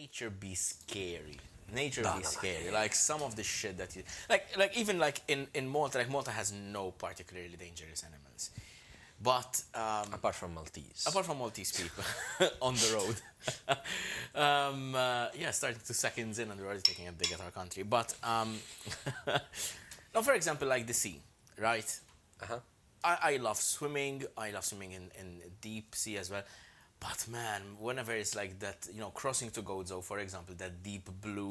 nature be scary. Nature be scary. Like some of the shit that you like even like in Malta, like Malta has no particularly dangerous animals. But Apart from Maltese. apart from Maltese people on the road, yeah, starting to seconds in on the road, taking a dig at our country. But now, for example, like the sea, right? Uh-huh. I love swimming. I love swimming in deep sea as well. But man, whenever it's like that, crossing to Gozo, for example, that deep blue,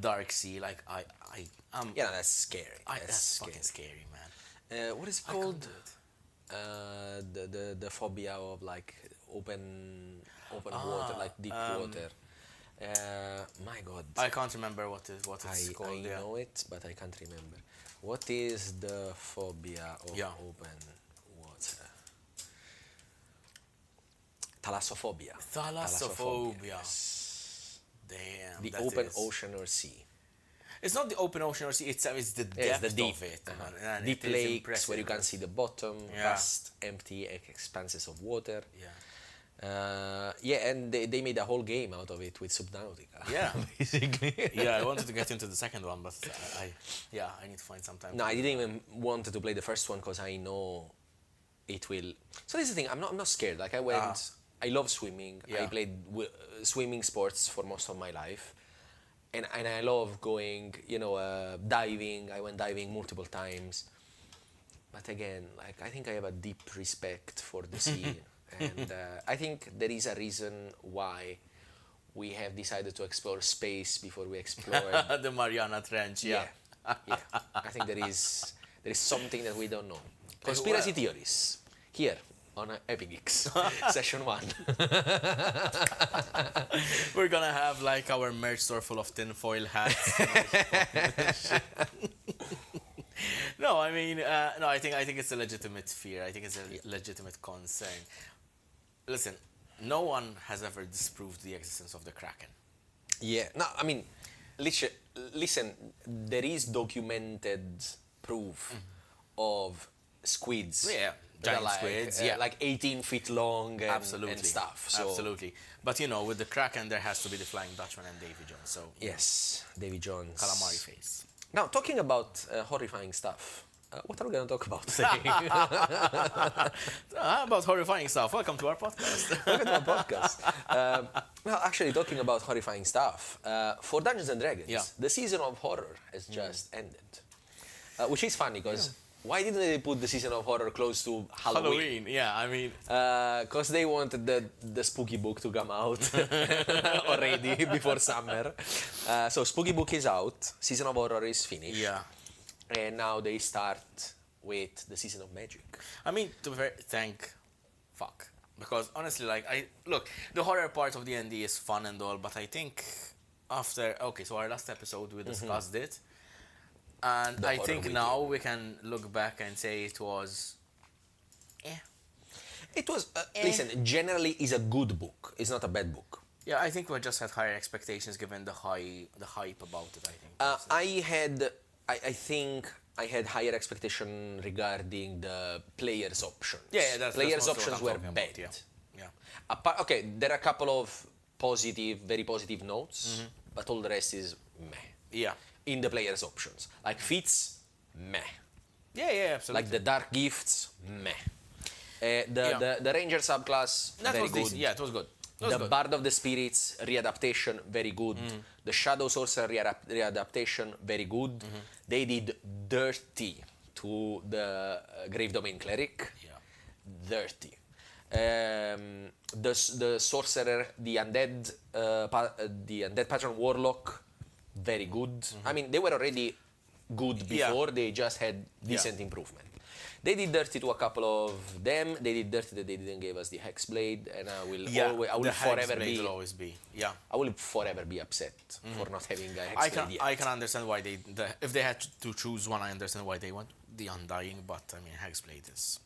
dark sea, like Yeah, no, that's scary. that's fucking scary, man. What is it I can't called? do it. The phobia of like open water, like deep water. My God. I can't remember what it's called. I Yeah. know it, but I can't remember. What is the phobia of Yeah. open water? Thalassophobia. Thalassophobia. Yes. Damn. The that open is- ocean or sea. It's not the open ocean or sea. It's the Yeah, it's depth the deep. of it. Uh-huh. Man. And Deep it is lakes impressive. where you can see the bottom, Yeah. vast, empty expanses of water. Yeah. Yeah, and they made a whole game out of it with Subnautica. Yeah. basically. Yeah. I wanted to get into the second one, but I need to find some time. No, I didn't even want to play the first one because I know it will. So this is the thing. I'm not scared. Like I went. I love swimming. I Yeah. played swimming sports for most of my life, and I love going. Diving. I went diving multiple times. But again, like I think I have a deep respect for the sea, and I think there is a reason why we have decided to explore space before we explored. The Mariana Trench. Yeah. Yeah. I think there is something that we don't know. Conspiracy theories here on Epigeeks session 1. We're gonna have like our merch store full of tinfoil hats. No, I mean, no. I think it's a legitimate fear. I think it's a legitimate concern. Listen, no one has ever disproved the existence of the Kraken. Yeah. No, I mean, listen. There is documented proof of squids. Yeah, that are giant like, squids. Yeah, like 18 feet long and, absolutely and stuff. So, absolutely. But with the Kraken, there has to be the Flying Dutchman and Davy Jones. So Yes, Davy Jones. calamari face. Now, talking about horrifying stuff, what are we going to talk about today? How about horrifying stuff? Welcome to our podcast. Welcome to our podcast. Well, actually, talking about horrifying stuff, for Dungeons and Dragons, Yeah. the season of horror has just ended. Which is funny, because why didn't they put the season of horror close to Halloween? Halloween, yeah. I mean, Because they wanted the spooky book to come out already before summer. So spooky book is out, season of horror is finished. yeah. And now they start with the season of magic. I mean, to be fair, thank fuck. Because honestly, like, the horror part of D&D is fun and all, but I think so our last episode we discussed it. And The I horror think weekend. now we can look back and say it was... It was, listen, generally is a good book. It's not a bad book. Yeah, I think we just had higher expectations given the hype about it, I think. I think I had higher expectation regarding the players' options. Yeah, that's players' mostly options what were I'm talking bad. about, yeah. Okay, there are a couple of very positive notes, but all the rest is meh. Yeah. In the players' options, like feats, meh. Yeah, absolutely. Like the dark gifts, meh. The ranger subclass, That very was good. decent. Yeah, it was good. The Bard of the Spirits readaptation, very good. The Shadow Sorcerer readaptation, very good. They did dirty to the Grave Domain Cleric. Yeah. Dirty. The Sorcerer, the Undead Patron Warlock, very good. I mean, they were already good before, they just had decent improvement. They did dirty to a couple of them. They did dirty that they didn't give us the Hexblade, and I will forever be. will always be. Yeah. I will forever be upset for not having a Hexblade yet. I can understand why if they had to choose one, I understand why they want the Undying, but I mean Hexblade is.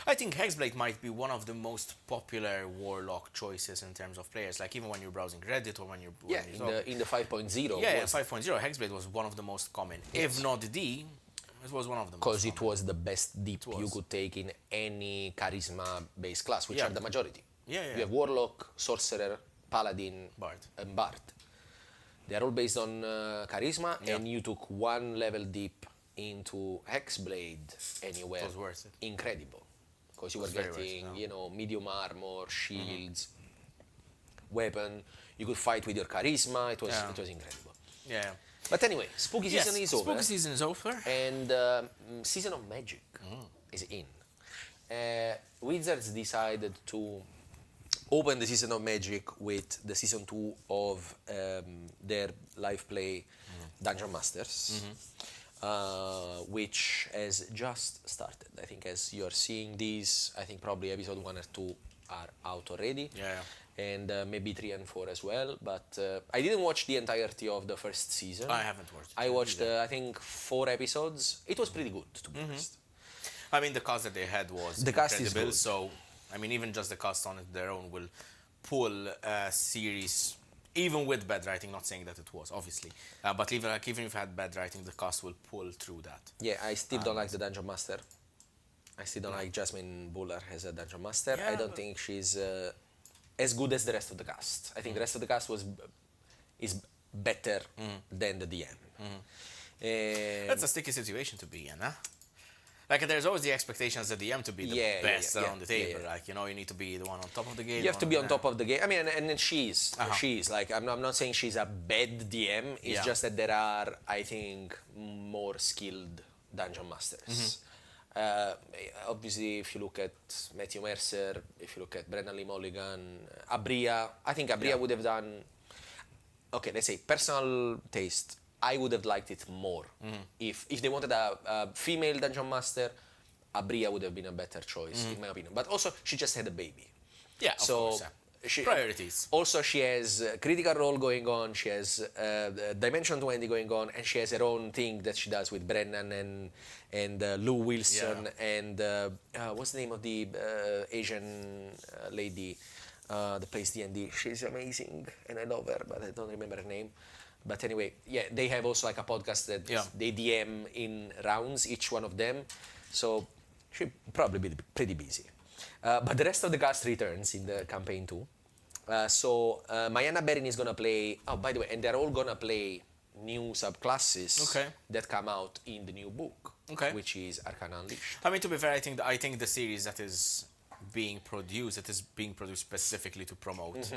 I think Hexblade might be one of the most popular Warlock choices in terms of players. Like even when you're browsing Reddit or when you're in the 5.0. Yeah, 5.0 Hexblade was one of the most common, if not the. It was one of them. Because it was the best deep you could take in any charisma-based class, which are the majority. Yeah. You have Warlock, Sorcerer, Paladin, Bard. and Bard. They're all based on charisma, and you took one level deep into Hexblade, and you were It was worth it. incredible. Because you were very worth it, getting, yeah. medium armor, shields, weapon. You could fight with your charisma. It was incredible. Yeah. But anyway, spooky season is over. Spooky season is over. And Season of Magic is in. Wizards decided to open the Season of Magic with the Season 2 of their live play Dungeon Masters, which has just started. I think as you're seeing these, I think probably episode 1 or 2 are out already. Yeah. And maybe 3 and 4 as well. But I didn't watch the entirety of the first season. I haven't watched it. I watched, I think, 4 episodes. It was pretty good, to be honest. I mean, the cast that they had was The cast is incredible. good. So, I mean, even just the cast on their own will pull a series, even with bad writing. Not saying that it was, obviously, but even if you had bad writing, the cast will pull through that. Yeah, I still don't like the Dungeon Master. I still don't like Jasmine Buller as a Dungeon Master. Yeah, I don't think she's as good as the rest of the cast. I think the rest of the cast is better than the DM. That's a sticky situation to be in, huh? Like, there's always the expectation as the DM to be the best around the table. Like, you need to be the one on top of the game. You have to be on top of the game. I mean, and she's like, I'm not saying she's a bad DM. It's just that there are, I think, more skilled Dungeon Masters. Obviously, if you look at Matthew Mercer, if you look at Brendan Lee Mulligan, Abria, I think Abria would have done, okay, let's say personal taste, I would have liked it more. If they wanted a female Dungeon Master, Abria would have been a better choice, in my opinion. But also, she just had a baby. Yeah, of course. Priorities. Also, she has Critical Role going on, she has Dimension 20 going on, and she has her own thing that she does with Brennan and Lou Wilson and what's the name of the Asian lady that plays D&D? She's amazing, and I love her, but I don't remember her name. But anyway, they have also like a podcast that they DM in rounds, each one of them. So she'll probably be pretty busy. But the rest of the cast returns in the campaign too. So Mayanna Berin is gonna play. Oh, by the way, and they're all gonna play new subclasses that come out in the new book, which is Arcana Unleashed. I mean, to be fair, I think the series that is being produced, it is being produced specifically to promote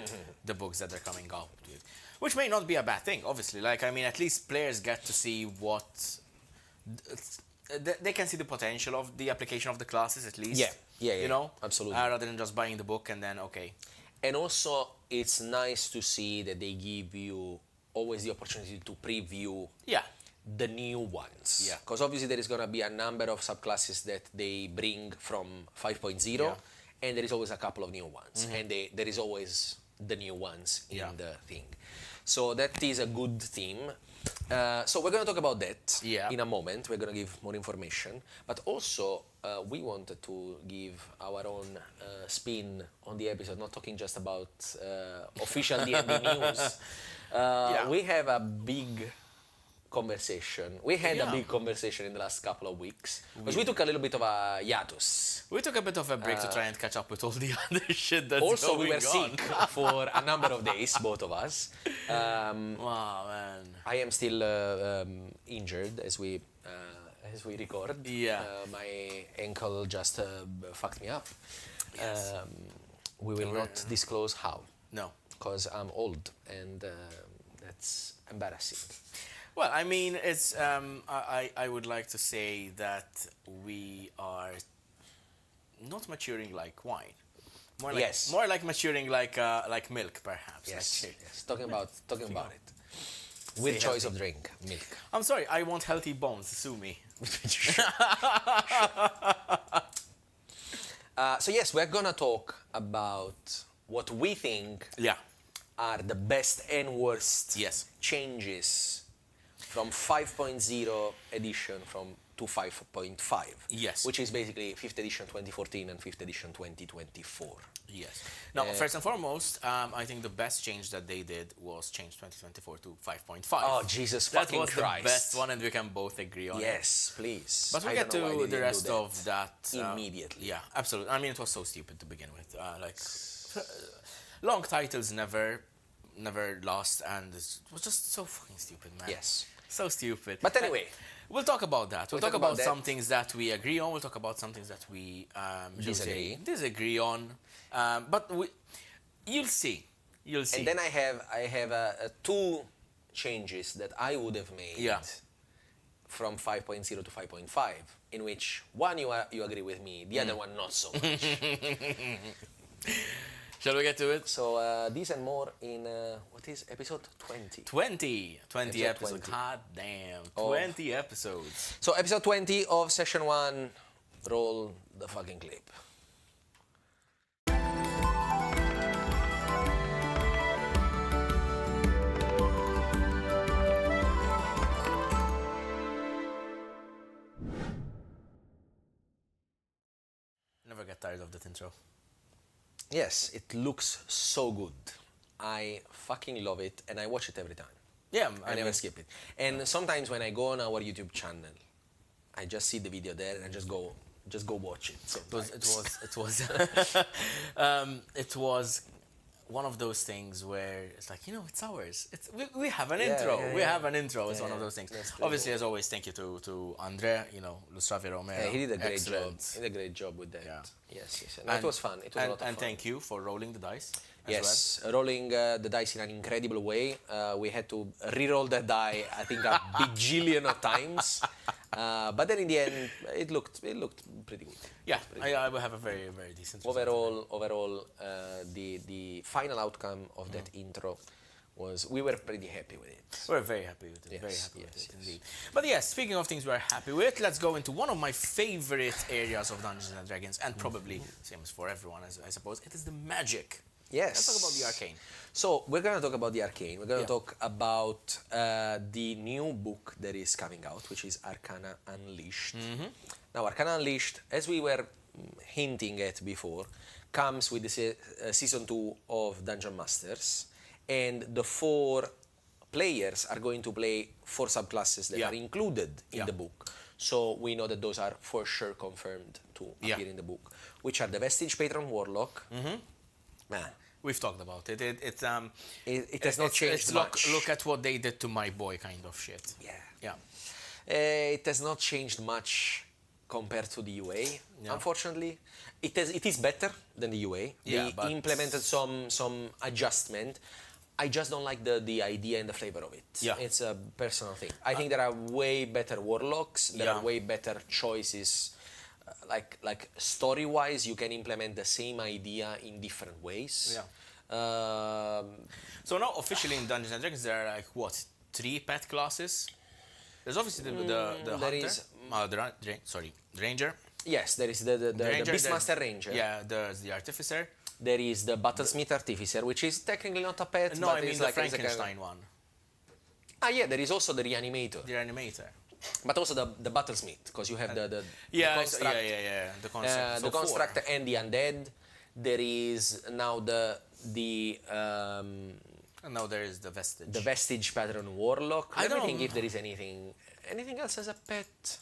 the books that they're coming out with, which may not be a bad thing, obviously. Like, I mean, at least players get to see what they can see the potential of the application of the classes, at least. Yeah, absolutely. Rather than just buying the book and then And also, it's nice to see that they give you always the opportunity to preview the new ones. Yeah. Because obviously there is going to be a number of subclasses that they bring from 5.0, and there is always a couple of new ones. And there is always the new ones in the thing. So that is a good theme. So we're going to talk about that in a moment. We're going to give more information. But also, we wanted to give our own spin on the episode, not talking just about official D&D news. We have a big conversation. We had a big conversation in the last couple of weeks. Because we took a little bit of a hiatus. We took a bit of a break to try and catch up with all the other shit that's also, going on. We were sick for a number of days, both of us. Wow, man. I am still injured as we record. My ankle just fucked me up. We will not disclose how. No. Because I'm old and that's embarrassing. Well, I mean, it's I would like to say that we are not maturing like wine. More like maturing like milk, perhaps. Yes. Talking about it. With choice of drink, milk. I'm sorry, I want healthy bones. Sue me. So yes, we're gonna talk about what we think are the best and worst changes from 5.0 edition to 5.5. Yes. Which is basically 5th edition 2014 and 5th edition 2024. Yes. Now, first and foremost, I think the best change that they did was change 2024 to 5.5. Oh, Jesus fucking Christ. That was the best one, and we can both agree on it. Yes, please. But we'll get to the rest of that. Immediately. Yeah, absolutely. I mean, it was so stupid to begin with. Long titles never never lost, and it was just so fucking stupid, man. Yes. So stupid. But anyway, we'll talk about that. We'll talk about that. some things that we agree on. We'll talk about some things that we disagree on. But you'll see. You'll see. And then I have two changes that I would have made from 5.0 to 5.5, in which one you agree with me, the other one not so much. Shall we get to it? So these and more in, what is episode 20? 20 episodes. 20. God damn. 20 episodes. So episode 20 of session 1, roll the fucking clip. Never get tired of that intro. Yes, it looks so good. I fucking love it, and I watch it every time. Yeah, I never skip it. And sometimes when I go on our YouTube channel, I just see the video there and I just go watch it. It was one of those things where it's like, it's ours. We have an intro. We have an intro. It's one of those things. Obviously, as always, thank you to Andre, Lustravi Romero. Yeah, he did a great job. Excellent. He did a great job with that. Yeah. Yes. And it was fun. It was a lot of fun. And thank you for rolling the dice. Yes, rolling the dice in an incredible way. We had to re-roll the die, I think, a bajillion of times. But then in the end, it looked pretty good. Yeah, I will have a very, very decent result. Overall, the final outcome of that intro was, we were pretty happy with it. We're very happy with it. Very happy with it, indeed. But yes, speaking of things we're happy with, let's go into one of my favorite areas of Dungeons and Dragons, and probably same as for everyone, I suppose. It is the magic. Yes. Let's talk about the Arcane. So we're going to talk about the Arcane. We're going to talk about the new book that is coming out, which is Arcana Unleashed. Now, Arcana Unleashed, as we were hinting at before, comes with the season 2 of Dungeon Masters, and the 4 players are going to play 4 subclasses that are included in the book. So we know that those are for sure confirmed to appear in the book, which are the Vestige, Patron, Warlock. Man, we've talked about it. It has not changed much. Look at what they did to my boy kind of shit. Yeah. It has not changed much compared to the UA, unfortunately. It is better than the UA. They implemented some adjustment. I just don't like the idea and the flavor of it. It's a personal thing. I think there are way better Warlocks. There are way better choices. Like story-wise, you can implement the same idea in different ways. So now officially in Dungeons and Dragons there are 3 pet classes. There's obviously the hunter. The ranger. Yes, there is the Beastmaster Ranger. Yeah, there's the artificer. There is the Battlesmith Artificer, which is technically not a pet. No, but I mean it's the Frankenstein one. There is also the Reanimator. The Reanimator. But also the Battlesmith, because you have the construct, the construct and the undead. There is now and now there is the Vestige. The Vestige Patron Warlock. I don't think if there is anything else as a pet.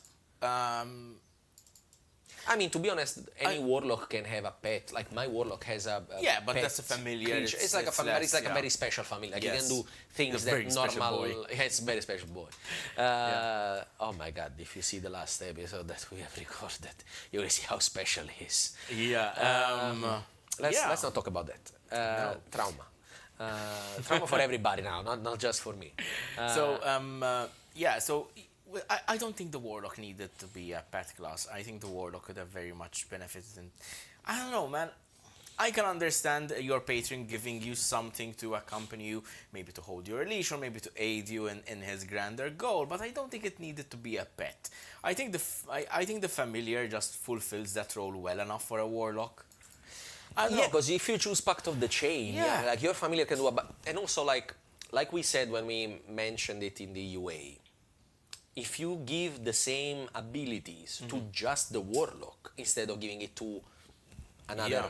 I mean, to be honest, any Warlock can have a pet. Like my Warlock has a but pet that's a familiar. It's like a very special family. Like you can do things that normal. It's a very special boy. Oh my God! If you see the last episode that we have recorded, you will see how special he is. Let's not talk about that. Trauma. Trauma for everybody now, not just for me. So I don't think the Warlock needed to be a pet class. I think the Warlock could have very much benefited. And I don't know, man. I can understand your patron giving you something to accompany you, maybe to hold your leash or maybe to aid you in his grander goal, but I don't think it needed to be a pet. I think the familiar just fulfills that role well enough for a Warlock. Because if you choose Pact of the Chain, like your familiar can do and also like we said when we mentioned it in the UA, if you give the same abilities to just the Warlock instead of giving it to another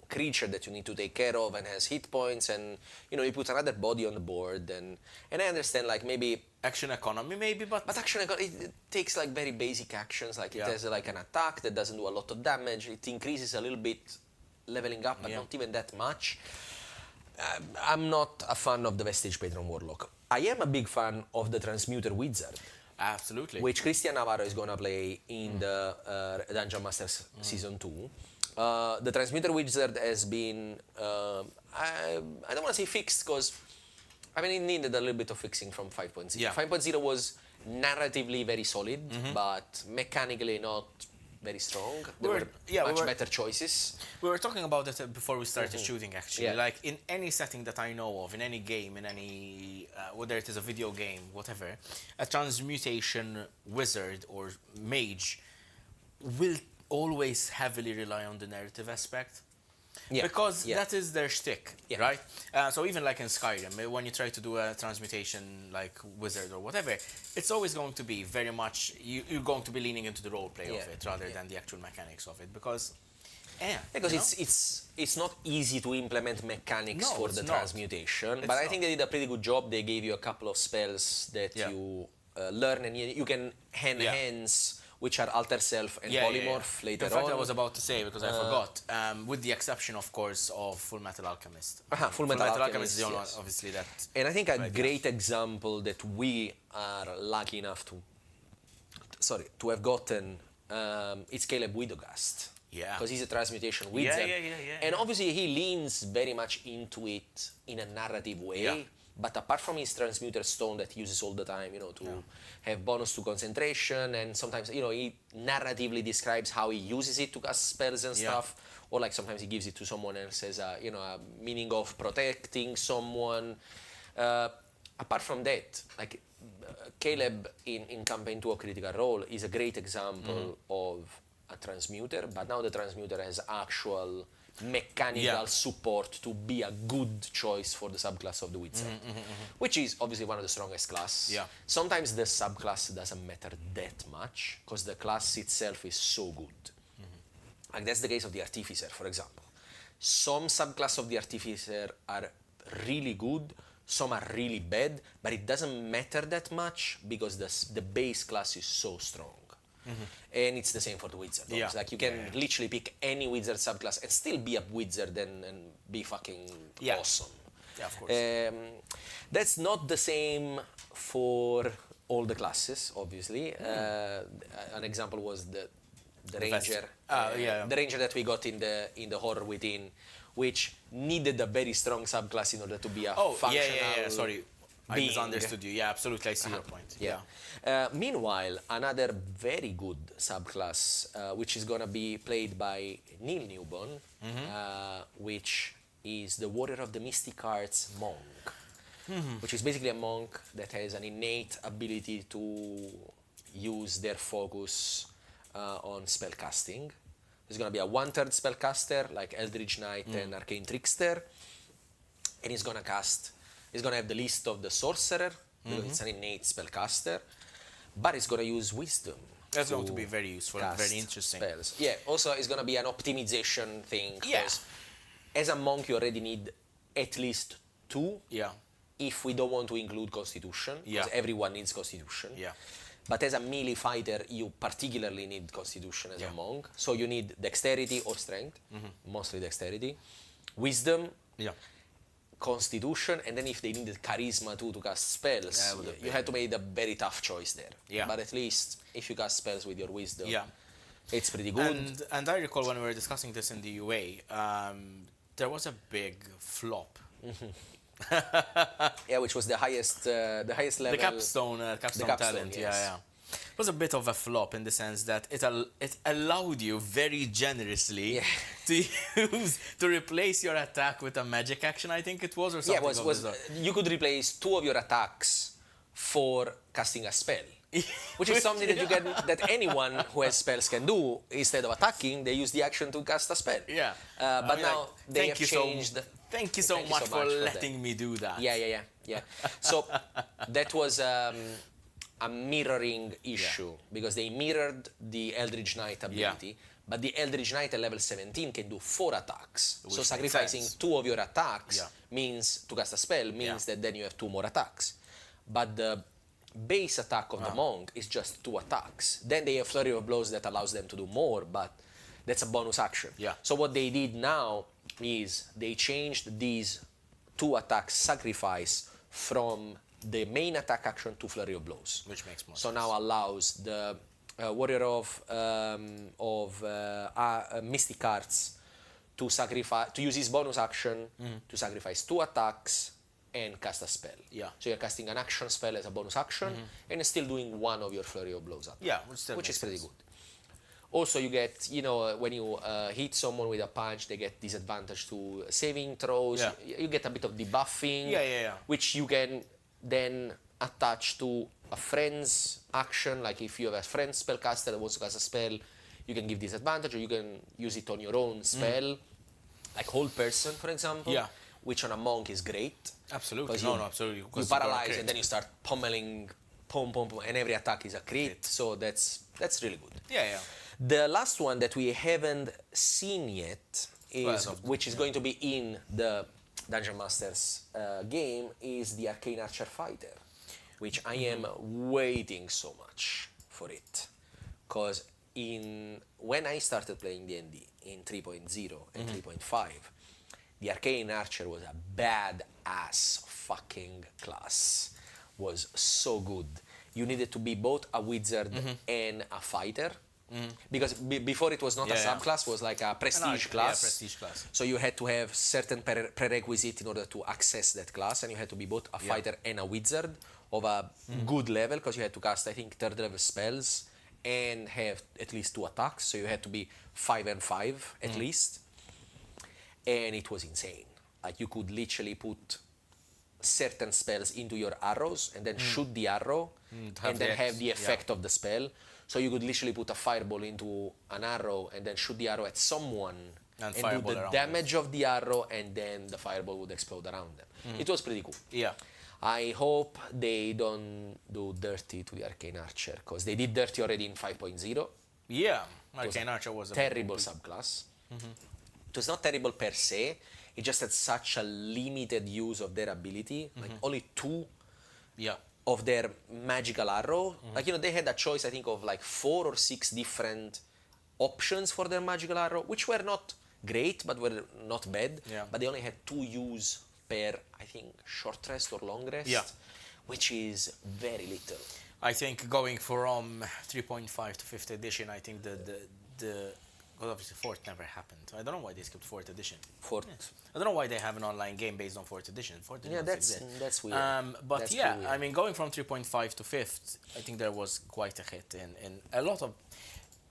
creature that you need to take care of and has hit points, and you put another body on the board, and I understand like maybe action economy but action economy, it takes like very basic actions, like it has like an attack that doesn't do a lot of damage, it increases a little bit leveling up, but not even that much. I'm not a fan of the Vestige Patron Warlock. I am a big fan of the Transmuter Wizard, Absolutely. which Christian Navarro is going to play in the Dungeon Masters Season 2. The Transmuter Wizard has been, I don't want to say fixed, because I mean, it needed a little bit of fixing from 5.0. Yeah. 5.0 was narratively very solid, but mechanically not very strong. There were much better choices. We were talking about it before we started shooting, actually. Yeah. Like, in any setting that I know of, in any game, in any, whether it is a video game, whatever, a transmutation wizard or mage will always heavily rely on the narrative aspect. Yeah. Because Yeah. that is their shtick, Yeah. right? So even like in Skyrim, when you try to do a transmutation like wizard or whatever, it's always going to be very much, you're going to be leaning into the role play Yeah. of it rather than the actual mechanics of it, because Because you know? it's not easy to implement mechanics No, for it's the not. transmutation, It's but I not. think they did a pretty good job. They gave you a couple of spells that Yeah. you learn, and you can enhance, which are alter self and polymorph later In fact, on. I was about to say, because I forgot, with the exception, of course, of Full Metal Alchemist. Full Metal Alchemist is the only one, yes. obviously, that... And I think a Right, great example that we are lucky enough to have gotten, it's Caleb Widogast. Yeah. Because he's a transmutation wizard. Yeah. And obviously he leans very much into it in a narrative way. Yeah. But apart from his transmuter stone that he uses all the time, to have bonus to concentration, and sometimes, he narratively describes how he uses it to cast spells and Yeah. stuff. Or like sometimes he gives it to someone else as a meaning of protecting someone. Apart from that, like Caleb in Campaign 2 of Critical Role is a great example of a transmuter, but now the transmuter has actual mechanical support to be a good choice for the subclass of the wizard, which is obviously one of the strongest class. Yeah. Sometimes the subclass doesn't matter that much because the class itself is so good. Like that's the case of the Artificer, for example. Some subclass of the Artificer are really good, some are really bad, but it doesn't matter that much because the base class is so strong. And it's the same for the wizard. Yeah. It's like you can literally pick any wizard subclass and still be a wizard and be fucking awesome. Yeah, of course. That's not the same for all the classes, obviously. An example was the ranger. The ranger that we got in the horror within, which needed a very strong subclass in order to be a functional. Sorry. I being. misunderstood you. Yeah, absolutely. I see your point. Meanwhile, another very good subclass, which is going to be played by Neil Newborn, which is the Warrior of the Mystic Arts Monk, which is basically a monk that has an innate ability to use their focus on spellcasting. He's going to be a 1/3 spellcaster, like Eldritch Knight and Arcane Trickster, and he's going to have the list of the sorcerer, because it's an innate spellcaster, but he's going to use wisdom. That's going to be very useful and very interesting. Spells. Yeah, also it's going to be an optimization thing. Yeah. As a monk, you already need at least 2. Yeah. If we don't want to include Constitution, because everyone needs Constitution. Yeah. But as a melee fighter, you particularly need Constitution as a monk. So you need Dexterity or Strength, mostly Dexterity, Wisdom, Constitution, and then if they needed Charisma too to cast spells, you had to make a very tough choice there. Yeah. But at least if you cast spells with your Wisdom, it's pretty good. And I recall when we were discussing this in the UA, there was a big flop. Which was the highest level. The capstone talent. Yes. Yeah. It was a bit of a flop in the sense that it allowed you very generously to replace your attack with a magic action. I think it was, or something. You could replace 2 of your attacks for casting a spell. Which is something that anyone who has spells can do. Instead of attacking, they use the action to cast a spell. Yeah. But now they have changed. Thank you so much for letting me do that. Yeah. So that was a mirroring issue because they mirrored the Eldritch Knight ability. But the Eldritch Knight at level 17 can do 4 attacks. So sacrificing 2 of your attacks means, to cast a spell, means that then you have 2 more attacks. But the base attack of the monk is just 2 attacks. Then they have Flurry of Blows that allows them to do more, but that's a bonus action. Yeah. So what they did now is they changed these 2 attacks sacrifice from the main attack action to Flurry of Blows. Which makes more So sense. now allows the Warrior of Mystic Arts to sacrifice, to use his bonus action to sacrifice 2 attacks and cast a spell. Yeah. So you're casting an action spell as a bonus action and still doing one of your Flurry of Blows attacks. Yeah, which is pretty good. Also, you get, when you hit someone with a punch, they get disadvantage to saving throws. Yeah. You get a bit of debuffing, Yeah. which you can then attach to a friend's action. Like if you have a friend spellcaster that wants to cast a spell, you can give disadvantage, or you can use it on your own spell, like Hold Person, for example. Yeah. Which on a monk is great. Absolutely. 'Cause Absolutely. You 'Cause you got a paralyze crit. and then you start pummeling, pum, and every attack is a crit. So that's really good. Yeah. The last one that we haven't seen yet, which is going to be in the Dungeon Masters game, is the Arcane Archer Fighter, which I am waiting so much for it. Because when I started playing D&D in 3.0 and 3.5, the Arcane Archer was a badass fucking class. Was so good. You needed to be both a wizard and a fighter. Because before it was not a subclass, it was like a prestige class. Yeah, prestige class. So you had to have certain prerequisites in order to access that class, and you had to be both a fighter and a wizard of a good level, because you had to cast, I think, 3rd level spells and have at least 2 attacks. So you had to be 5 and 5 at least. And it was insane. Like you could literally put certain spells into your arrows and then shoot the arrow and then have the effect of the spell. So you could literally put a fireball into an arrow and then shoot the arrow at someone and do the damage of the arrow, and then the fireball would explode around them. It was pretty cool. Yeah. I hope they don't do dirty to the Arcane Archer, because they did dirty already in 5.0. Yeah. Arcane Archer was a terrible subclass. It was not terrible per se, it just had such a limited use of their ability, like only 2 of their magical arrow. Like, they had a choice, I think, of like 4 or 6 different options for their magical arrow, which were not great, but were not bad. Yeah. But they only had 2 use per, I think, short rest or long rest, which is very little. I think going from 3.5 to 5th edition, I think well, obviously 4th never happened. I don't know why they skipped 4th edition. I don't know why they have an online game based on 4th edition. 4th edition that's weird. But that's yeah, weird. I mean, going from 3.5 to 5th, I think there was quite a hit in a lot of,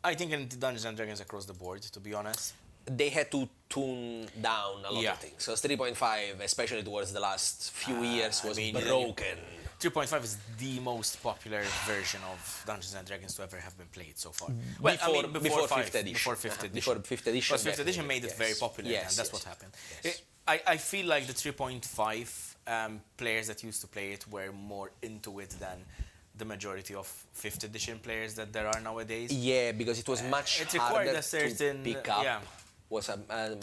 I think, in Dungeons and Dragons across the board, to be honest. They had to tune down a lot of things. So 3.5, especially towards the last few years, was broken. 3.5 is the most popular version of Dungeons and Dragons to ever have been played so far. Before 5th edition. Before 5th edition. Before 5th edition. Because 5th edition made it very popular, and that's what happened. Yes. I feel like the 3.5 players that used to play it were more into it than the majority of 5th edition players that there are nowadays. Yeah, because it was much harder to pick up. Was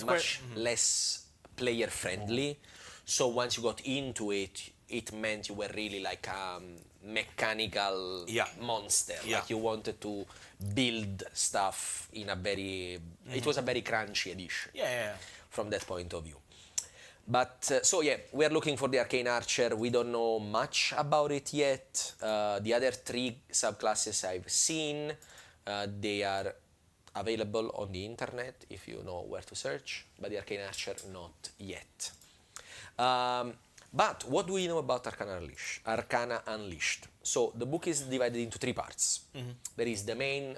much less player friendly. So once you got into it, it meant you were really like a mechanical monster. Like you wanted to build stuff in a very... It was a very crunchy edition. From that point of view. But, we are looking for the Arcane Archer. We don't know much about it yet. The other 3 subclasses I've seen, they are available on the internet if you know where to search, but the Arcane Archer not yet. But what do we know about Arcana Unleashed? So the book is divided into 3 parts. There is the main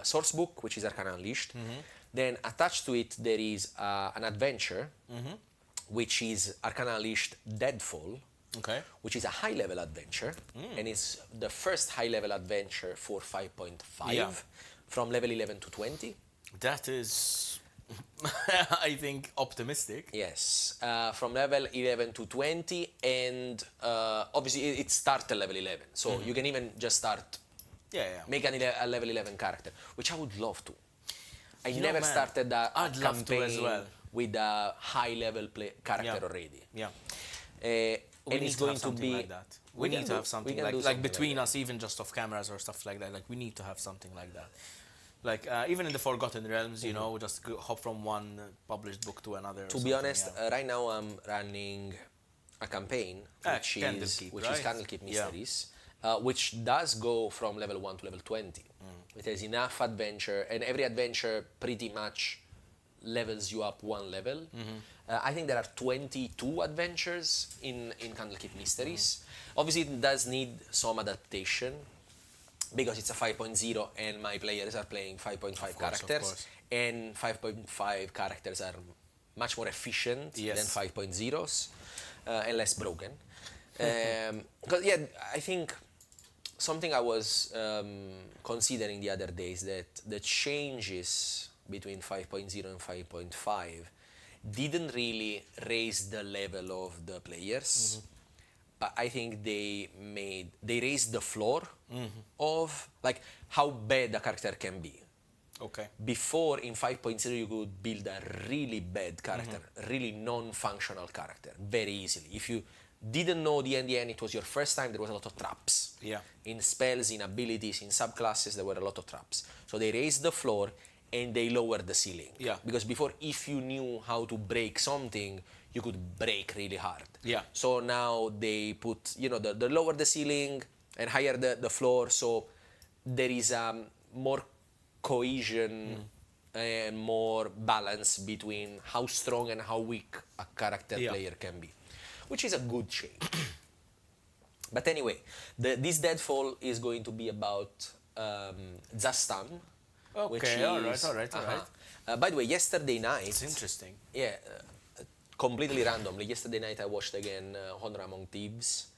source book, which is Arcana Unleashed. Then attached to it there is an adventure, which is Arcana Unleashed Deadfall, which is a high-level adventure, and it's the first high-level adventure for 5.5, from level 11 to 20. That is, I think, optimistic. Yes, from level 11 to 20, and obviously it starts at level 11, so you can even just start, make a level 11 character, which I would love to. I never started a campaign as well with a high-level character already. And it's going to be like that. We need to have something like between us, even just off cameras or stuff like that. Like we need to have something like that. Like even in the Forgotten Realms, just hop from one published book to another. To be honest, right now I'm running a campaign, which Candlekeep, is right? Candlekeep Yeah. Mysteries, which does go from level 1 to level 20. It has enough adventure, and every adventure pretty much levels you up one level. I think there are 22 adventures in Candlekeep Mysteries. Obviously, it does need some adaptation because it's a 5.0 and my players are playing 5.5 characters, course. and 5.5 characters are much more efficient Yes. than 5.0s and less broken. Because yeah, I think something I was considering the other day is that the changes between 5.0 and 5.5 didn't really raise the level of the players, but I think they raised the floor of like how bad a character can be. Okay. Before in 5.0 you could build a really bad character, really non-functional character very easily. If you didn't know the NDN, it was your first time, there was a lot of traps. Yeah. In spells, in abilities, in subclasses, there were a lot of traps. So they raised the floor and they lowered the ceiling. Yeah. Because before, if you knew how to break something, you could break really hard. Yeah. So now they put, the lower the ceiling and higher the floor, so there is more cohesion and more balance between how strong and how weak a character player can be, which is a good change. But anyway, this Deadfall is going to be about Zastam. Which Okay, is, all right. by the way, yesterday night... It's interesting. Yeah, completely randomly. Yesterday night I watched again Honor Among Thieves,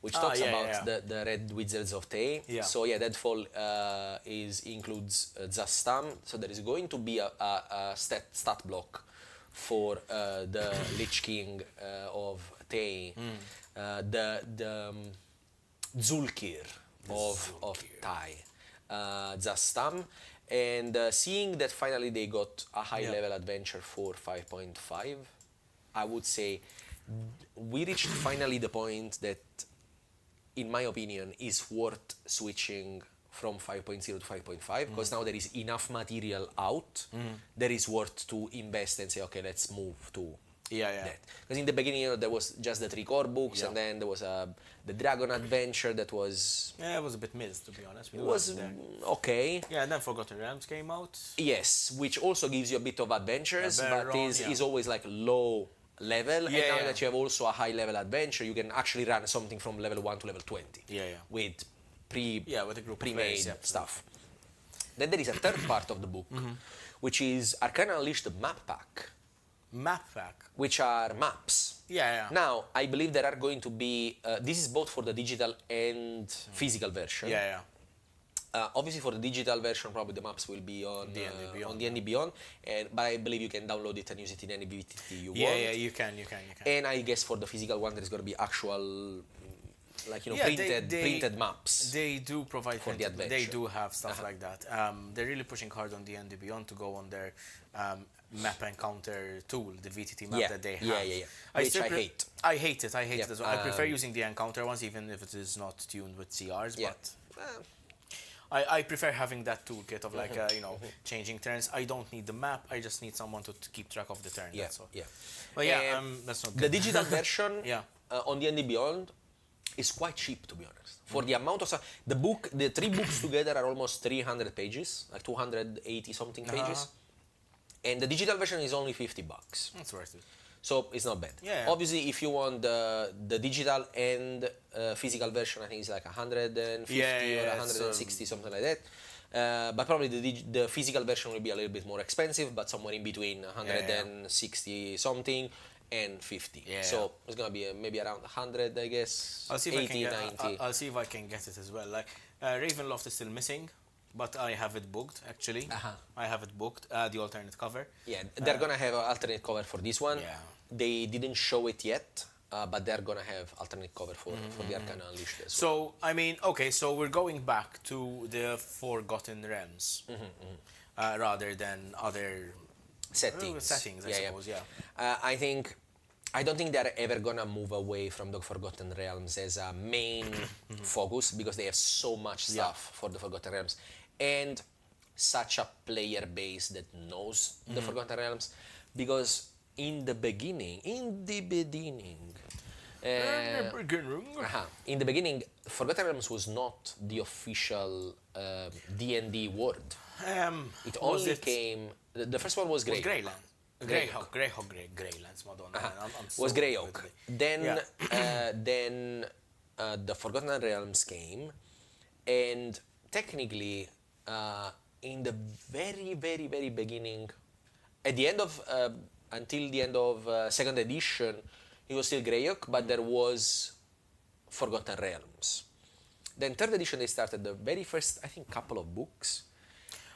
which talks about the Red Wizards of Tay. Yeah. So yeah, Deadfall includes Zastam. So there is going to be a stat block for the Lich King of Tay, the Zulkir of Tay, Zastam. And seeing that finally they got a high-level adventure for 5.5, I would say we reached finally the point that, in my opinion, is worth switching from 5.0 to 5.5, because now there is enough material out that is worth to invest and say, okay, let's move to that. Because in the beginning, there was just the 3 core books, and then there was the Dragon Adventure that was... Yeah, it was a bit missed, to be honest. It was okay. Yeah, and then Forgotten Realms came out. Yes, which also gives you a bit of adventures, but Baron, is always like low level. And now that you have also a high level adventure, you can actually run something from level 1 to level 20. With with a group pre-made of players, stuff. Then there is a third part of the book, which is Arcana Unleashed map pack. Map pack. Which are maps. Now, I believe there are going to be... this is both for the digital and physical version. Obviously, for the digital version, probably the maps will be on D&D Beyond. But I believe you can download it and use it in any VTT you want. Yeah, you can. And I guess for the physical one, there's going to be actual... printed maps. They do provide for the adventure. They do have stuff like that. They're really pushing hard on D&D Beyond to go on their map encounter tool, the VTT map that they have. Which I hate. I hate it as well. I prefer using the encounter ones, even if it is not tuned with CRs. But I prefer having that toolkit of changing turns. I don't need the map. I just need someone to keep track of the turn. That's all. But that's not good. The digital version on D&D Beyond is quite cheap, to be honest. For the amount of stuff, the 3 books together are almost 300 pages, like 280 something pages, and the digital version is only $50. That's worth it. So it's not bad. Obviously, if you want the digital and physical version, I think it's like 150 or 160, something like that. But probably the physical version will be a little bit more expensive, but somewhere in between 160 something and 50. So it's gonna be maybe around 100, I guess. I'll see if 80, 90. I'll see if I can get it as well. Like Ravenloft is still missing, but I have it booked actually. I have it booked. The alternate cover. Yeah, they're gonna have an alternate cover for this one. They didn't show it yet, but they're gonna have alternate cover for the Arcana Unleashed as well. So I mean, okay, so we're going back to the Forgotten Realms rather than other settings, I suppose. I don't think they're ever gonna move away from the Forgotten Realms as a main focus, because they have so much stuff for the Forgotten Realms and such a player base that knows the Forgotten Realms. Because in the beginning, In the beginning, Forgotten Realms was not the official D&D word. It Was only it- came. The first one was Grey. Greyland. Greyhawk. Greylands, Madonna. I'm so Was Grey good Oak. with Then, Yeah. then the Forgotten Realms came, and technically, in the very, very, very beginning, at the end of until the end of second edition, it was still Grey Oak, but there was Forgotten Realms. Then third edition, they started the very first, I think, couple of books,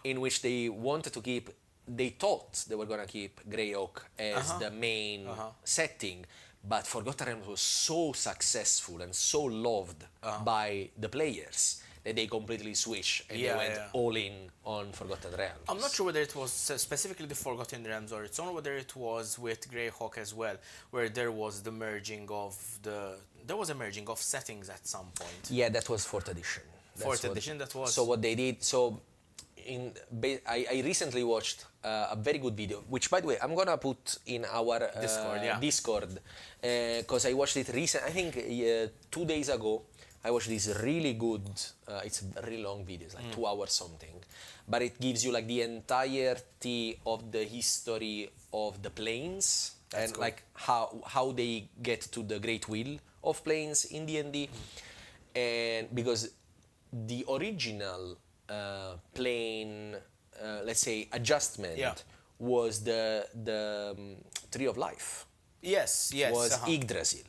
in which they wanted to keep. They thought they were gonna keep Grey Oak as the main setting, but Forgotten Realms was so successful and so loved by the players that they completely switched and they went all in on Forgotten Realms. I'm not sure whether it was specifically the Forgotten Realms or its own, whether it was with Greyhawk as well, where there was the merging of there was a merging of settings at some point. Yeah, that was fourth edition. Fourth edition, that was. So what they did, I recently watched a very good video, which by the way I'm gonna put in our Discord, because I watched it recent. I think 2 days ago. I watched this really good. It's a really long video, it's like 2 hours something, but it gives you like the entirety of the history of the planes. That's and cool. Like how they get to the Great Wheel of Planes in D&D, and because the original plane, let's say adjustment, was the Tree of Life. Yes, was Yggdrasil.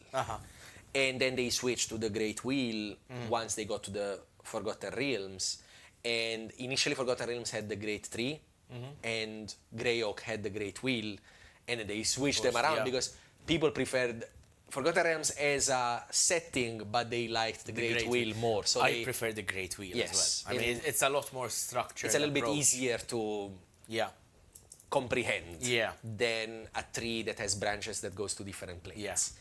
And then they switched to the Great Wheel once they got to the Forgotten Realms. And initially Forgotten Realms had the Great Tree, and Grey Oak had the Great Wheel, and they switched them around because people preferred Forgotten Realms as a setting, but they liked the Great Wheel more. So I prefer the Great Wheel as well. I mean, it's a lot more structured. It's a little bit easier to comprehend than a tree that has branches that goes to different planes.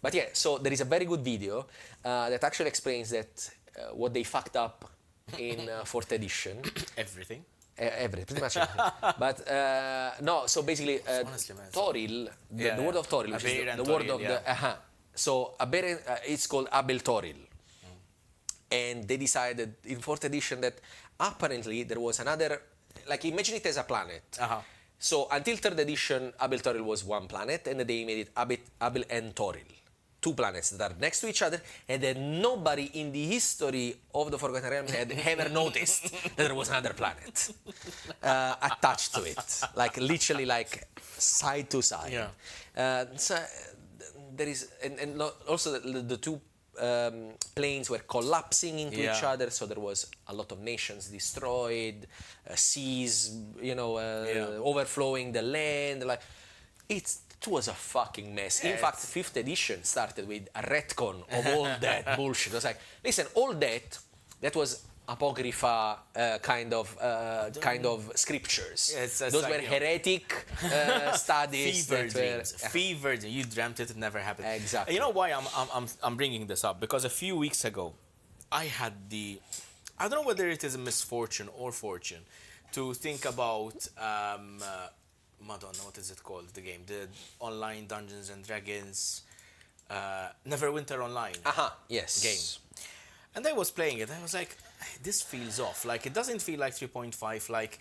But yeah, so there is a very good video that actually explains that what they fucked up in fourth edition. Everything. Pretty much everything. But no, so basically, Toril, the word of Toril, which is the word of the. So it's called Abel Toril. And they decided in fourth edition that apparently there was another, like imagine it as a planet. So until third edition, Abel Toril was one planet, and then they made it Abel and Toril. 2 planets that are next to each other, and then nobody in the history of the Forgotten Realms had ever noticed that there was another planet attached to it, like literally like side to side. So there is, and also the 2 planes were collapsing into each other, so there was a lot of nations destroyed, seas, overflowing the land. Like it was a fucking mess. In fact, 5th edition started with a retcon of all that bullshit. It was like, listen, all that was apocrypha kind of scriptures. Those were heretic studies. Fever dreams. You dreamt it never happened. Exactly. You know why I'm bringing this up? Because a few weeks ago, I had I don't know whether it is a misfortune or fortune, to think about Madonna, what is it called? The game, the online Dungeons and Dragons, Neverwinter Online. Yes. Game. And I was playing it. I was like, this feels off. Like it doesn't feel like 3.5 like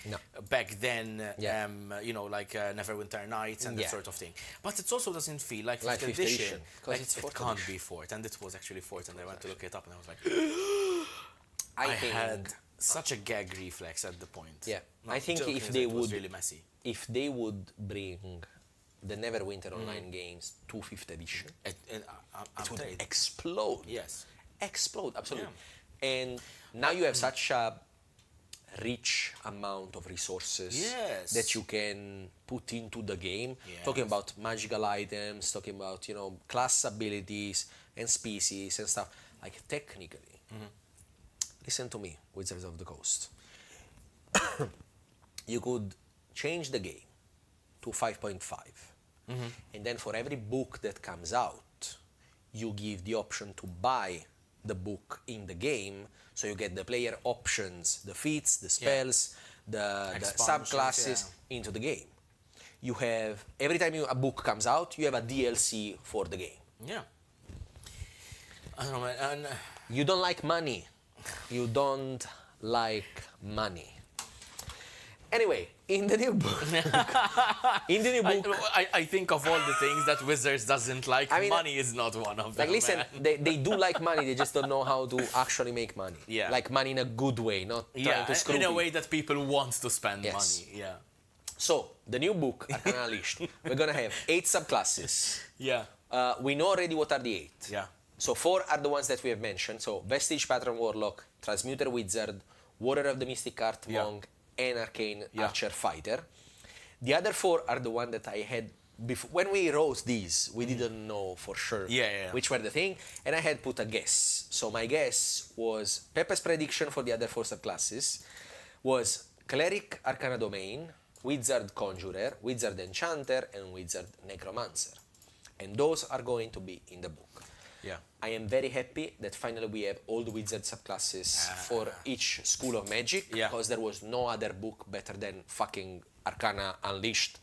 back then. Like Neverwinter Nights and that sort of thing. But it also doesn't feel like 5th edition. Like it can't be 4th, and it was actually 4th. And I went to look it up, and I was like, I had such a gag reflex at the point. Yeah, I think if they would. Really messy. If they would bring the Neverwinter Online games to 5th edition, it would explode. Yes. Explode, absolutely. Yeah. And now you have such a rich amount of resources that you can put into the game. Talking about magical items, talking about, class abilities and species and stuff. Like, technically, listen to me, Wizards of the Coast. You could change the game to 5.5, and then for every book that comes out, you give the option to buy the book in the game, so you get the player options, the feats, the spells, the subclasses into the game. You have, every time a book comes out, you have a DLC for the game. Yeah. I don't know, man. And, You don't like money. You don't like money. Anyway, in the new book, I think of all the things that Wizards doesn't like, I mean, money is not one of them. like, listen, man. they do like money. They just don't know how to actually make money. Yeah. Like money in a good way, not trying Yeah, to screw in a people. way that people want to spend Yes. money. Yeah. So, the new book, Arcana Unleashed, we're gonna have 8 subclasses. Yeah. We know already what are the 8. Yeah. So 4 are the ones that we have mentioned. So Vestige, Patron, Warlock, Transmuter Wizard, Warrior of the Mystic Art, Yeah. Monk, and Arcane Yeah. Archer Fighter. The other 4 are the one that I had before. When we wrote these, we didn't know for sure Yeah. which were the thing, and I had put a guess. So my guess was Peppe's prediction for the other 4 subclasses was Cleric, Arcana Domain, Wizard Conjurer, Wizard Enchanter, and Wizard Necromancer. And those are going to be in the book. Yeah. I am very happy that finally we have all the wizard subclasses for each school of magic, Yeah. because there was no other book better than fucking Arcana Unleashed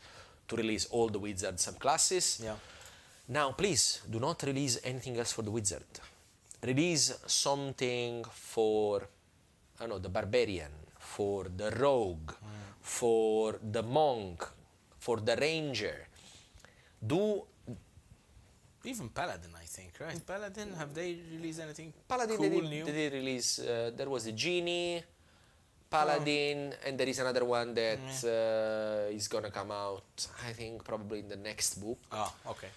to release all the wizard subclasses. Yeah. Now, please do not release anything else for the wizard. Release something for, I don't know, the barbarian, for the rogue, for the monk, for the ranger. Do Even Paladin, I think, right? Paladin, have they released anything Paladin, cool, they new? did release, there was a genie, Paladin, and there is another one that is gonna come out, I think, probably in the next book. Oh, okay.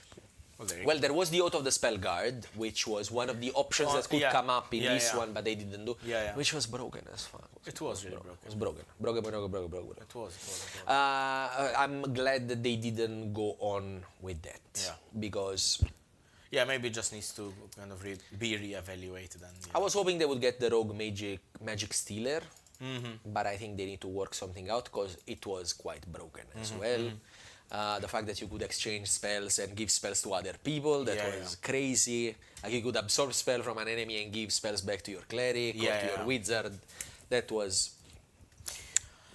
Well, there you Well, there was the Oath of the Spell Guard, which was one of the options that could yeah. come up in Yeah, this yeah. one, but they didn't do, Yeah. which was broken as fuck. It was really broken. It was broken. Broken. It was. I'm glad that they didn't go on with that. Yeah. Because Yeah, maybe it just needs to kind of be re-evaluated. And, I was hoping they would get the Rogue Magic Stealer, but I think they need to work something out because it was quite broken as well. The fact that you could exchange spells and give spells to other people, that was crazy. Like you could absorb spell from an enemy and give spells back to your cleric or to your wizard. That was...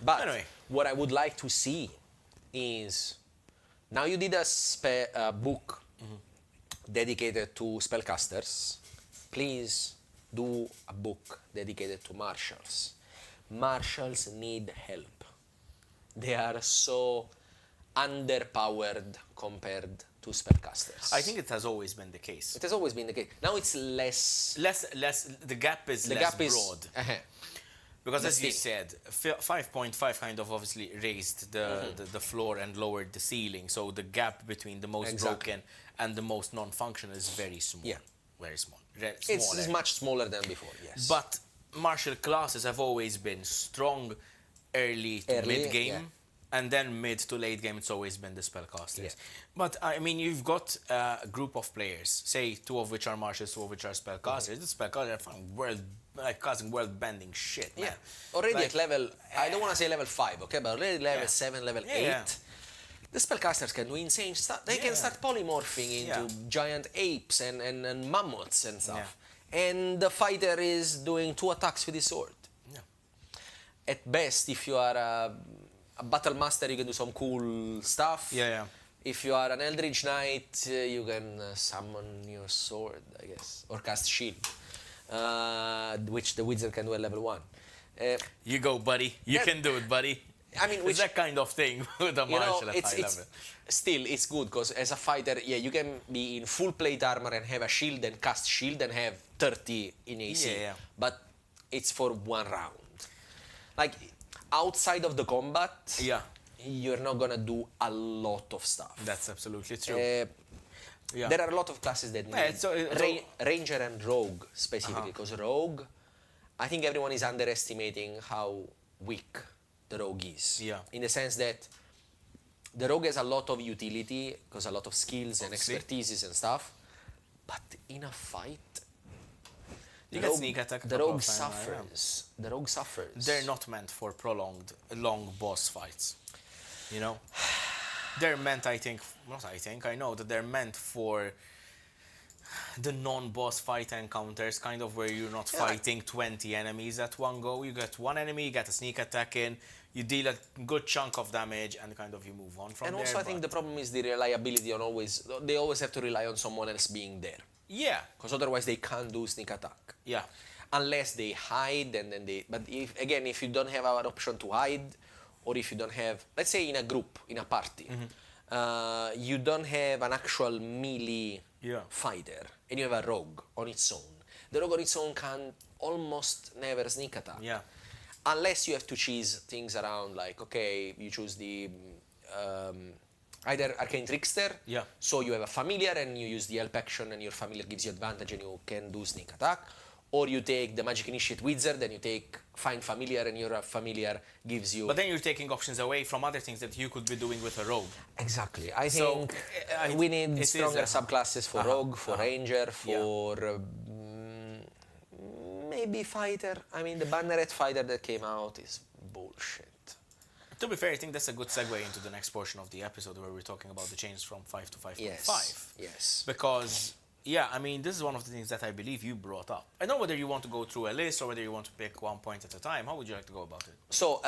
But Anyway. what I would like to see is... Now you did a book dedicated to spellcasters. Please do a book dedicated to marshals. Marshals need help. They are so underpowered compared to spellcasters. I think it has always been the case. It has always been the case. Now it's less... The gap is The less gap is... broad. Because as you still. said, 5.5 kind of obviously raised the floor and lowered the ceiling. So the gap between the most broken and the most non-functional is very small. Yeah. Very small. It's much smaller than before, yes. But martial classes have always been strong early to mid-game. yeah. And then mid to late game, it's always been the spellcasters. Yeah. But I mean, you've got a group of players, say 2 of which are marshals, 2 of which are spellcasters. The spellcasters are fucking causing world-bending shit, man. Yeah. Already at level, I don't want to say level 5, okay, but already level 7, level 8. Yeah. The spellcasters can do insane stuff. They can start polymorphing into giant apes and mammoths and stuff. And the fighter is doing 2 attacks with his sword. Yeah. At best, if you are a battle master, you can do some cool stuff. Yeah. If you are an Eldritch Knight, you can summon your sword, I guess, or cast shield, which the wizard can do at level 1. You go, buddy. You can do it, buddy. I mean, it's that kind of thing with a martial at high level. Still, it's good because as a fighter, you can be in full plate armor and have a shield and cast shield and have 30 in AC. Yeah. But it's for 1 round. Like, outside of the combat, you're not gonna do a lot of stuff. That's absolutely true. There are a lot of classes that need Ranger and Rogue specifically, because Rogue, I think everyone is underestimating how weak the Rogue is. Yeah. In the sense that the Rogue has a lot of utility, because a lot of skills and expertises and stuff, but in a fight, the Rogue suffers. The Rogue suffers. They're not meant for prolonged, long boss fights. You know? They're meant, I know that they're meant for the non-boss fight encounters, kind of where you're not fighting 20 enemies at one go. You get one enemy, you get a sneak attack in, you deal a good chunk of damage, and kind of you move on from And there. also, I think the problem is the reliability on they always have to rely on someone else being there. Yeah. Because otherwise they can't do sneak attack. Yeah. Unless they hide and then they... But if you don't have an option to hide, or if you don't have... Let's say in a group, in a party, you don't have an actual melee fighter, and you have a rogue on its own. The rogue on its own can almost never sneak attack. Yeah. Unless you have to choose things around, like, okay, you choose the... either Arcane Trickster, so you have a familiar and you use the help action and your familiar gives you advantage and you can do sneak attack, or you take the Magic Initiate Wizard and you take Find Familiar and your familiar gives you... But then you're taking options away from other things that you could be doing with a rogue. Exactly. I think we need stronger subclasses for rogue, for ranger, for maybe fighter. I mean, the Banneret fighter that came out is bullshit. To be fair, I think that's a good segue into the next portion of the episode where we're talking about the changes from 5 to 5.5. Yes. Because, yeah, I mean, this is one of the things that I believe you brought up. I don't know whether you want to go through a list or whether you want to pick one point at a time. How would you like to go about it? So,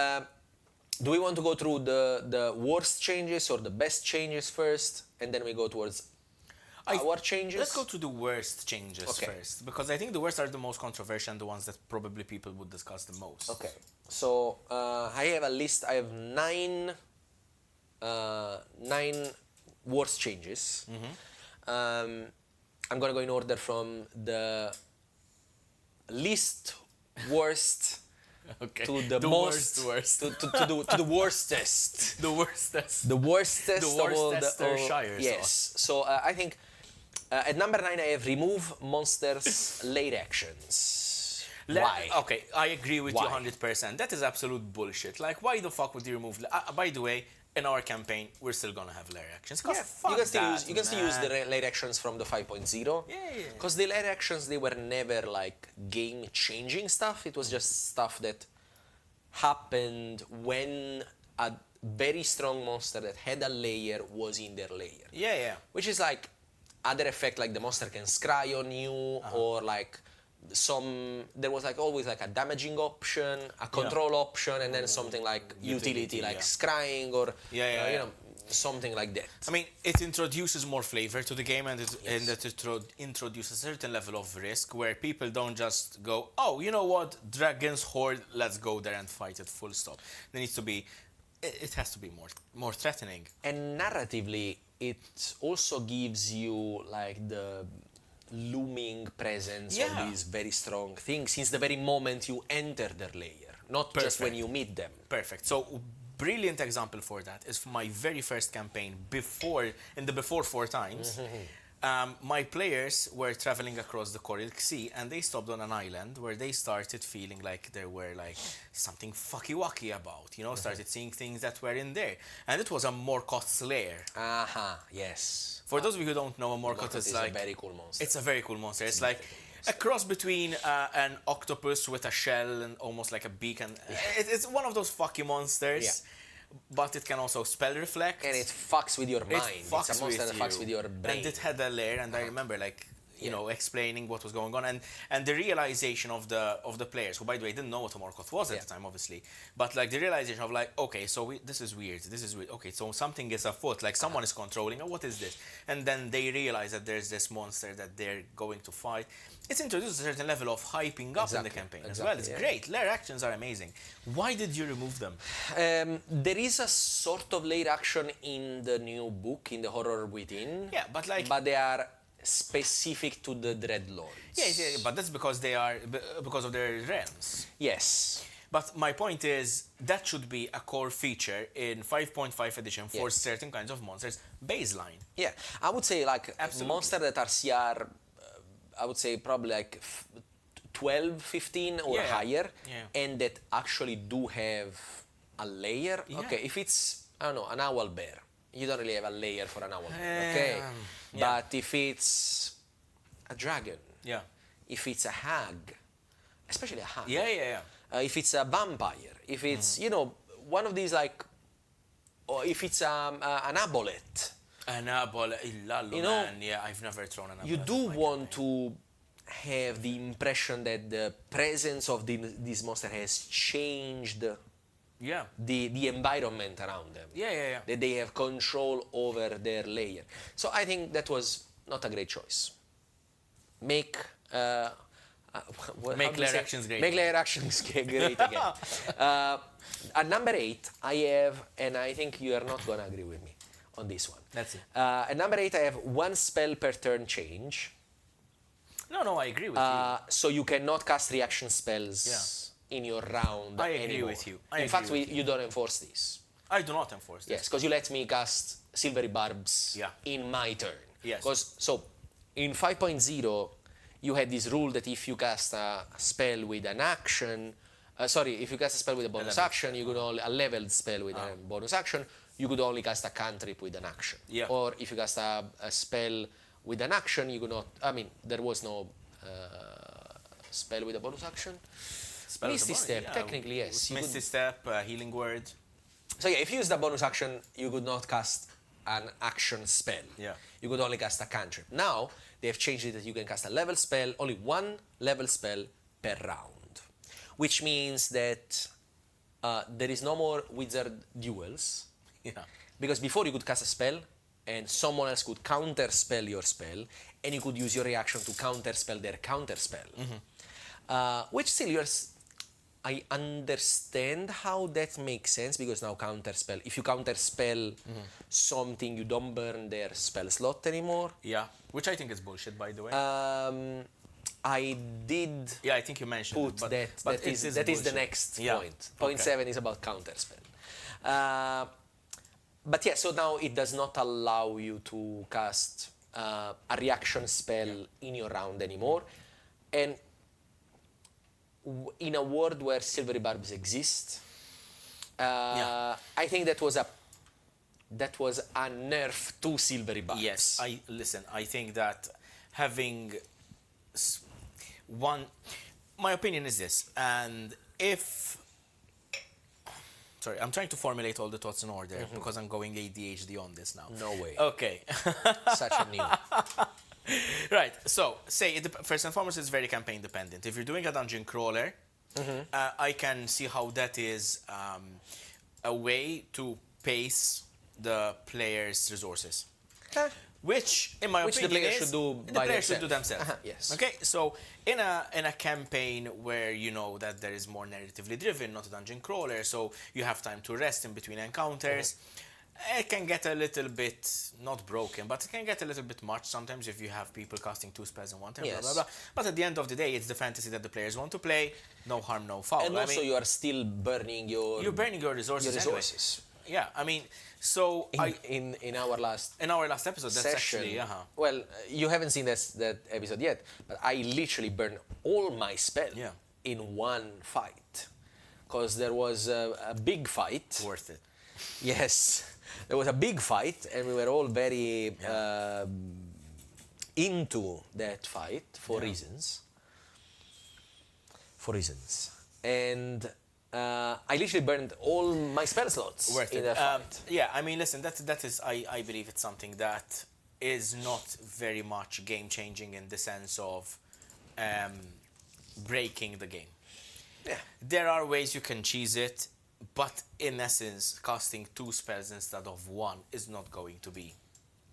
do we want to go through the worst changes or the best changes first, and then we go towards our changes? Let's go to the worst changes first, because I think the worst are the most controversial and the ones that probably people would discuss the most. Okay. So, I have a list. I have nine worst changes. I'm going to go in order from the least worst to the most worst. to the worstest. The worstest. The worstest The of all worstest Shire yes. So I think at number 9 I have remove monsters late actions. Why? Okay, I agree with you 100%. That is absolute bullshit. Like, why the fuck would you remove... by the way, in our campaign, we're still gonna have layer actions. Yeah, you can still use the late actions from the 5.0. Yeah. Because the late actions, they were never like game-changing stuff. It was just stuff that happened when a very strong monster that had a layer was in their layer. Yeah. Which is like other effect, like the monster can scry on you, or like there was like always like a damaging option, a control option, and then something like utility like scrying or you know, something like that. I mean, it introduces more flavor to the game, and it introduces a certain level of risk where people don't just go, oh, you know what, Dragon's Horde, let's go there and fight it, full stop. There needs to be, it has to be more threatening. And narratively, it also gives you like the looming presence of these very strong things since the very moment you enter their layer, not just when you meet them. Perfect. So, brilliant example for that is my very first campaign before 4 times. My players were traveling across the Corilk Sea and they stopped on an island where they started feeling like there were like something fucky-wacky about, you know, started seeing things that were in there. And it was a Morkoth's lair. Yes. For those of you who don't know, Morkoth is like... a very cool monster. It's a very cool monster. It's like a cross between an octopus with a shell and almost like a beak. And it's one of those fucky monsters. Yeah. But it can also spell reflect. And it fucks with your mind. It's a monster that fucks with your brain. And it had a lair, and I remember like, you know, explaining what was going on, and the realization of the players, who by the way didn't know what a Morkoth was at the time, obviously, but like the realization of like, okay, so this is weird, okay, so something is afoot, like someone is controlling, what is this? And then they realize that there's this monster that they're going to fight. It's introduced a certain level of hyping up in the campaign as well. It's great. Lair actions are amazing. Why did you remove them? There is a sort of lair action in the new book, in the Horror Within. Yeah, but like... But they are specific to the Dreadlords. Yeah, but that's because of their realms. Yes. But my point is, that should be a core feature in 5.5 edition for certain kinds of monsters, baseline. Yeah, I would say like monsters that are CR, I would say probably like 12, 15 or higher, and that actually do have a layer. Okay, if it's, I don't know, an owl bear, you don't really have a layer for an owl bear, okay? But if it's a dragon, if it's a hag, especially a hag, if it's a vampire, if it's, you know, one of these like, or if it's an aboleth. An aboleth, you know, man, I've never thrown an aboleth. You do want to have the impression that the presence of this monster has changed Yeah. the environment around them. Yeah. That they have control over their layer. So I think that was not a great choice. Make Make layer actions great. Make layer actions great again. At number 8, I have, and I think you are not going to agree with me on this one. That's it. At number 8, I have 1 spell per turn change. No, I agree with you. So you cannot cast reaction spells in your round I agree anymore. with you. In fact, you don't enforce this. I do not enforce this. Yes, because you let me cast Silvery Barbs Yeah. in my turn. Yes. Because, so, in 5.0, you had this rule that if you cast a spell with an action, if you cast a spell with a bonus action, you could only, a leveled spell with a bonus action, you could only cast a cantrip with an action. Yeah. Or if you cast a spell with an action, you could not, there was no spell with a bonus action. Spell Misty of the Step, body, technically, yes. You Misty could- Step, Healing Word. So yeah, if you used a bonus action, you could not cast an action spell. Yeah. You could only cast a cantrip. Now, they have changed it that you can cast a level spell, only 1 level spell per round. Which means that there is no more wizard duels. Yeah. Because before you could cast a spell, and someone else could counterspell your spell, and you could use your reaction to counterspell their counterspell. Which still, I understand how that makes sense, because now counterspell, if you counterspell something, you don't burn their spell slot anymore. Yeah. Which I think is bullshit, by the way. I did yeah, I think you mentioned put it, but, that. but That is the bullshit. next Yeah. point. Point Okay. 7 is about counterspell. But yeah, so now it does not allow you to cast a reaction spell in your round anymore. And in a world where Silvery Barbs exist, I think that was a nerf to Silvery Barbs. Yes, I think that having my opinion is this, and sorry, I'm trying to formulate all the thoughts in order because I'm going ADHD on this now. No way. Okay. Such a new. Right, so say first and foremost, it's very campaign dependent. If you're doing a dungeon crawler, I can see how that is a way to pace the player's resources. Which, in my Which the opinion, players should do the by players should do themselves. themselves. Yes. Okay, so in a campaign where you know that there is more narratively driven, not a dungeon crawler, so you have time to rest in between encounters. It can get a little bit, not broken, but it can get a little bit much sometimes if you have people casting 2 spells in one turn, Yes. blah, blah, blah. But at the end of the day, it's the fantasy that the players want to play. No harm, no foul. And also, you are still burning you're burning your resources. Anyway. Yeah, I mean, so in our last in our last episode, that's session, actually, well, you haven't seen that episode yet, but I literally burned all my spell in one fight, because there was a big fight. Worth it. Yes, there was a big fight, and we were all very into that fight for reasons. And I literally burned all my spell slots in that fight. Yeah, I mean, listen, that is, I believe it's something that is not very much game changing in the sense of breaking the game. Yeah. There are ways you can cheese it, but in essence, casting 2 spells instead of 1 is not going to be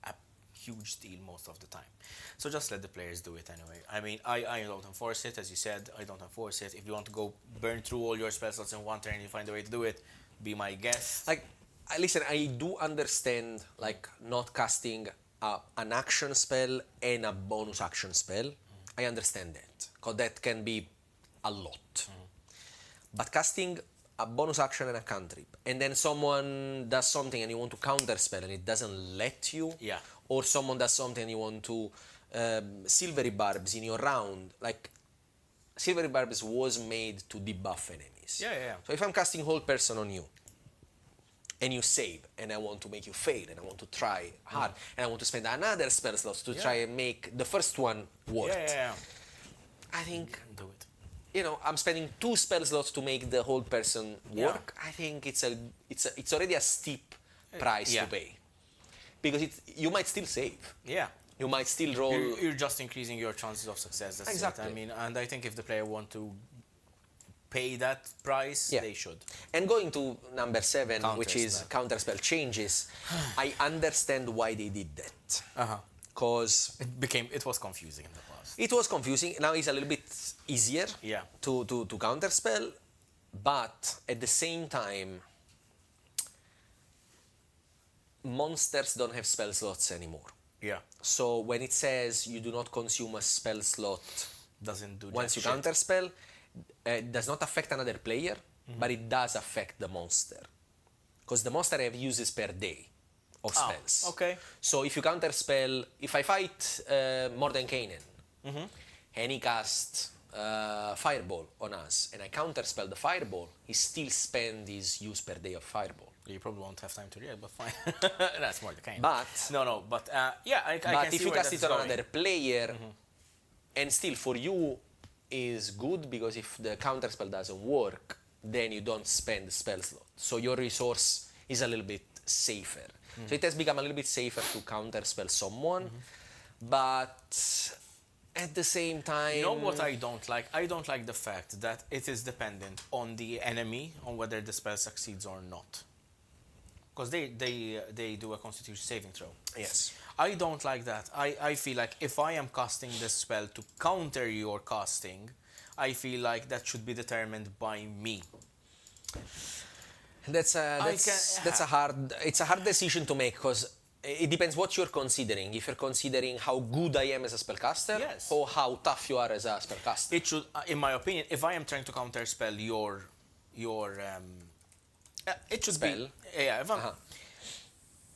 a huge deal most of the time. So just let the players do it anyway. I mean, I don't enforce it, as you said, I don't enforce it. If you want to go burn through all your spell slots in one turn and you find a way to do it, be my guest. Listen, I do understand, not casting an action spell and a bonus action spell. I understand that, because that can be a lot. But casting a bonus action and a cantrip, and then someone does something and you want to counterspell and it doesn't let you, or someone does something and you want to Silvery Barbs in your round, Silvery Barbs was made to debuff enemies. Yeah. So if I'm casting Hold Person on you, and you save, and I want to make you fail, and I want to try hard, and I want to spend another spell slot to try and make the first one work. Yeah. I think, Do it. I'm spending 2 spell slots to make the Hold Person work. I think it's already a steep price to pay, because you might still save. Yeah. You might still roll. You're just increasing your chances of success. That's Exactly. it. I mean, and I think if the player want to pay that price, Yeah. they should. And going to number 7, which is Counterspell changes, I understand why they did that. Because It was confusing in the past. it was confusing. Now it's a little bit easier Yeah. to counterspell, but at the same time, monsters don't have spell slots anymore. Yeah. So when it says you do not consume a spell slot Doesn't do once jack you shit. counterspell, it does not affect another player, but it does affect the monster. Because the monster have uses per day of spells. Okay. So if you counterspell, if I fight Morden Kanan, and he casts Fireball on us, and I counterspell the Fireball, he still spend his use per day of Fireball. You probably won't have time to react, but fine. That's more the kind. But But yeah, I can but see if you where cast that's it on going. another player, and still for you is good, because if the counterspell doesn't work, then you don't spend the spell slot. So your resource is a little bit safer. So it has become a little bit safer to counterspell someone, but at the same time... You know what I don't like? I don't like the fact that it is dependent on the enemy, on whether the spell succeeds or not. Because they do a constitution saving throw. Yes. I don't like that. I feel like if I am casting this spell to counter your casting, I feel like that should be determined by me. It's a hard decision to make, because it depends what you're considering. If you're considering how good I am as a spellcaster, Yes. or how tough you are as a spellcaster. It should, in my opinion, if I am trying to counterspell your it should Spell. be if I'm,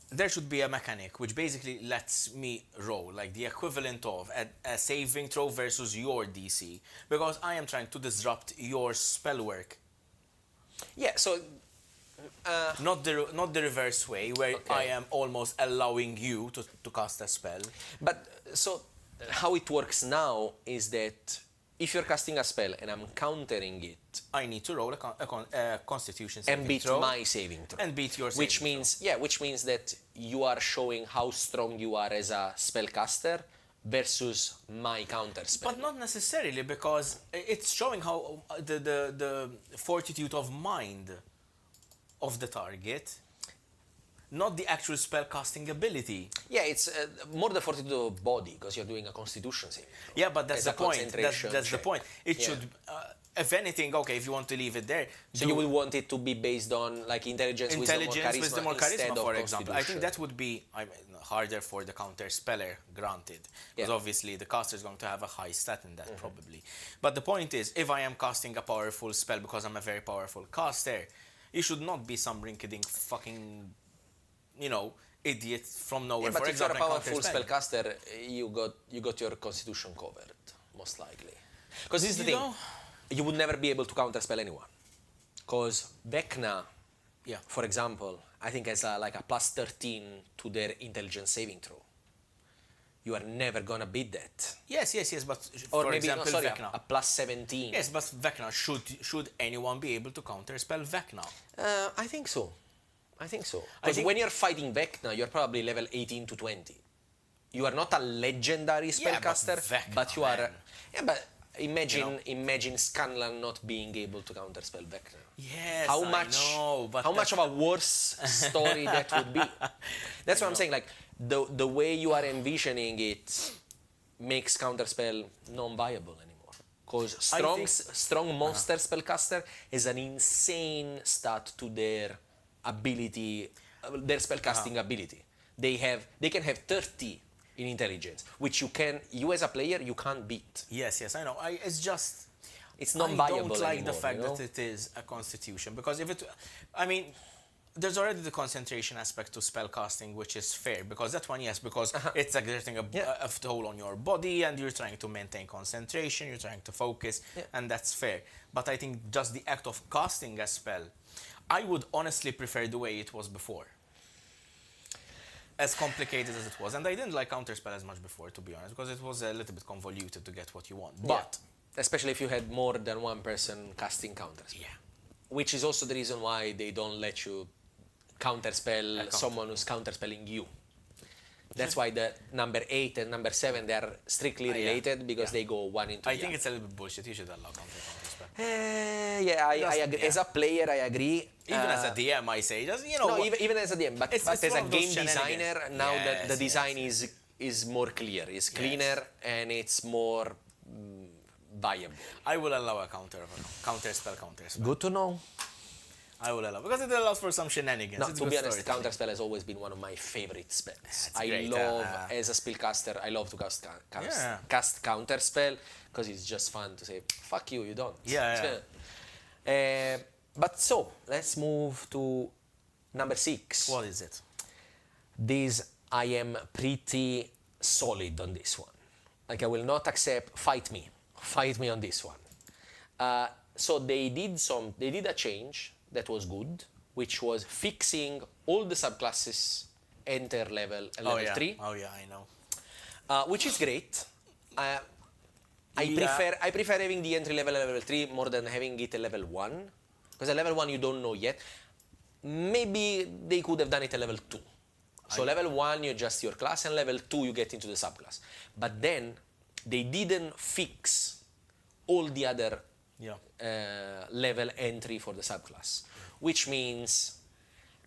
there should be a mechanic which basically lets me roll like the equivalent of a saving throw versus your DC, because I am trying to disrupt your spell work. Yeah, so... Not the reverse way where I am almost allowing you to cast a spell. But so how it works now is that if you're casting a spell and I'm countering it, I need to roll a Constitution saving and beat throw my saving throw, and beat your saving which means that you are showing how strong you are as a spellcaster versus my counter spell. But not necessarily, because it's showing how the fortitude of mind of the target, not the actual spell casting ability. Yeah, it's more the fortitude of body, because you're doing a constitution saving throw. Yeah, but that's As the a point. concentration That's the check. point. It Yeah. should, if anything, okay, if you want to leave it there. So you will want it to be based on like intelligence, wisdom, or charisma, instead for of example. I think constitution. that would be harder for the counter speller, granted, because Yeah. obviously the caster is going to have a high stat in that probably. But the point is, if I am casting a powerful spell because I'm a very powerful caster, you should not be some rinky-dink fucking, idiot from nowhere. Yeah, but for if you're a example, powerful counterspell. spellcaster, you got your constitution covered, most likely. Because this is the You thing, know- you would never be able to counterspell anyone. Because Vecna, Yeah. for example, I think has like a plus 13 to their intelligence saving throw. You are never gonna beat that. Yes, but Or for maybe, example, Vecna. a plus 17. Yes, but Vecna, should anyone be able to counterspell Vecna? I think so. Because think- when you're fighting Vecna, you're probably level 18 to 20. You are not a legendary Yeah, but spellcaster, Vecna, but you are. man. Yeah, but imagine Scanlan not being able to counterspell Vecna. Yes, How I much? know, but how much of a worse story that would be? That's what I'm saying. Like the way you are envisioning it makes counterspell non-viable anymore. Because strong monster spellcaster is an insane stat to their ability, their spellcasting ability. They can have 30 in intelligence, which you as a player you can't beat. Yes, I know. It's non-viable I don't like the anymore, fact you know? that it is a constitution, because there's already the concentration aspect to spellcasting, which is fair, because that one, yes, because it's exerting a toll on your body, and you're trying to maintain concentration, you're trying to focus, and that's fair. But I think just the act of casting a spell, I would honestly prefer the way it was before. As complicated as it was. And I didn't like Counterspell as much before, to be honest, because it was a little bit convoluted to get what you want. But, especially if you had more than one person casting Counterspell. yeah. Which is also the reason why they don't let you counterspell someone who's counterspelling you. That's why the number 8 and number 7, they are strictly related because they go one into the I think other. it's a little bit bullshit. You should allow counterspell. Yeah, I agree. yeah. As a player, I agree. Even as a DM, I say, just, you know. No, even as a DM, but It's as one a of those game designer, shenanigans. now Yes, the design yes. is more clear, is cleaner, and it's more viable. I will allow a counterspell. Good to know. I will allow, because it allows for some shenanigans. No, It's to good be honest, storytelling. Counterspell has always been one of my favorite spells. It's I great, love, as a spellcaster, I love to cast Counterspell because it's just fun to say, fuck you, you don't. Yeah. But so, let's move to number 6. What is it? This, I am pretty solid on this one. Like, I will not accept, fight me on this one. So they did a change that was good, which was fixing all the subclasses enter level 3. Oh yeah, I know. Which is great. I Yeah. prefer having the entry level 3 more than having it at level 1, because at level 1 you don't know yet. Maybe they could have done it at level 2. So level 1 you adjust your class, and level 2 you get into the subclass. But then they didn't fix all the other level entry for the subclass, which means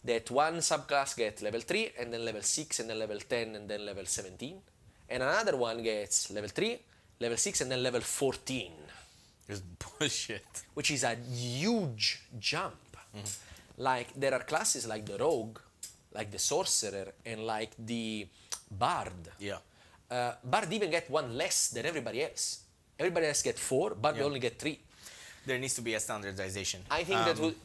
that one subclass gets level 3, and then level 6, and then level 10, and then level 17, and another one gets level 3, level 6, and then level 14, It's bullshit. which is a huge jump. Like, there are classes like the rogue, like the sorcerer, and like the bard. Yeah. Bard even get one less than everybody else. Everybody else get 4, Bard will only get 3. There needs to be a standardization. I think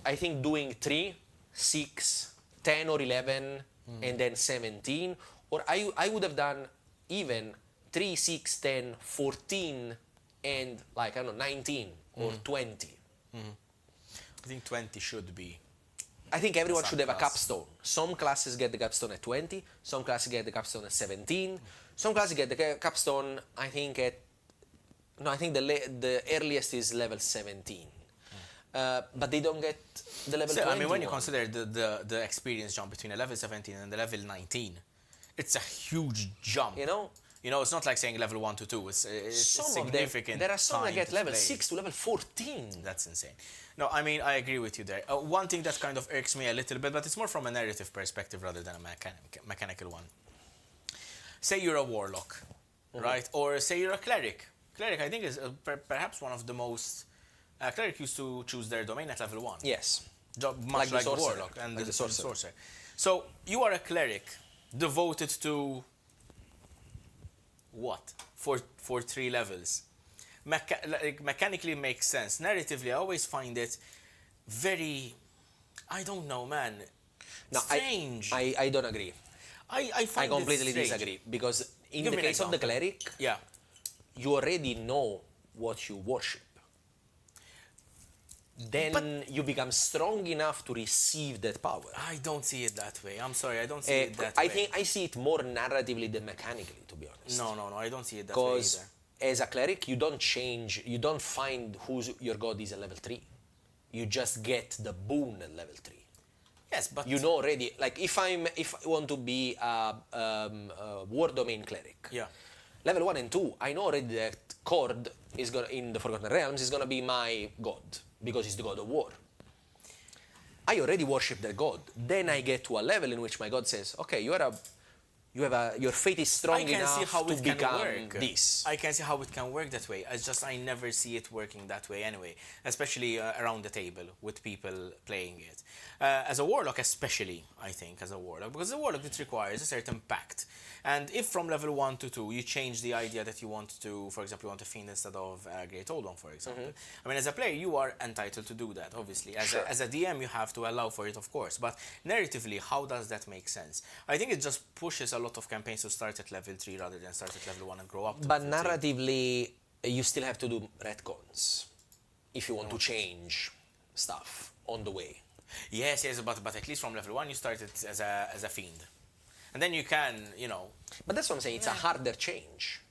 I think doing 3, 6, 10 or 11, and then 17, or I would have done even 3, 6, 10, 14, and like, I don't know, 19 or 20. I think 20 should be. I think everyone should have a Subclass. capstone. Some classes get the capstone at 20, some classes get the capstone at 17, some classes get the capstone, I think, at... No, I think the earliest is level 17. But they don't get the level 20. I mean, when you consider the experience jump between a level 17 and the level 19, it's a huge jump. You know? You know, it's not like saying level 1 to 2. It's Some of them, significant. there are some that time get to level play. 6 to level 14. That's insane. No, I mean, I agree with you there. One thing that kind of irks me a little bit, but it's more from a narrative perspective rather than a mechanical one. Say you're a warlock, right? Or say you're a cleric. Cleric, I think, is perhaps one of the most... cleric used to choose their domain at level 1. Yes. Much like the sorcerer. warlock and Like the the sorcerer. sorcerer. So, you are a cleric devoted to... what? For 3 levels. Mechanically makes sense. Narratively, I always find it very... I don't know, man. No, Strange. I don't agree. I find I completely it strange. disagree. Because in Give the me an case of the example. cleric, Yeah. you already know what you worship. Then you become strong enough to receive that power. I don't see it that way. I'm sorry, I don't see it that I way. think I see it more narratively than mechanically, to be honest. No, I don't see it that way Because either. as a cleric, you don't change, you don't find who's your god is at level 3. You just get the boon at level 3. Yes, but... You know already, like if I want to be a war domain cleric, Yeah. level 1 and 2, I know already that Cord is gonna, in the Forgotten Realms, is gonna be my god, because he's the god of war. I already worship that god. Then I get to a level in which my god says, okay, your faith is strong I can enough see how to it can become work. this. I can see how it can work that way. I never see it working that way anyway, especially around the table with people playing it. As a warlock, especially, I think, as a warlock, because a warlock, it requires a certain pact. And if from level 1 to 2 you change the idea that you want to, for example, you want a fiend instead of a great old one, for example. I mean, as a player, you are entitled to do that, obviously. As a DM, you have to allow for it, of course. But narratively, how does that make sense? I think it just pushes a lot of campaigns to start at level 3 rather than start at level 1 and grow up to But level 3. narratively, you still have to do retcons if you want to change stuff on the way. Yes, but at least from level 1 you started as a fiend. And then you can, But that's what I'm saying, it's a harder change.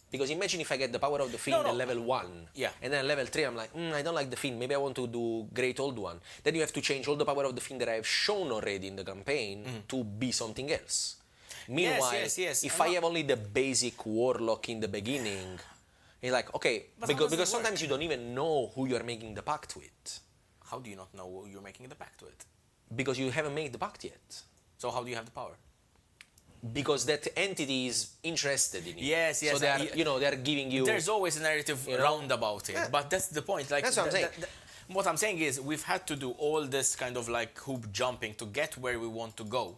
Because imagine if I get the power of the fiend at level 1, and then at level 3 I'm like, I don't like the fiend, maybe I want to do Great Old One. Then you have to change all the power of the fiend that I have shown already in the campaign to be something else. Meanwhile, yes. if I have only the basic Warlock in the beginning, it's like, okay, But how does because it work? sometimes you don't even know who you're making the pact with. How do you not know who you're making the pact with? Because you haven't made the pact yet. So how do you have the power? Because that entity is interested in you. Yes. So they are, they are giving you. There's always a narrative round about it, but that's the point. Like That's what I'm saying. What I'm saying is we've had to do all this kind of like hoop jumping to get where we want to go.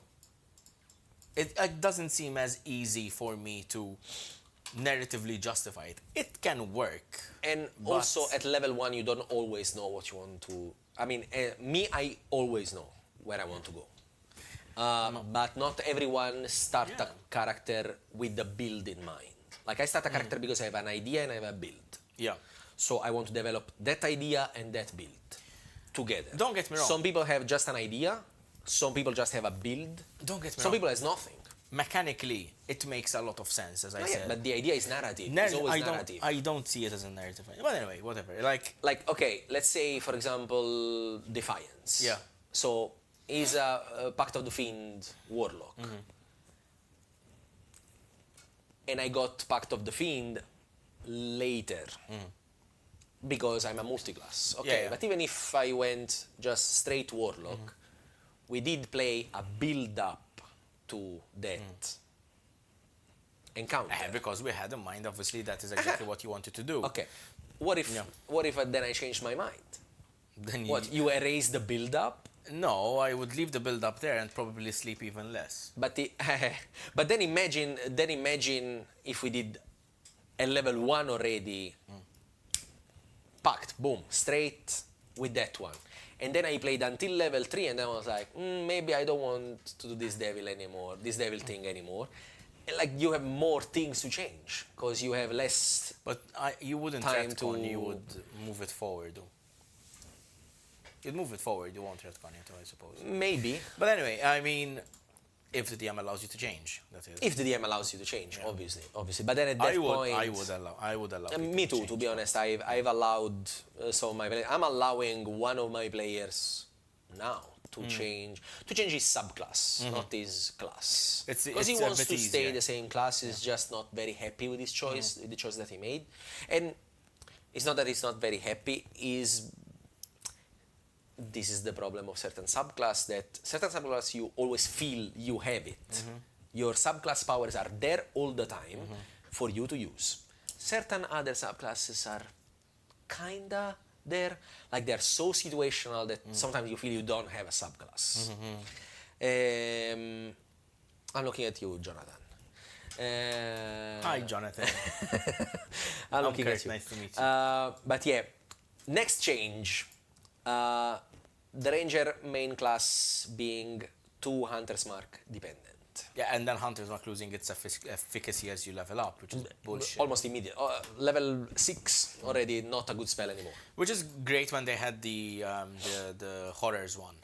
It doesn't seem as easy for me to narratively justify it. It can work. And also at level 1, you don't always know what you want to. I mean, I always know where I want to go. But not everyone start a character with the build in mind. Like I start a character because I have an idea and I have a build. Yeah. So I want to develop that idea and that build together. Don't get me wrong. Some people have just an idea. Some people just have a build. Don't get me Some wrong. people has nothing. Mechanically, it makes a lot of sense, as I said. But the idea is narrative. It's always narrative. I don't see it as a narrative. But anyway, whatever. Like Okay, let's say, for example, Defiance. Yeah. So, he's a Pact of the Fiend Warlock. And I got Pact of the Fiend later. Because I'm a multiclass. Okay, Yeah. but even if I went just straight Warlock, we did play a build-up to that encounter. because we had in mind, obviously, that is exactly what you wanted to do. Okay, what if then I changed my mind? Then What, you erase the build-up? No, I would leave the build up there and probably sleep even less. But but then imagine if we did a level 1 already, packed, boom, straight with that one. And then I played until level 3 and then I was like, maybe I don't want to do this devil thing anymore. And like you have more things to change because you have less. But you wouldn't time retcon, to- you would move it forward. You'd move it forward, you won't retcon it, I suppose. Maybe. But anyway, I mean, if the DM allows you to change, that is. If the DM allows you to change, obviously. But then at that point, I would allow. people me too. change. To be honest, I've allowed some of my players. I'm allowing one of my players now to change his subclass, not his class. Because he it's a wants bit to stay easier. the same class. He's just not very happy with his choice, the choice that he made. And it's not that he's not very happy. This is the problem of certain subclass, that certain subclass you always feel you have it. Your subclass powers are there all the time for you to use. Certain other subclasses are kinda there, like they're so situational that sometimes you feel you don't have a subclass. I'm looking at you, Jonathan. Hi, Jonathan. I'm looking Kurt, at you. nice to meet you. But yeah, next change. The Ranger main class being 2 Hunter's Mark dependent. Yeah, and then Hunter's not losing its efficacy as you level up, which is bullshit. Almost immediate. Level 6 already not a good spell anymore. Which is great when they had the horrors one.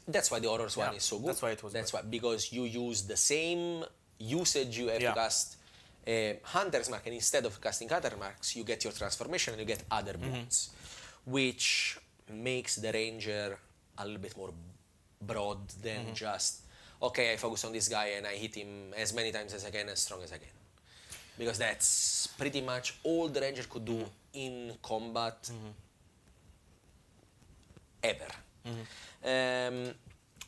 That's why the Horrors one is so good. that's why it was That's good. why, because you use the same usage you have to Yeah. cast Hunter's Mark, and instead of casting Hunter Marks, you get your transformation and you get other boons, which makes the Ranger a little bit more broad than just, okay, I focus on this guy and I hit him as many times as I can, as strong as I can. Because that's pretty much all the Ranger could do in combat ever.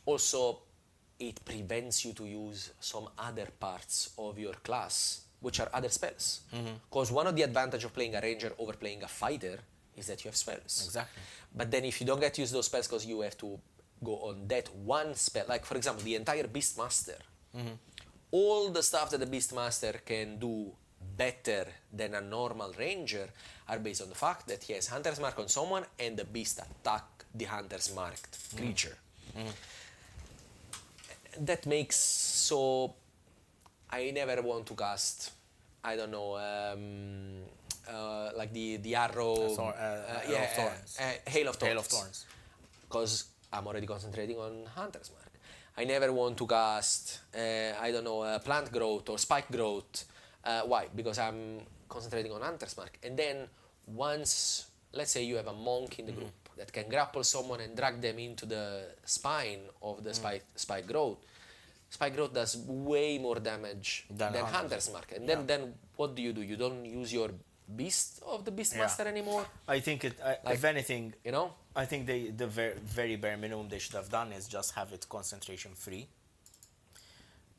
Also, it prevents you to use some other parts of your class, which are other spells. Because one of the advantages of playing a Ranger over playing a fighter is that you have spells. Exactly. But then if you don't get to use those spells because you have to go on that one spell, like for example, the entire Beastmaster, all the stuff that the Beastmaster can do better than a normal Ranger are based on the fact that he has Hunter's Mark on someone and the Beast attack the Hunter's Marked creature. That makes so I never want to cast, I don't know, like the arrow, Hail of Thorns. Hail of Thorns. Hail of Thorns. Because I'm already concentrating on Hunter's Mark. I never want to cast, I don't know, plant growth or spike growth. Why? Because I'm concentrating on Hunter's Mark. And then once, let's say you have a monk in the group that can grapple someone and drag them into the spine of the spike growth, Spike Growth does way more damage than Hunter's Mark. And then what do? You don't use your Beast of the Beastmaster anymore? I think if anything, you know, I think the very bare minimum they should have done is just have it concentration free.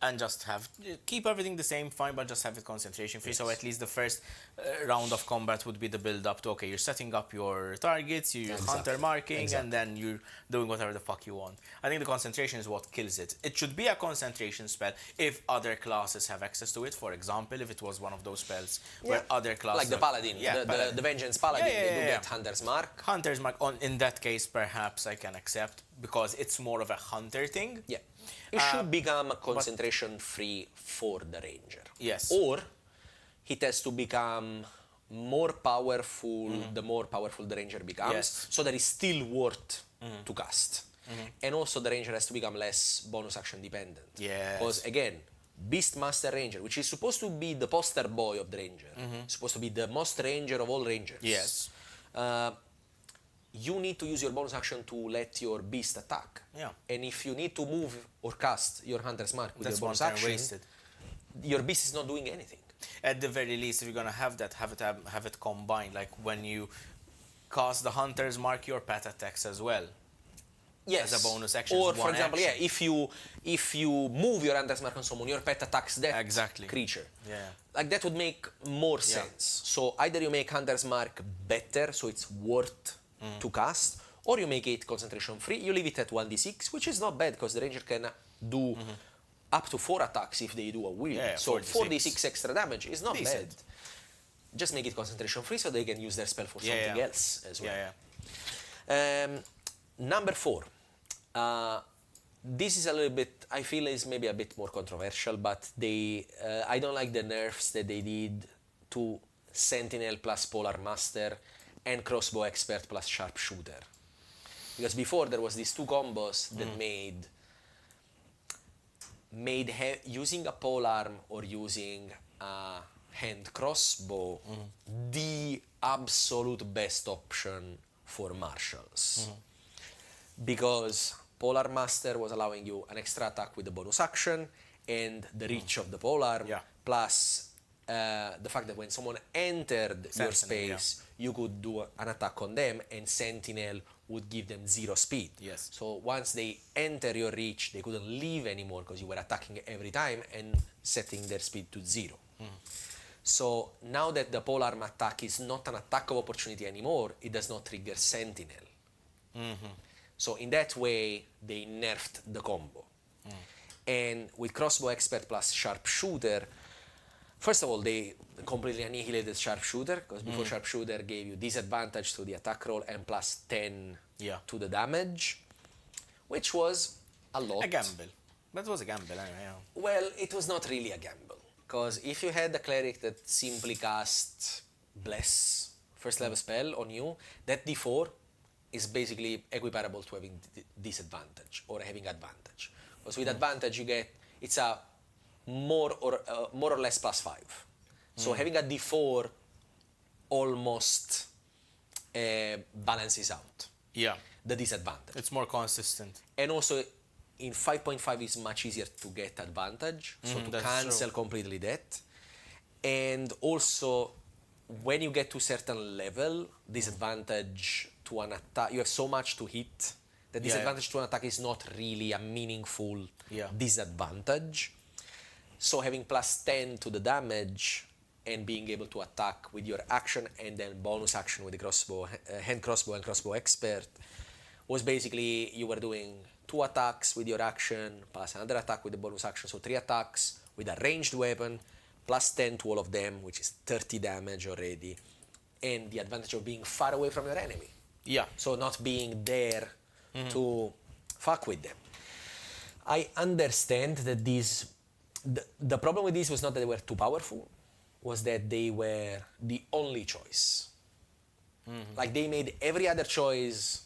And just keep everything the same, fine, but just have it concentration free. Yes. So at least the first round of combat would be the build up to, okay, you're setting up your targets, you're hunter marking, and then you're doing whatever the fuck you want. I think the concentration is what kills it. It should be a concentration spell if other classes have access to it. For example, if it was one of those spells where other classes... Like the Paladin, the Vengeance Paladin, they do get Hunter's Mark. Hunter's Mark, in that case, perhaps I can accept, because it's more of a hunter thing. Yeah. It should become concentration free for the ranger. Yes. Or it has to become more powerful the more powerful the ranger becomes. Yes. So that it's still worth to cast. And also the ranger has to become less bonus action dependent. Yes. Because again, Beastmaster Ranger, which is supposed to be the poster boy of the ranger, supposed to be the most ranger of all rangers. Yes. You need to use your bonus action to let your beast attack. Yeah. And if you need to move or cast your Hunter's Mark with That's your bonus one turn action, wasted. Your beast is not doing anything. At the very least, if you're gonna have that, have it combined. Like when you cast the Hunter's Mark, your pet attacks as well. Yes. As a bonus action. Or for example, if you move your Hunter's Mark on someone, your pet attacks that creature. Yeah. Like that would make more sense. So either you make Hunter's Mark better, so it's worth to cast, or you make it concentration free. You leave it at 1d6, which is not bad because the ranger can do up to 4 attacks if they do a wheel. Yeah, so 4d6 4d6 extra damage is not bad. Just make it concentration free so they can use their spell for something else as well. Number 4. This is a little bit, I feel is maybe a bit more controversial, but I don't like the nerfs that they did to Sentinel plus Polar Master and Crossbow Expert plus Sharpshooter. Because before there was these two combos that made using a polearm or using a hand crossbow the absolute best option for marshals. Because Polar Master was allowing you an extra attack with the bonus action and the reach of the polearm, plus the fact that when someone entered your space, you could do an attack on them, and Sentinel would give them 0 speed. Yes. So once they enter your reach, they couldn't leave anymore because you were attacking every time and setting their speed to 0. So now that the polearm attack is not an attack of opportunity anymore, it does not trigger Sentinel. So in that way, they nerfed the combo. And with Crossbow Expert plus Sharpshooter, first of all, they completely annihilated Sharpshooter, because before Sharpshooter gave you disadvantage to the attack roll and plus 10 to the damage, which was a lot. A gamble. That was a gamble anyway. Well, it was not really a gamble, because if you had a cleric that simply cast Bless, first level spell on you, that d4 is basically equiparable to having disadvantage or having advantage. Because with advantage you get, it's a more or less plus 5. So having a d4 almost balances out the disadvantage. It's more consistent. And also in 5.5 is much easier to get advantage, so to cancel completely that. And also when you get to certain level, disadvantage to an attack, you have so much to hit, the disadvantage to an attack is not really a meaningful disadvantage. So having plus 10 to the damage and being able to attack with your action and then bonus action with the crossbow, hand crossbow and crossbow expert, was basically you were doing 2 attacks with your action plus another attack with the bonus action, so 3 attacks with a ranged weapon plus 10 to all of them, which is 30 damage already, and the advantage of being far away from your enemy. So not being there to fuck with them. I understand that these... The problem with this was not that they were too powerful, was that they were the only choice. Like they made every other choice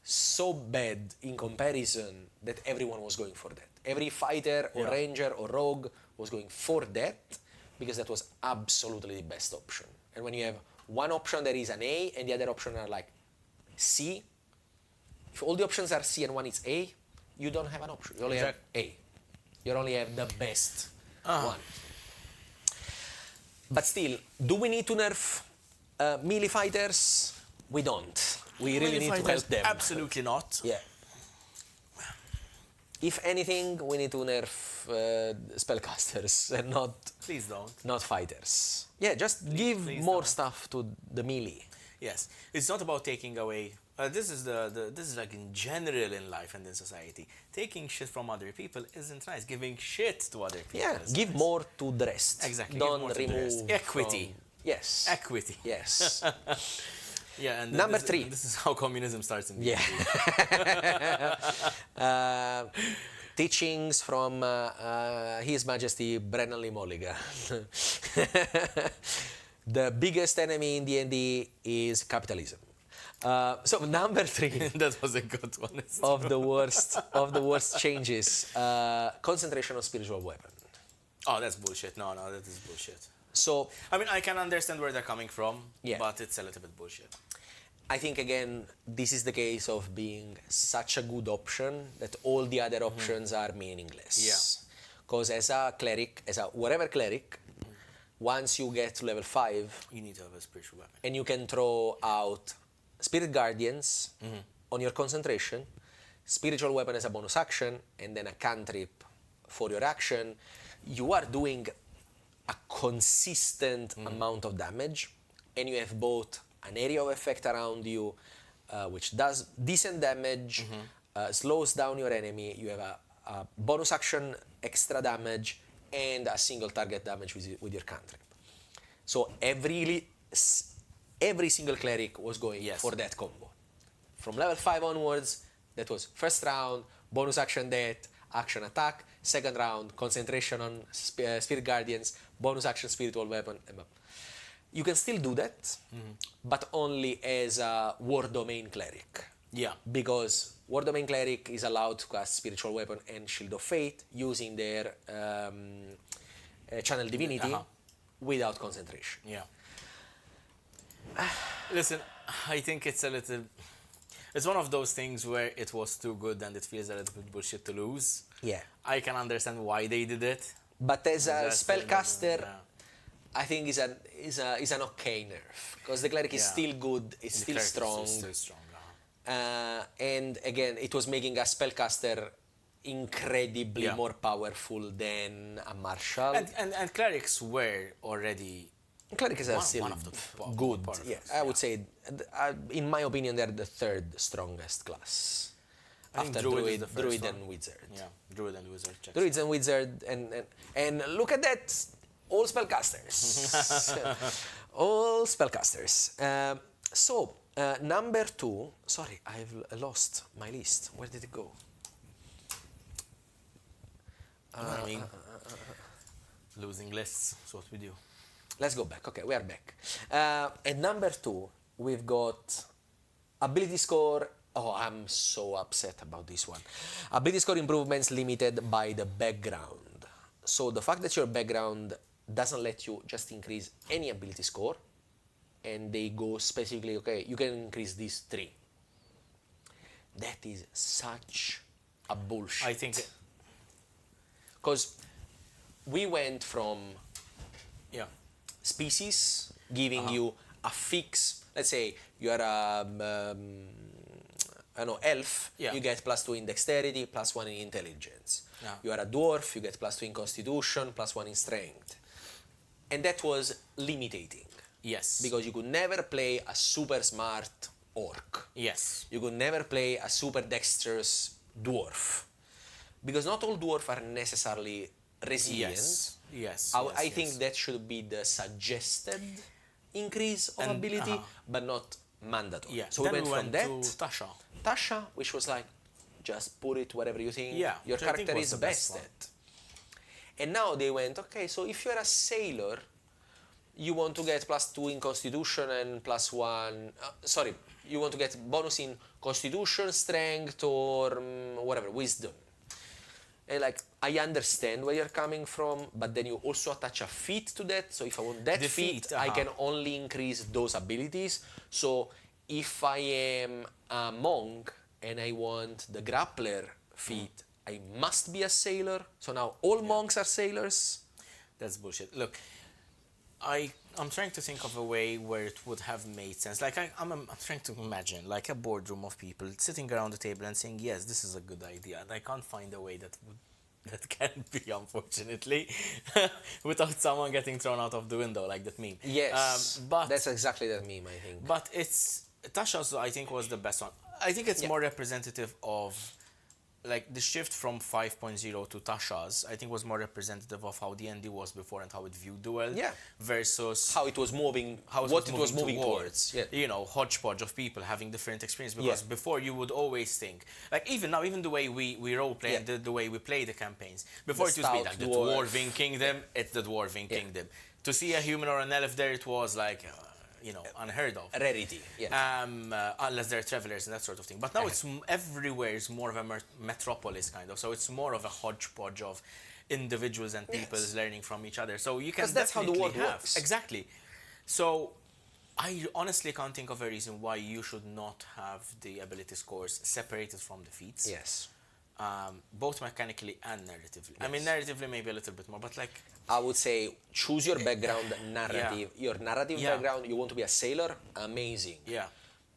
so bad in comparison that everyone was going for that. Every fighter or ranger or rogue was going for that because that was absolutely the best option. And when you have one option that is an A and the other option are like C, if all the options are C and one is A, you don't have an option. You only have A. You only have the best one. But still, do we need to nerf melee fighters? We don't. We really need to help them. Absolutely not. Yeah. If anything, we need to nerf spellcasters and not. Please don't. Not fighters. Yeah, just give more stuff to the melee. Yes, it's not about taking away. This is this is like in general in life and in society. Taking shit from other people isn't nice. Giving shit to other people. Yeah, is give nice. more to the rest. Exactly. Don't give more to the rest. remove Equity. from- Yes. Equity. Yes. Yeah, and Number 3. This is how communism starts in Yeah. Teachings from His Majesty Brennan Lee Mulligan. The biggest enemy in D&D is capitalism. So number 3 That was a good one. of the worst changes, concentration on spiritual weapon. Oh, that's bullshit. No, that is bullshit. So I mean, I can understand where they're coming from, Yeah. but it's a little bit bullshit. I think again, this is the case of being such a good option that all the other options are meaningless. Yeah. Because as a cleric, whatever cleric, once you get to level 5, You need to have a spiritual weapon. and you can throw out Spirit Guardians on your concentration, spiritual weapon as a bonus action, and then a cantrip for your action, you are doing a consistent amount of damage, and you have both an area of effect around you, which does decent damage, slows down your enemy, you have a bonus action extra damage, and a single target damage with your cantrip. So every single cleric was going Yes. for that combo. From level 5 onwards, that was first round, bonus action death, action attack, second round, concentration on Spirit Guardians, bonus action spiritual weapon. You can still do that, but only as a War Domain cleric. Yeah. Because War Domain cleric is allowed to cast spiritual weapon and Shield of Fate using their Channel Divinity without concentration. Yeah. Listen, I think it's a little. It's one of those things where it was too good and it feels a little bit bullshit to lose. Yeah. I can understand why they did it. But as a That's spellcaster, yeah. I think is an okay nerf because the cleric is Yeah. still good, it's The still cleric is strong, still strong. and again, it was making a spellcaster incredibly Yeah. more powerful than a martial. And clerics were already. Clerics are still one of the good. powerful, Yeah, I would say, in my opinion, they're the third strongest class I think after Druid is the first Druid one. and Wizard. Yeah, Druid and Wizard. Checks. Druids and Wizard, and look at that, all spellcasters. All spellcasters. So, number 2, sorry, I've lost my list. Where did it go? I mean, losing lists is what we do. Let's go back. Okay, we are back. At number 2, we've got ability score. Oh, I'm so upset about this one. Ability score improvements limited by the background. So the fact that your background doesn't let you just increase any ability score, and they go specifically, okay, you can increase these 3. That is such a bullshit. I think. Because we went from Yeah. species giving you a fix. Let's say you are a elf, Yeah. you get +2 in dexterity, +1 in intelligence. Yeah. You are a dwarf, you get +2 in constitution, +1 in strength. And that was limiting Yes. because you could never play a super smart orc. Yes. You could never play a super dexterous dwarf. Because not all dwarf are necessarily resilient. Yes. Yes. I think that should be the suggested increase of And, ability, but not mandatory. Yeah. So Then we went from that to Tasha. Tasha, which was like, just put it whatever you think Yeah, your which I think character was is the best best at. And now they went, okay, so if you're a sailor, you want to get +2 in constitution and +1. You want to get bonus in constitution, strength, or whatever, wisdom. And like, I understand where you're coming from, but then you also attach a feat to that. So if I want that The feat, feat, I can only increase those abilities. So if I am a monk and I want the grappler feat, I must be a sailor, so now all monks are sailors. That's bullshit. Look, I'm trying to think of a way where it would have made sense. Like I'm trying to imagine like a boardroom of people sitting around the table and saying, "Yes, this is a good idea." And I can't find a way that can be, unfortunately, without someone getting thrown out of the window like that meme. Yes, but that's exactly that meme, I think. But it's Tasha's, I think, was the best one. I think it's more representative of like the shift from 5.0 to Tasha's. I think was more representative of how D&D was before and how it viewed the world. Versus how it was moving, what it was moving towards. You know, hodgepodge of people having different experiences. Because before you would always think, like even now, even the way we role play and the way we play the campaigns. Before it used to be like the Dwarven Kingdom, it's the Dwarven Kingdom. To see a human or an elf there, it was like, you know, unheard of. Rarity, unless they're travelers and that sort of thing. But now it's everywhere is more of a metropolis kind of. So it's more of a hodgepodge of individuals and people learning from each other. So you can that's how the world works. Exactly. So I honestly can't think of a reason why you should not have the ability scores separated from the feats. Yes. Both mechanically and narratively. I mean, narratively maybe a little bit more, but like... I would say choose your background narrative. Your narrative background, you want to be a sailor, amazing.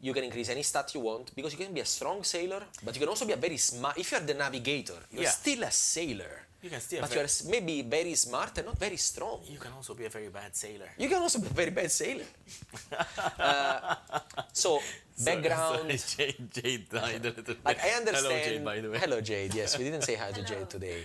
You can increase any stat you want because you can be a strong sailor, but you can also be a very smart... If you're the navigator, you're still a sailor. You can still but you're maybe very smart and not very strong. You can also be a very bad sailor. You can also be a very bad sailor. So, background... Sorry, Jade died a little bit. Like, I understand... Hello, Jade, by the way. Hello, Jade. Yes, we didn't say hi to Jade today.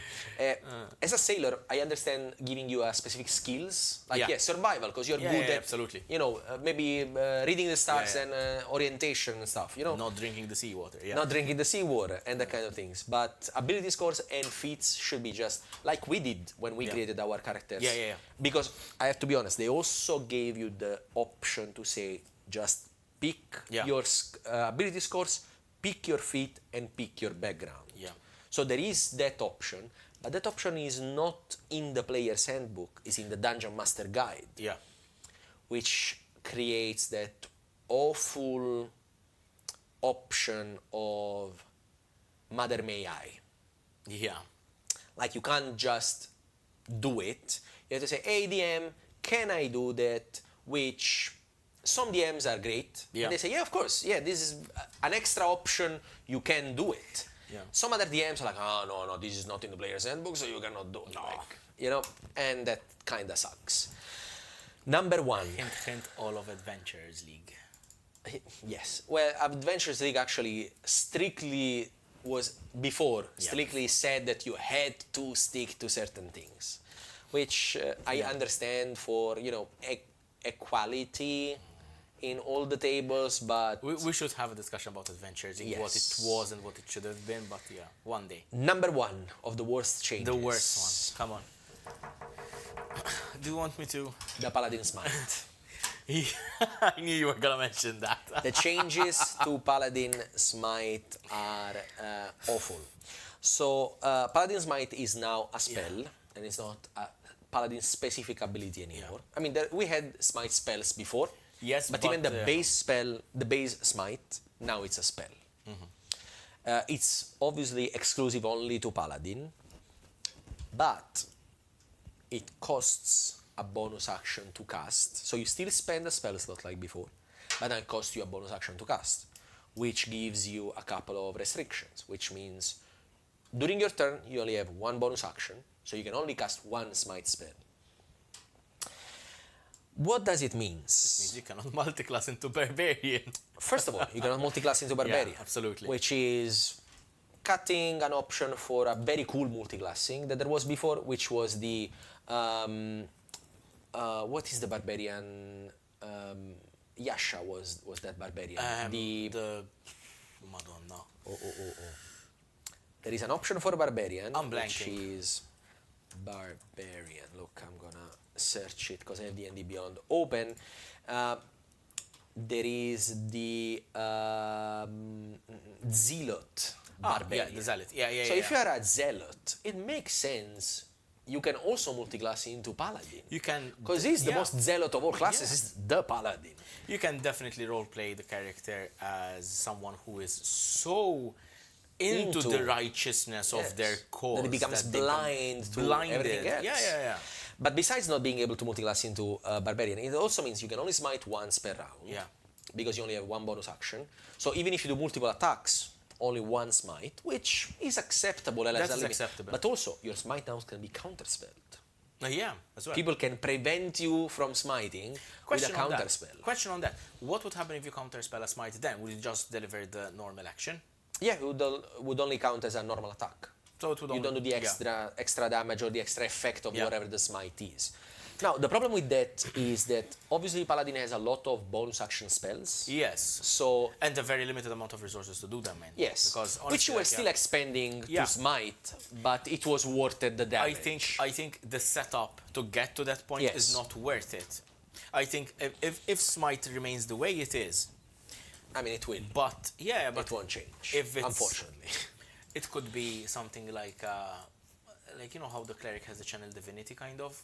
As a sailor, I understand giving you a specific skills. Like, survival, because you're good at... absolutely. You know, maybe reading the stars and orientation and stuff, you know? Not drinking the seawater, Not drinking the seawater and that kind of things. But ability scores and feats should be just like we did when we created our characters. Because, I have to be honest, they also gave you the option to say, just pick your ability scores, pick your feat, and pick your background. So there is that option, but that option is not in the player's handbook, it's in the Dungeon Master Guide. Which creates that awful option of Mother May I. Like you can't just do it. You have to say, hey DM, can I do that? Which some DMs are great. And they say, yeah, of course. Yeah, this is an extra option. You can do it. Some other DMs are like, oh, no, this is not in the player's handbook, so you cannot do it. Like, you know, and that kind of sucks. Number one. Hint, all of Adventurers League. Yes. Well, Adventurers League actually strictly was before strictly said that you had to stick to certain things, which I understand for, you know, equality in all the tables, but... We should have a discussion about Adventures, what it was and what it should have been, but one day. Number one of the worst changes. The worst one, come on. Do you want me to... The Paladin Smite. I knew you were gonna mention that. The changes to Paladin Smite are awful. So, Paladin Smite is now a spell, and it's not a Paladin specific ability anymore. I mean, we had Smite spells before, but even the base spell, the base Smite, now it's a spell. It's obviously exclusive only to Paladin, but it costs a bonus action to cast. So you still spend a spell slot like before, but then it costs you a bonus action to cast, which gives you a couple of restrictions, which means during your turn, you only have one bonus action, so you can only cast one Smite spell. What does it mean? It means you cannot multiclass into Barbarian. First of all, you cannot multiclass into Barbarian. Absolutely. Which is cutting an option for a very cool multiclassing that there was before, which was the... what is the Barbarian? Yasha was that Barbarian. The Madonna. There is an option for Barbarian, I'm blanking. which is Barbarian. Look, I'm gonna search it because I have D&D Beyond open. There is the Zealot Barbarian. The Zealot. So if you are a Zealot, it makes sense. You can also multiclass into Paladin. You can... Because he's the most Zealot of all classes, is the Paladin. You can definitely roleplay the character as someone who is so into the righteousness of their cause. That it becomes blind to everything else. Yeah. But besides not being able to multiclass into Barbarian, it also means you can only smite once per round. Yeah. Because you only have one bonus action. So even if you do multiple attacks, only one smite, which is acceptable. That's acceptable. But also, your smite now can be counterspelled. Yeah, as well. People can prevent you from smiting with a counterspell. Question on that. What would happen if you counterspell a smite then? Would you just deliver the normal action? Yeah, it would only count as a normal attack. So it would you don't do the extra damage or the extra effect of whatever the smite is. Now, the problem with that is that obviously Paladin has a lot of bonus action spells. Yes. So and a very limited amount of resources to do them in. Yes. Because honestly, which you were still expending to smite, but it was worth it, the damage. I think the setup to get to that point is not worth it. I think if smite remains the way it is, I mean, it will. But it won't change. Unfortunately. It could be something like you know how the cleric has the channel divinity kind of,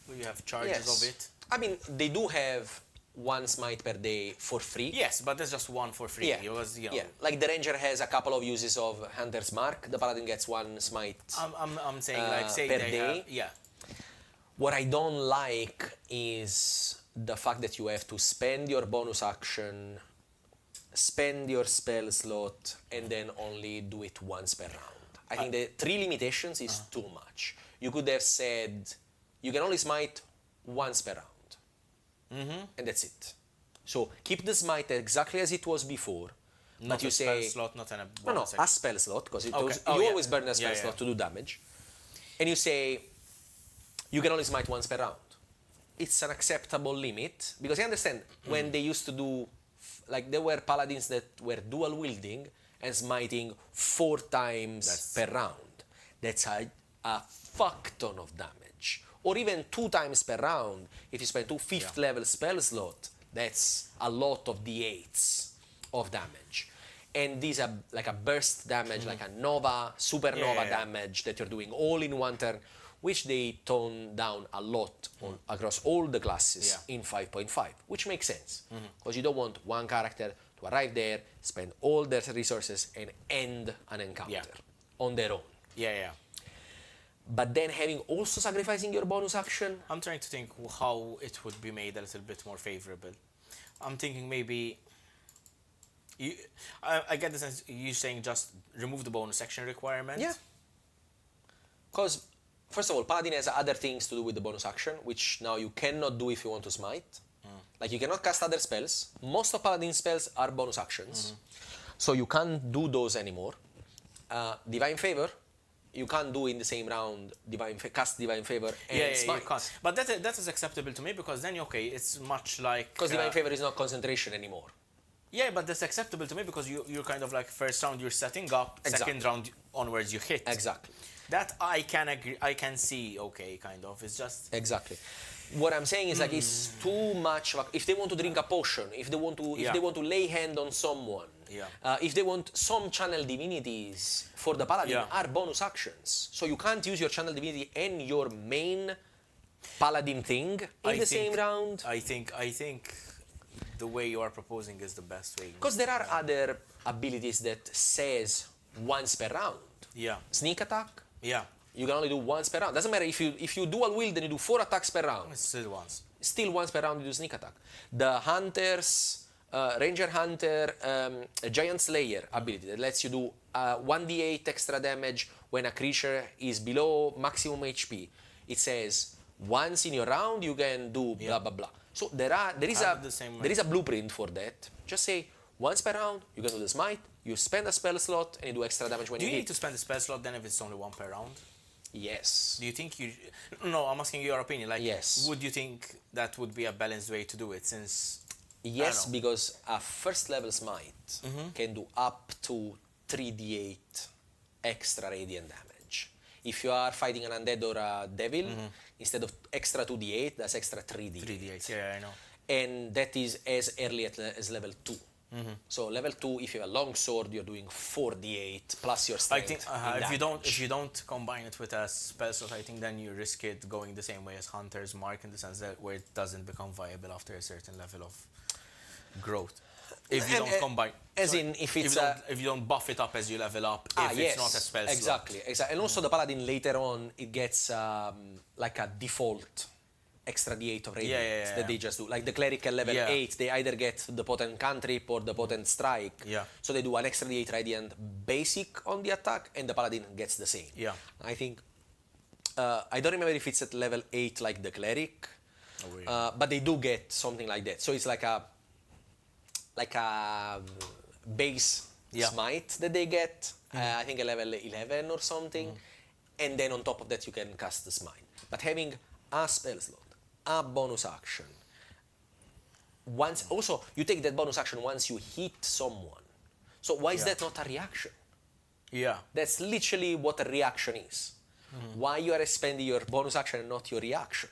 where you have charges of it. I mean, they do have one smite per day for free. Yes, but there's just one for free. Because, you know, like the ranger has a couple of uses of Hunter's Mark. The paladin gets one smite. I'm saying like say per they day. Have, What I don't like is the fact that you have to spend your bonus action, spend your spell slot, and then only do it once per round. I think the 3 limitations is too much. You could have said you can only smite once per round, and that's it. So keep the smite exactly as it was before. Not but you a say spell slot, not in a bonus a spell slot, because you always burn a spell slot to do damage, and you say you can only smite once per round. It's an acceptable limit, because I understand when they used to do, like there were paladins that were dual wielding and smiting 4 times per round. That's a fuck ton of damage. Or even 2 times per round. If you spend 2 5th level spell slot, that's a lot of d8s of damage. And these are like a burst damage, like a nova, supernova damage that you're doing all in one turn, which they tone down a lot across all the classes in 5.5, which makes sense. Because you don't want one character to arrive there, spend all their resources, and end an encounter on their own. But then having also sacrificing your bonus action? I'm trying to think how it would be made a little bit more favorable. I'm thinking maybe... I get the sense you're saying just remove the bonus action requirement? Yeah. Because, first of all, Paladin has other things to do with the bonus action, which now you cannot do if you want to smite. Like, you cannot cast other spells. Most of Paladin's spells are bonus actions. So you can't do those anymore. Divine Favor, you can't do in the same round cast Divine Favor and smite. You can't. But that is acceptable to me, because then, it's much like... Because Divine Favor is not concentration anymore. Yeah, but that's acceptable to me, because you're kind of like, first round you're setting up, second round onwards you hit. Exactly. That I can agree, I can see, kind of. It's just... Exactly. What I'm saying is, like, it's too much. Like, if they want to drink a potion, if they want to lay hand on someone, if they want some channel divinities for the paladin are bonus actions. So you can't use your channel divinity and your main paladin thing in the same round. I think the way you are proposing is the best way. Because there are other abilities that says once per round. Sneak attack. You can only do once per round. Doesn't matter if you dual wield, then you do 4 attacks per round. It's still once. Still once per round you do sneak attack. The hunters, ranger hunter, giant slayer ability that lets you do 1d8 extra damage when a creature is below maximum HP. It says once in your round you can do blah blah blah. So there is a blueprint for that. Just say once per round you can do the smite. You spend a spell slot and you do extra damage when you hit. Do you need to spend a spell slot then if it's only 1 per round? Yes. Do you think you... No, I'm asking your opinion. Like, yes. Would you think that would be a balanced way to do it since... Yes, because a first level smite can do up to 3d8 extra radiant damage. If you are fighting an undead or a devil, instead of extra 2d8, that's extra 3d8. 3d8, yeah, I know. And that is as early as level 2. So level 2, if you have a long sword, you're doing 4d8 plus your strength. I think if you don't combine it with a spell slot, I think then you risk it going the same way as Hunter's Mark, in the sense that where it doesn't become viable after a certain level of growth. If you don't combine. As in, if it's if you don't buff it up as you level up, if yes, it's not a spell slot. exactly. And also the paladin later on, it gets like a default extra d8 of radiant that they just do. Like the cleric at level 8, they either get the potent cantrip or the potent strike. Yeah. So they do an extra d8 radiant basic on the attack, and the paladin gets the same. Yeah. I think I don't remember if it's at level 8 like the cleric, but they do get something like that. So it's like a base smite that they get, I think a level 11 or something, and then on top of that you can cast the smite. But having a spell slot, a bonus action, also you take that bonus action once you hit someone. So why is that not a reaction? Yeah. That's literally what a reaction is. Why you are spending your bonus action and not your reaction?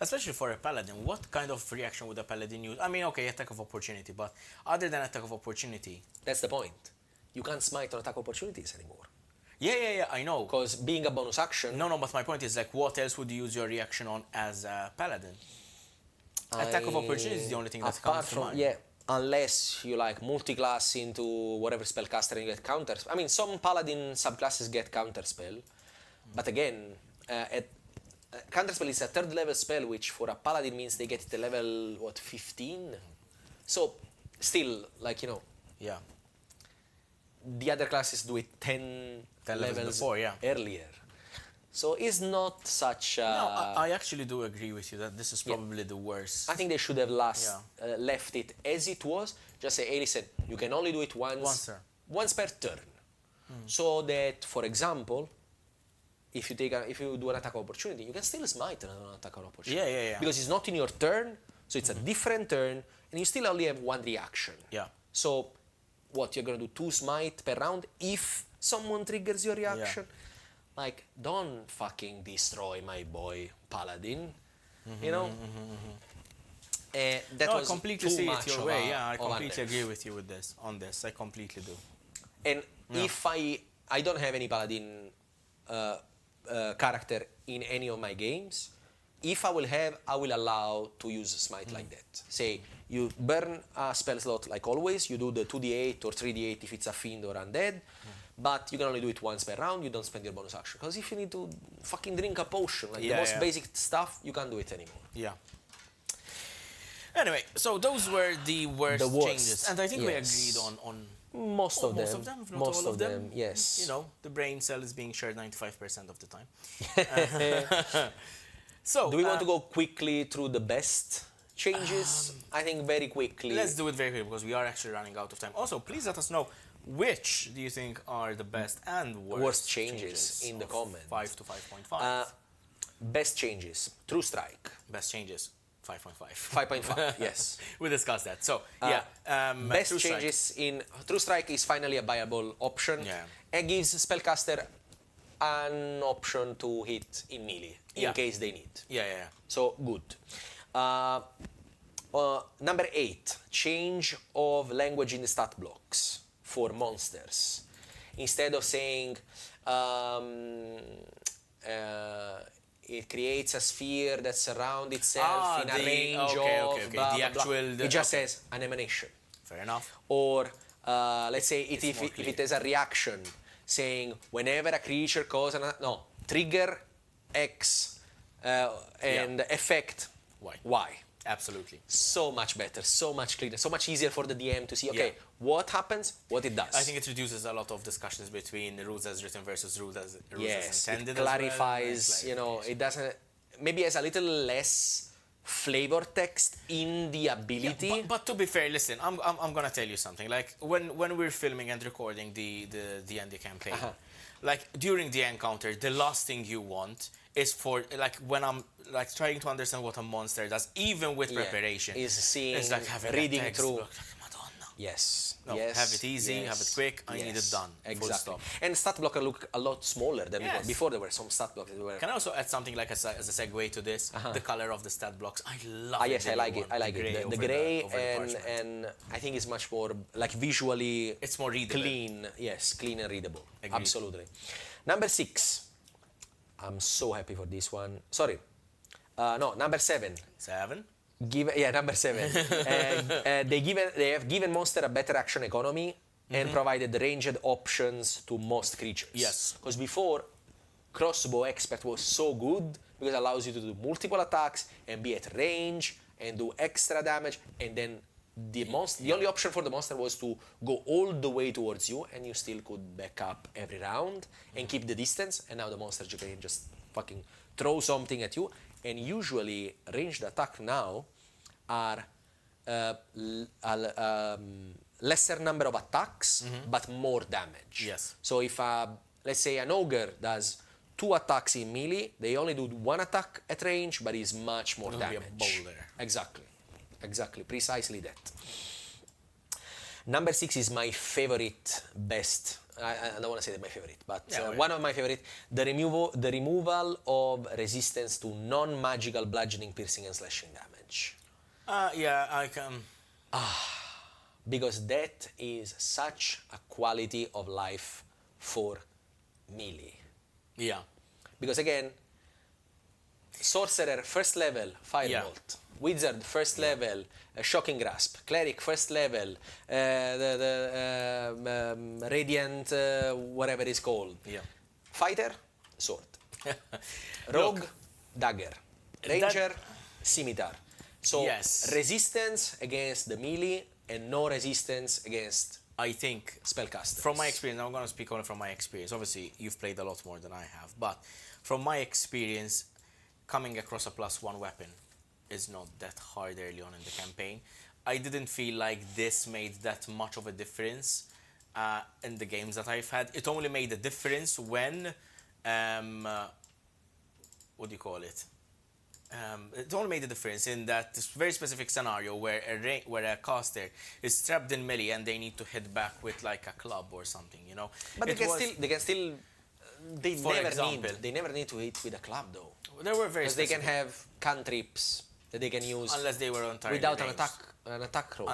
Especially for a paladin, what kind of reaction would a paladin use? I mean, okay, attack of opportunity, but other than attack of opportunity... That's the point. You can't smite on attack opportunities anymore. Yeah, I know. Because being a bonus action... No, but my point is, like, what else would you use your reaction on as a paladin? Attack of opportunity is the only thing that comes to mind. Yeah, unless you, like, multi-class into whatever spellcaster and you get Counterspell. I mean, some paladin subclasses get Counterspell, but again, Counterspell is a 3rd level spell, which for a paladin means they get it to level, 15? So, still, like, Yeah. The other classes do it 10 levels before, earlier. So it's not such a... No, I actually do agree with you that this is probably the worst. I think they should have left it as it was. Just say, hey, listen, you can only do it once per turn. So that, for example, if you do an attack of opportunity, you can still smite an attack of opportunity. Yeah. Because it's not in your turn, so it's a different turn, and you still only have one reaction. Yeah. So, what, you're gonna do 2 smite per round if someone triggers your reaction? Like, don't fucking destroy my boy Paladin, you know? That was I completely too see much it your of way. a- I of a completely nerf. agree with you with this. On this, I completely do. And if I don't have any Paladin character in any of my games, if I will have, I will allow to use Smite like that. Say, you burn a spell slot like always, you do the 2d8 or 3d8 if it's a fiend or undead, but you can only do it once per round, you don't spend your bonus action. Because if you need to fucking drink a potion, like the most basic stuff, you can't do it anymore. Yeah. Anyway, so those were the worst changes. And I think we agreed on most of them, if not all of them. Yes. You know, the brain cell is being shared 95% of the time. So, do we want to go quickly through the best changes? I think very quickly. Let's do it very quickly because we are actually running out of time. Also, please let us know which do you think are the best and worst changes in the comments. 5 to 5.5. Best changes. True Strike. Best changes. 5.5. 5.5, yes. We discussed that. So, best True changes in True Strike is finally a viable option. Yeah. And gives Spellcaster an option to hit in melee in case they need. Yeah. So, good. Number 8, change of language in the stat blocks for monsters. Instead of saying it creates a sphere that surrounds itself in a range of blah, the blah, actual... blah. It just says an emanation. Fair enough. Or let's say if it has a reaction saying whenever a creature causes trigger X and effect Y. Absolutely. So much better, so much cleaner, so much easier for the DM to see, what happens, what it does. I think it reduces a lot of discussions between the rules as written versus rules as intended. It clarifies, it doesn't, maybe has a little less flavor text in the ability. Yeah, but to be fair, listen, I'm gonna tell you something. Like when we're filming and recording the D&D campaign, like during the encounter, the last thing you want is for like when I'm like trying to understand what a monster does, even with preparation, is seeing, it's like having reading a through. Madonna. Yes. No, have it easy, have it quick. I need it done. Exactly. Full stop. And stat blocker look a lot smaller than before. Before there were some stat blockers that were. Can I also add something like as a segue to this? The color of the stat blocks. I love it. Yes, I like it. I like it. The gray and I think it's much more like visually. It's more readable. Clean. Yes, clean and readable. Agreed. Absolutely. Number 6. I'm so happy for this one. Sorry. No, number 7. 7. Number 7. They have given monster a better action economy and provided ranged options to most creatures. Yes. Because before, crossbow expert was so good because it allows you to do multiple attacks and be at range and do extra damage, and then the only option for the monster was to go all the way towards you, and you still could back up every round and keep the distance, and now the monster can just fucking throw something at you. And usually ranged attack now are lesser number of attacks but more damage. Yes. So if let's say an ogre does 2 attacks in melee, they only do 1 attack at range, but is much more It'll be damage. a bowler. Exactly, precisely that. Number 6 is my favorite, best. I don't want to say that my favorite, but one of my favorite. The removal of resistance to non-magical bludgeoning, piercing, and slashing damage. I can. Because that is such a quality of life for melee. Yeah. Because again, sorcerer first level, firebolt. Wizard first level, shocking grasp. Cleric first level, radiant, whatever it's called. Yeah. Fighter, sword. Rogue, dagger. Ranger, scimitar. So resistance against the melee and no resistance against, I think, spellcasters. From my experience, I'm going to speak only from my experience. Obviously, you've played a lot more than I have, but from my experience, coming across a +1 weapon is not that hard early on in the campaign. I didn't feel like this made that much of a difference in the games that I've had. It only made a difference when, what do you call it? It only made a difference in that this very specific scenario where a caster is trapped in melee and they need to hit back with like a club or something, you know. But they never need to hit with a club though. There were very specific. They can have cantrips that they can use unless they were entirely without ranged. an attack roll.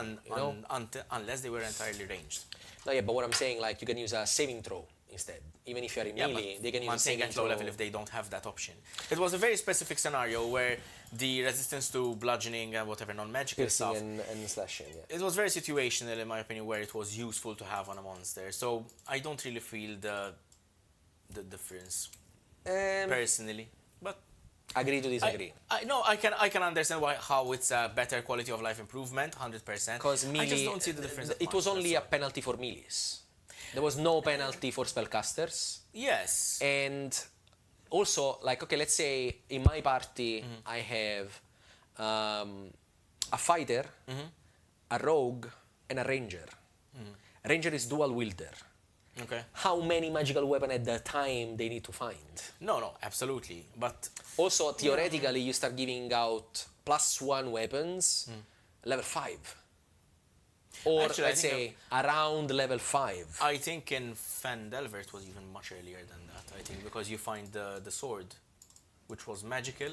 Unless they were entirely ranged. No, yeah, but what I'm saying, like, you can use a saving throw instead. Even if you're in melee, they can use a saving throw. Low level if they don't have that option. It was a very specific scenario where the resistance to bludgeoning and whatever non-magical stuff and slashing. Yeah. It was very situational in my opinion, where it was useful to have on a monster. So I don't really feel the difference personally, but. Agree to disagree. I can understand how it's a better quality of life improvement, 100%. Because melee, I just don't see the difference. It was only a penalty for melees. There was no penalty for spellcasters. Yes. And also, like, okay, let's say in my party I have a fighter, a rogue, and a ranger. Ranger is dual wielder. Okay. How many magical weapons at the time they need to find? No, absolutely. But also, theoretically, you start giving out +1 weapons level 5. Or actually, let's say around level 5. I think in Fendelver it was even much earlier than that. I think because you find the sword, which was magical.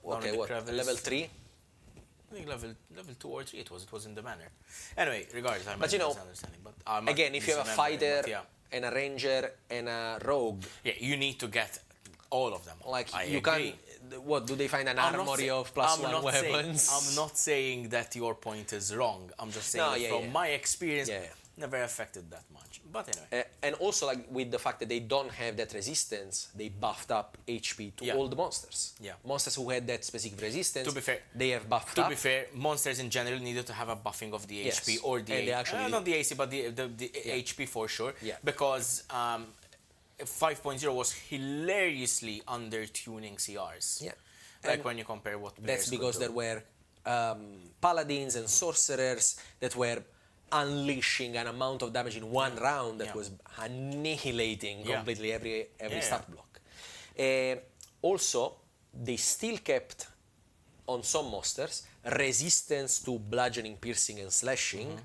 Okay, what? Level 3? I think level 2 or 3 it was in the manor. Anyway, regardless, I'm but you know, misunderstanding. But again, if you have a fighter and a ranger and a rogue, you need to get all of them. Like I you agree. What do they find an armory of +1 weapons? I'm not saying that your point is wrong. I'm just saying from my experience, never affected that much. But anyway. And also, like, with the fact that they don't have that resistance, they buffed up HP to all the monsters. Yeah. Monsters who had that specific resistance, to be fair, they have buffed up. To be fair, monsters in general needed to have a buffing of the HP or the not the AC, but the HP for sure. Yeah. Because 5.0 was hilariously under-tuning CRs. Yeah. Like and when you compare what players that's because there were paladins and sorcerers that were unleashing an amount of damage in one round that was annihilating completely every stat block. Also, they still kept on some monsters resistance to bludgeoning, piercing, and slashing,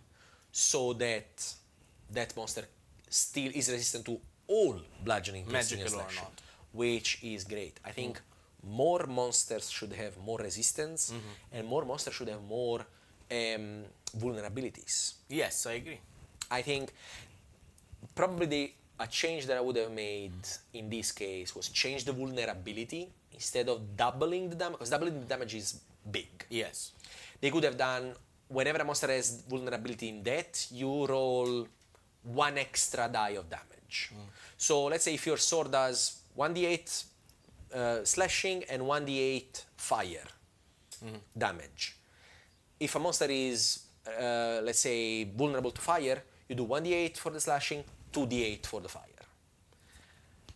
so that that monster still is resistant to all bludgeoning, piercing, and slashing, which is great. I think more monsters should have more resistance, and more monsters should have more vulnerabilities. Yes, I agree. I think probably a change that I would have made in this case was change the vulnerability instead of doubling the damage, because doubling the damage is big. Yes. They could have done, whenever a monster has vulnerability in that, you roll 1 extra die of damage. So let's say if your sword does 1d8 slashing and 1d8 fire damage. If a monster is, let's say, vulnerable to fire, you do 1d8 for the slashing, 2d8 for the fire.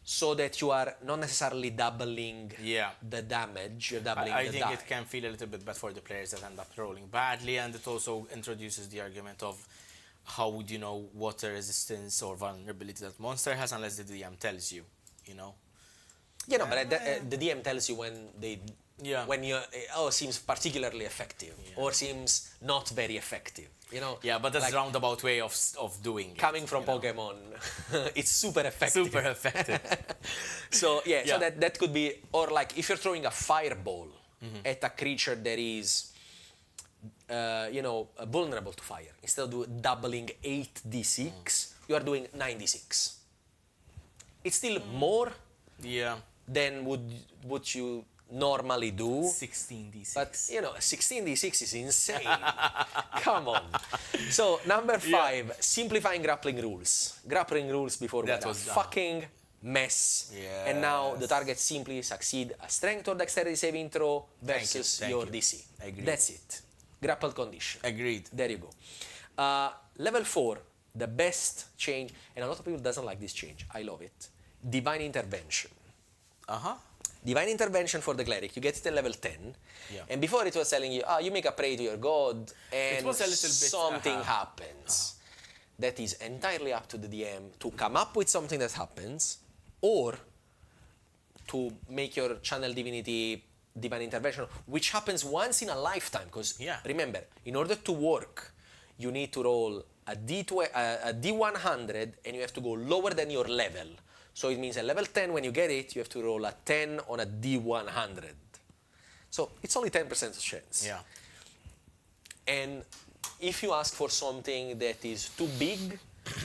So that you are not necessarily doubling the damage, you're doubling I the think die. it can feel a little bit bad for the players that end up rolling badly, and it also introduces the argument of how would you know what resistance or vulnerability that monster has unless the DM tells you, you know? Yeah, no, but the DM tells you when when you seems particularly effective or seems not very effective, you know. Yeah, but that's like, a roundabout way of doing it. Coming from Pokemon, it's super effective. Super effective. So so that could be, or like if you're throwing a fireball at a creature that is, vulnerable to fire, instead of doubling 8d6, you are doing 9d6. It's still more than would you normally do. 16d6. But 16d6 is insane. Come on. So number 5, simplifying grappling rules. Grappling rules before That were was a fucking mess. And now the target simply succeed a strength or dexterity saving throw versus your DC. Agreed. That's it. Grappled condition. Agreed. There you go. Level 4, the best change, and a lot of people doesn't like this change. I love it. Divine intervention. Divine intervention for the cleric. You get it at level 10. And before it was telling you, you make a prayer to your god, and it was a little bit, something happens. That is entirely up to the DM to come up with something that happens, or to make your channel divinity divine intervention, which happens once in a lifetime. Because remember, in order to work, you need to roll a D100, and you have to go lower than your level. So it means at level 10, when you get it, you have to roll a 10 on a D100. So it's only 10% chance. And if you ask for something that is too big,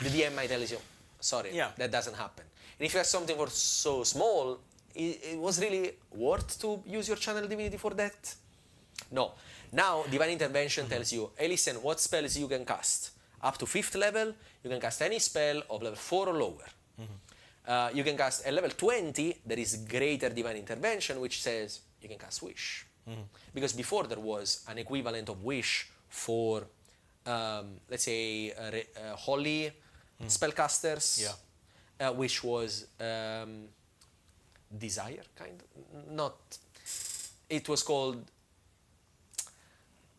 the DM might tell you, sorry, that doesn't happen. And if you have something for so small, it was really worth to use your channel divinity for that? No. Now, divine intervention tells you, hey, listen, what spells you can cast? Up to 5th level, you can cast any spell of level 4 or lower. You can cast at level 20, there is greater divine intervention, which says you can cast wish. Because before there was an equivalent of wish for, let's say, holy spellcasters, which was desire, kind of. Not. It was called.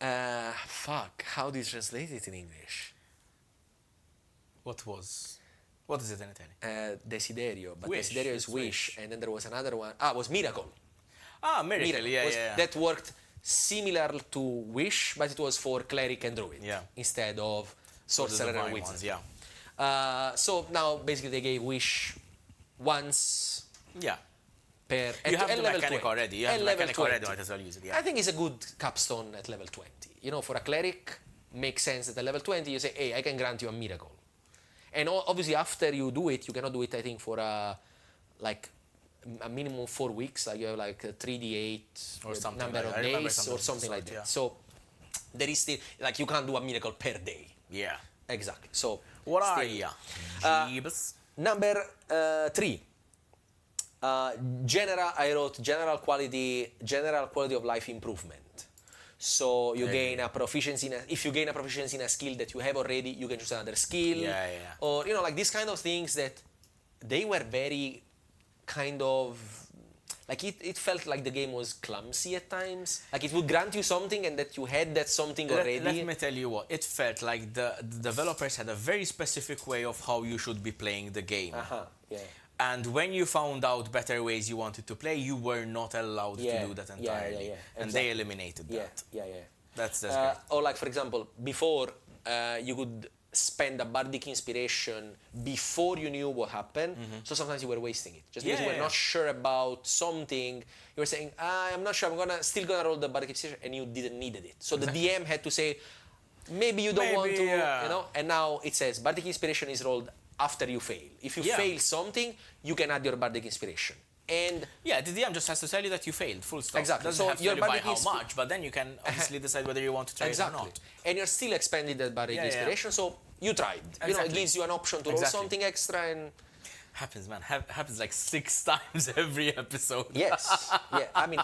How do you translate it in English? What is it in Italian? Desiderio, but Wish, desiderio is it's wish, and then there was another one. Was miracle. Miracle, That worked similar to wish, but it was for cleric and druid instead of sorcerer and wizard. So now basically they gave wish once. Per you have the level mechanic 20. already. You have the mechanic already, might as well use it. I think it's a good capstone at level 20. You know, for a cleric, makes sense that at level 20 you say, hey, I can grant you a miracle. And obviously after you do it, you cannot do it, I think, for a minimum 4 weeks. Like you have like a 3d8 or something number of days or something like that. So there is still, like, you can't do a miracle per day. Exactly. So what are you? Number 3. I wrote general quality of life improvement. So you gain a proficiency if you gain a proficiency in a skill that you have already, you can choose another skill. Or, like these kind of things that they were very kind of, like it felt like the game was clumsy at times. Like it would grant you something and that you had that something already. Let me tell you what, it felt like the developers had a very specific way of how you should be playing the game. And when you found out better ways you wanted to play, you were not allowed to do that entirely. And they eliminated that. That's great. Or like, for example, before you could spend a bardic inspiration before you knew what happened. So sometimes you were wasting it. Just because you were not sure about something, you were saying, I'm not sure, I'm still gonna roll the bardic inspiration, and you didn't need it. So the DM had to say, maybe you don't want to, and now it says bardic inspiration is rolled after you fail. If you fail something, you can add your bardic inspiration. And Yeah, the DM just has to tell you that you failed, full stop. Exactly. Doesn't So have to your tell you by bardic how much, but then you can obviously decide whether you want to try it or exactly. not. And you're still expanding that bardic Yeah, yeah. inspiration, so you tried. You know, it Exactly. gives you an option to roll Exactly. something extra and... Happens, man. Happens like 6 times every episode. Yes. Yeah, I mean,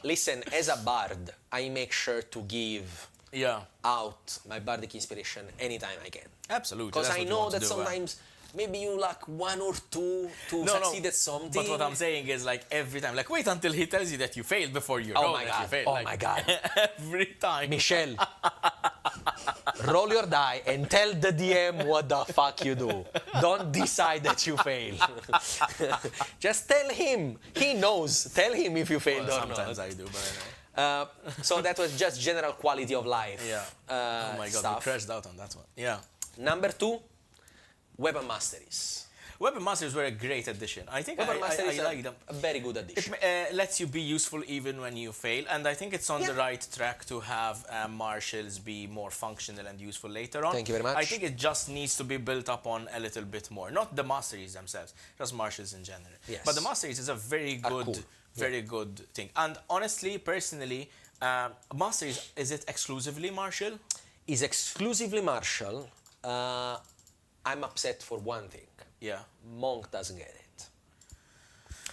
listen, as a bard, I make sure to give Yeah, out my bardic inspiration anytime I can. absolutely. Because That's I what you know want to that do, sometimes maybe you lack one or two to succeed at something. But what I'm saying is like every time, like wait until he tells you that you failed before you Oh know my that God. you failed. Oh like, my God. Every time. Michelle, roll your die and tell the DM what the fuck you do. Don't decide that you fail. Just tell him. He knows. Tell him if you failed Well, or not. sometimes I do, but anyway. So that was just general quality of life. Yeah. Oh my God, stuff. we crashed out on that one. Yeah. Number 2, weapon masteries. Weapon Masters were a great addition. I think Weapon I masteries like them. a very good addition. It lets you be useful even when you fail, and I think it's on the Yeah. right track to have marshals be more functional and useful later on. Thank you very much. I think it just needs to be built up on a little bit more. Not the masteries themselves, just marshals in general. Yes. But the masteries is a very good, cool. very good thing. And honestly, personally, masteries, is it exclusively martial? Is exclusively martial. I'm upset for one thing. Yeah. Monk doesn't get it.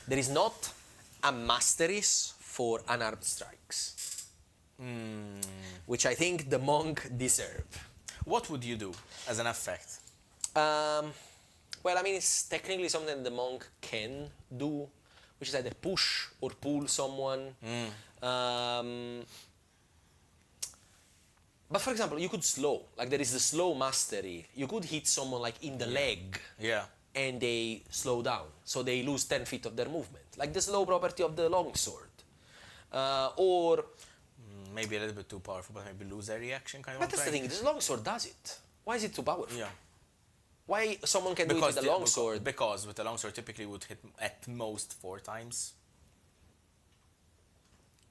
There is not a masteries for unarmed strikes, which I think the monk deserve. What would you do as an effect? Well, I mean, it's technically something the monk can do, which is either push or pull someone. But for example, you could slow. Like there is the slow mastery. You could hit someone like in the leg. Yeah. And they slow down, so they lose 10 feet of their movement, like the slow property of the longsword. Or, Maybe a little bit too powerful, but maybe lose a reaction kind of. but that's the thing, the longsword does it. Why is it too powerful? Yeah. Why someone can do it with the longsword? Because with the longsword typically would hit at most 4 times.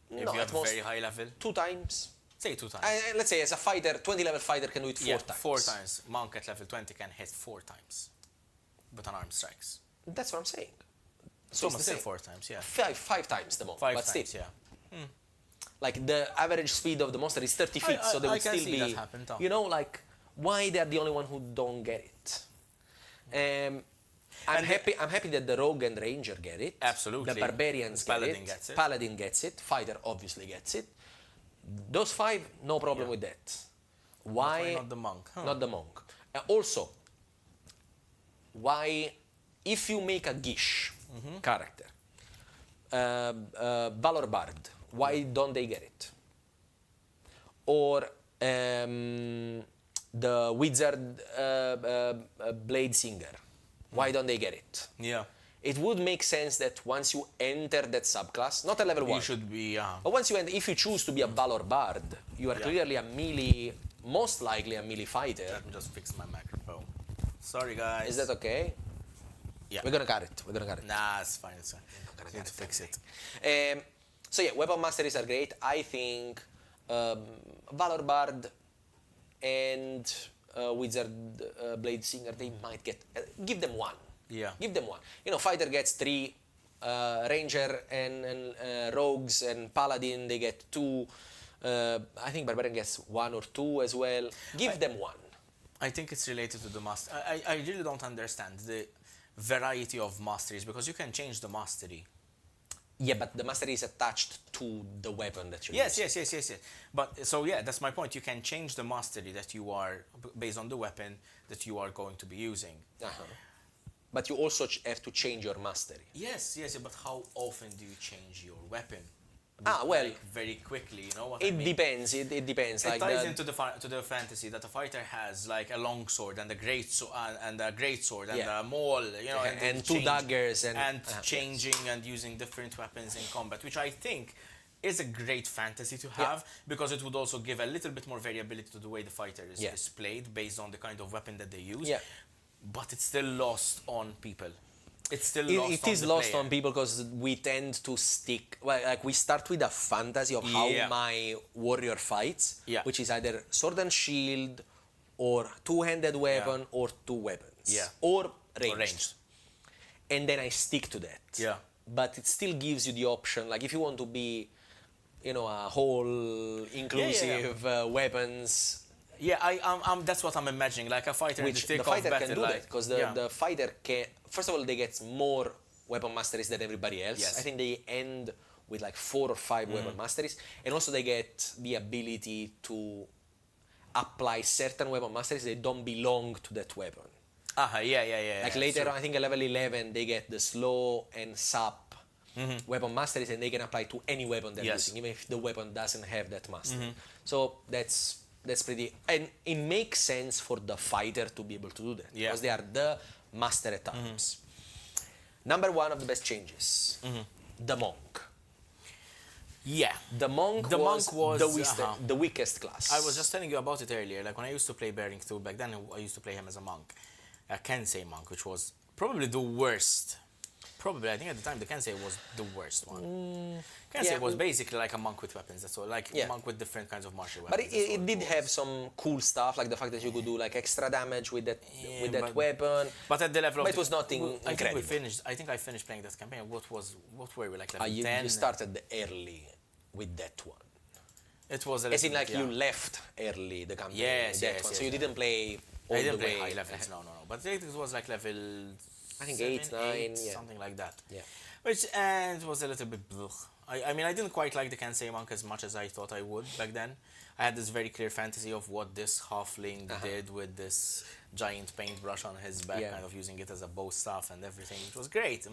If No, you at have most very high level. 2 times. Say 2 times. Let's say as a fighter, 20 level fighter can do it 4 Yeah, times. 4 times. Monk at level 20 can hit 4 times. But unarmed strikes. That's what I'm saying. So it's the still same. 4 times, yeah. 5 times the monk, 5 but times, still. yeah. Like the average speed of the monster is 30 feet, so they I would can still see be, that happen, Tom. you know, like why they're the only one who don't get it. I'm happy that the rogue and ranger get it. Absolutely. The barbarians Paladin get it. gets it. Paladin gets it. Fighter obviously gets it. Those 5, no problem with that. Why not the monk? Huh. Not the monk. Also, why, if you make a Gish character, Valor Bard, why don't they get it? Or the Wizard Blade Singer, why don't they get it? Yeah. It would make sense that once you enter that subclass, not at level 1, You should be, but once you enter, if you choose to be a Valor Bard, you are clearly a melee, most likely a melee fighter. Let me just fix my microphone. Sorry, guys. Is that okay? Yeah. We're gonna cut it. We're gonna cut it. Nah, it's fine. It's fine. gonna Need cut to it fix it. So yeah, weapon masteries are great. I think Valor Bard and Wizard Blade Singer, they might get. Give them 1. Yeah. Give them 1. You know, fighter gets 3. Ranger and rogues and paladin, they get 2. I think barbarian gets 1 or 2 as well. Give them 1. I think it's related to the master. I really don't understand the variety of masteries because you can change the mastery. Yeah, but the mastery is attached to the weapon that you Yes, use. yes. But so yeah, that's my point. You can change the mastery that you are based on the weapon that you are going to be using. But you also have to change your mastery. Yes. But how often do you change your weapon? Well, Like, very quickly. You know what I it mean? depends. It depends. It Like ties into the fantasy that a fighter has like a long sword and a great sword and Yeah. a maul, you know, and they 2 change- daggers and changing and using different weapons in combat, which I think is a great fantasy to have because it would also give a little bit more variability to the way the fighter is played based on the kind of weapon that they use. Yeah. But it's still lost on people. It's still It, lost it on is the lost player. on people because we tend to stick. Well, like we start with a fantasy of how Yeah. my warrior fights, Yeah. which is either sword and shield, or 2-handed weapon, or 2 weapons, Yeah. or ranged. Or ranged. And then I stick to that. Yeah. but it still gives you the option. Like if you want to be, a whole inclusive weapons. Yeah, that's what I'm imagining, like a fighter in Which the the thick of fighter battle, can do like, that, because yeah. the fighter can. First of all, they get more weapon masteries than everybody else. Yes. I think they end with like 4 or 5 weapon masteries, and also they get the ability to apply certain weapon masteries that don't belong to that weapon. Yeah. Like later, I think at level 11, they get the slow and sap weapon masteries, and they can apply to any weapon they're Yes. using, even if the weapon doesn't have that mastery. So that's pretty, and it makes sense for the fighter to be able to do that, because they are the master at times. Number 1 of the best changes, the monk. Yeah. The monk was the weakest class. I was just telling you about it earlier. Like when I used to play Bearing 2 back then, I used to play him as a monk, a Kensei monk, which was probably the worst. Probably, I think at the time the Kensei was the worst one. Kensei was basically like a monk with weapons. That's all. Like a monk with different kinds of martial weapons. But it did have some cool stuff, like the fact that you could do like extra damage with that weapon. But at the level of it was nothing incredible. I think I finished playing that campaign. What were we like level 10? You started early with that one. It was as in like you left early the campaign. Yes. So you didn't play all the way high levels. No. But it was like level, I think 7, 8, 9, something like that. Yeah. Which and it was a little bit blech. I mean, I didn't quite like the Kensei monk as much as I thought I would back then. I had this very clear fantasy of what this halfling did with this giant paintbrush on his back, kind of using it as a bow staff and everything. It was great.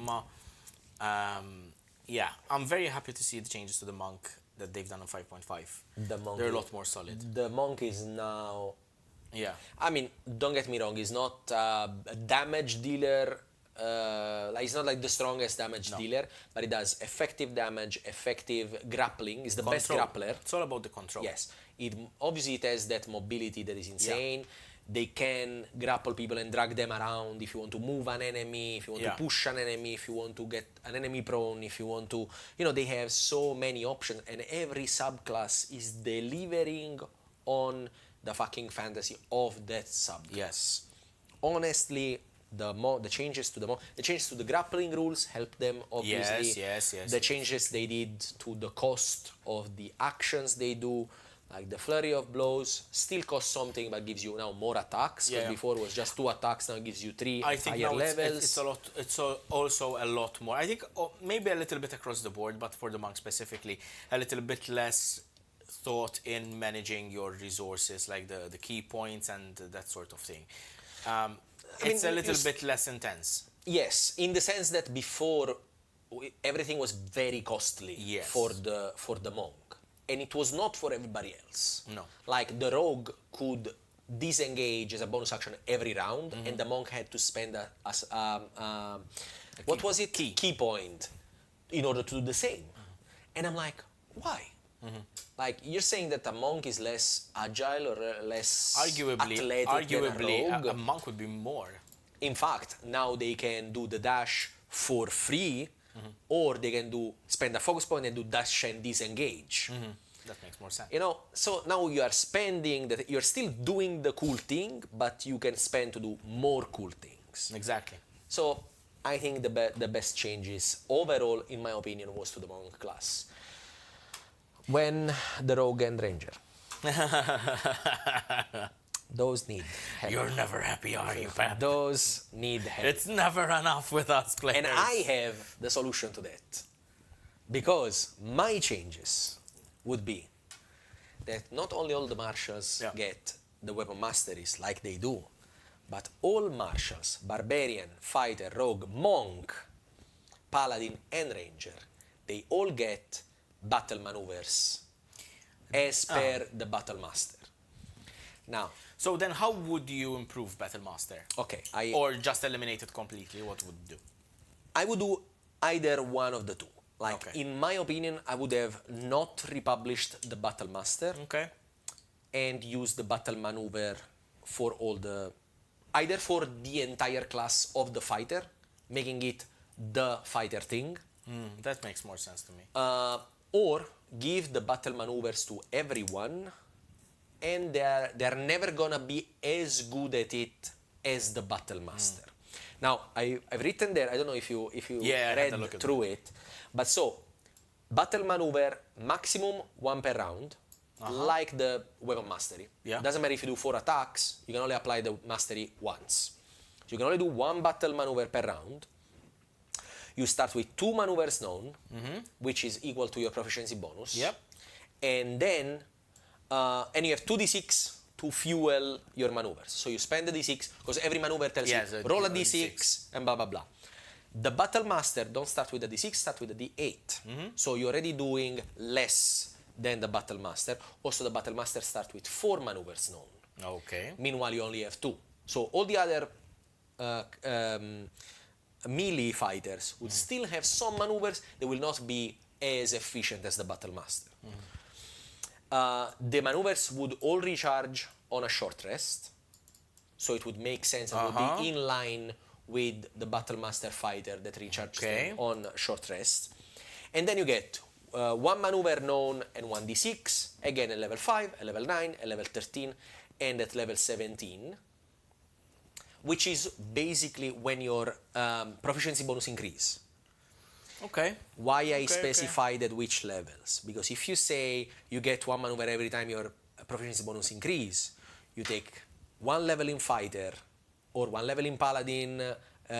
I'm very happy to see the changes to the monk that they've done on 5.5. They're a lot more solid. The monk is now... Yeah. I mean, don't get me wrong, he's not a damage dealer. He's not like the strongest damage dealer, but he does effective damage, effective grappling. He's the best grappler. It's all about the control. Yes. Obviously, it has that mobility that is insane. Yeah. They can grapple people and drag them around if you want to move an enemy, if you want to push an enemy, if you want to get an enemy prone, if you want to... they have so many options, and every subclass is delivering on the fucking fantasy of that subclass. Yes. Honestly, the changes to the grappling rules help them, obviously. Yes. The changes they did to the cost of the actions they do, like the flurry of blows, still costs something but gives you now more attacks. Because before it was just 2 attacks, now it gives you 3 I think higher levels. It's a lot. It's also a lot more. I think maybe a little bit across the board, but for the monk specifically, a little bit less thought in managing your resources, like the key points and that sort of thing. It's a little bit less intense. Yes, in the sense that before everything was very costly for the monk, and it was not for everybody else. No, like the rogue could disengage as a bonus action every round, and the monk had to spend key point in order to do the same. And I'm like, why? Like, you're saying that a monk is less agile or less athletic than a rogue? A monk would be more. In fact, now they can do the dash for free, or they can spend a focus point and do dash and disengage. That makes more sense. So now you are spending that. You're still doing the cool thing, but you can spend to do more cool things. Exactly. So I think the best changes overall, in my opinion, was to the monk class. When the rogue and ranger. Those need help. You're never happy, are you, Peppe? Those need help. It's never enough with us players. And I have the solution to that. Because my changes would be that not only all the marshals get the weapon masteries like they do, but all marshals, barbarian, fighter, rogue, monk, paladin, and ranger, they all get battle maneuvers as per the battle master. Now, so then how would you improve battle master? Okay, or just eliminate it completely? What would you do? I would do either one of the two. Like, in my opinion, I would have not republished the battle master. Okay. And use the battle maneuver for either for the entire class of the fighter, making it the fighter thing. That makes more sense to me. Or give the battle maneuvers to everyone, and they're never gonna be as good at it as the battle master. Now I've written there. I don't know if you Yeah, I had a look read at through it, but so battle maneuver maximum 1 per round, like the weapon mastery. Yeah. Doesn't matter if you do 4 attacks. You can only apply the mastery once. So you can only do 1 battle maneuver per round. You start with 2 maneuvers known, which is equal to your proficiency bonus. Yep. And then, and you have 2d6 to fuel your maneuvers. So you spend the d6, because every maneuver tells Yeah, you, so roll a d6. d6, and blah, blah, blah. The Battle Master don't start with the d6, start with the d8. So you're already doing less than the Battle Master. Also, the Battle Master starts with 4 maneuvers known. Okay. Meanwhile, you only have 2. So all the other melee fighters would still have some maneuvers. They will not be as efficient as the Battle Master. The maneuvers would all recharge on a short rest. So it would make sense and would be in line with the Battle Master fighter that recharges them on short rest. And then you get 1 maneuver known and 1 d6, again at level 5, at level 9, at level 13, and at level 17. Which is basically when your proficiency bonus increase. Okay. Why I specified at which levels? Because if you say you get 1 maneuver every time your proficiency bonus increase, you take 1 level in fighter, or 1 level in paladin,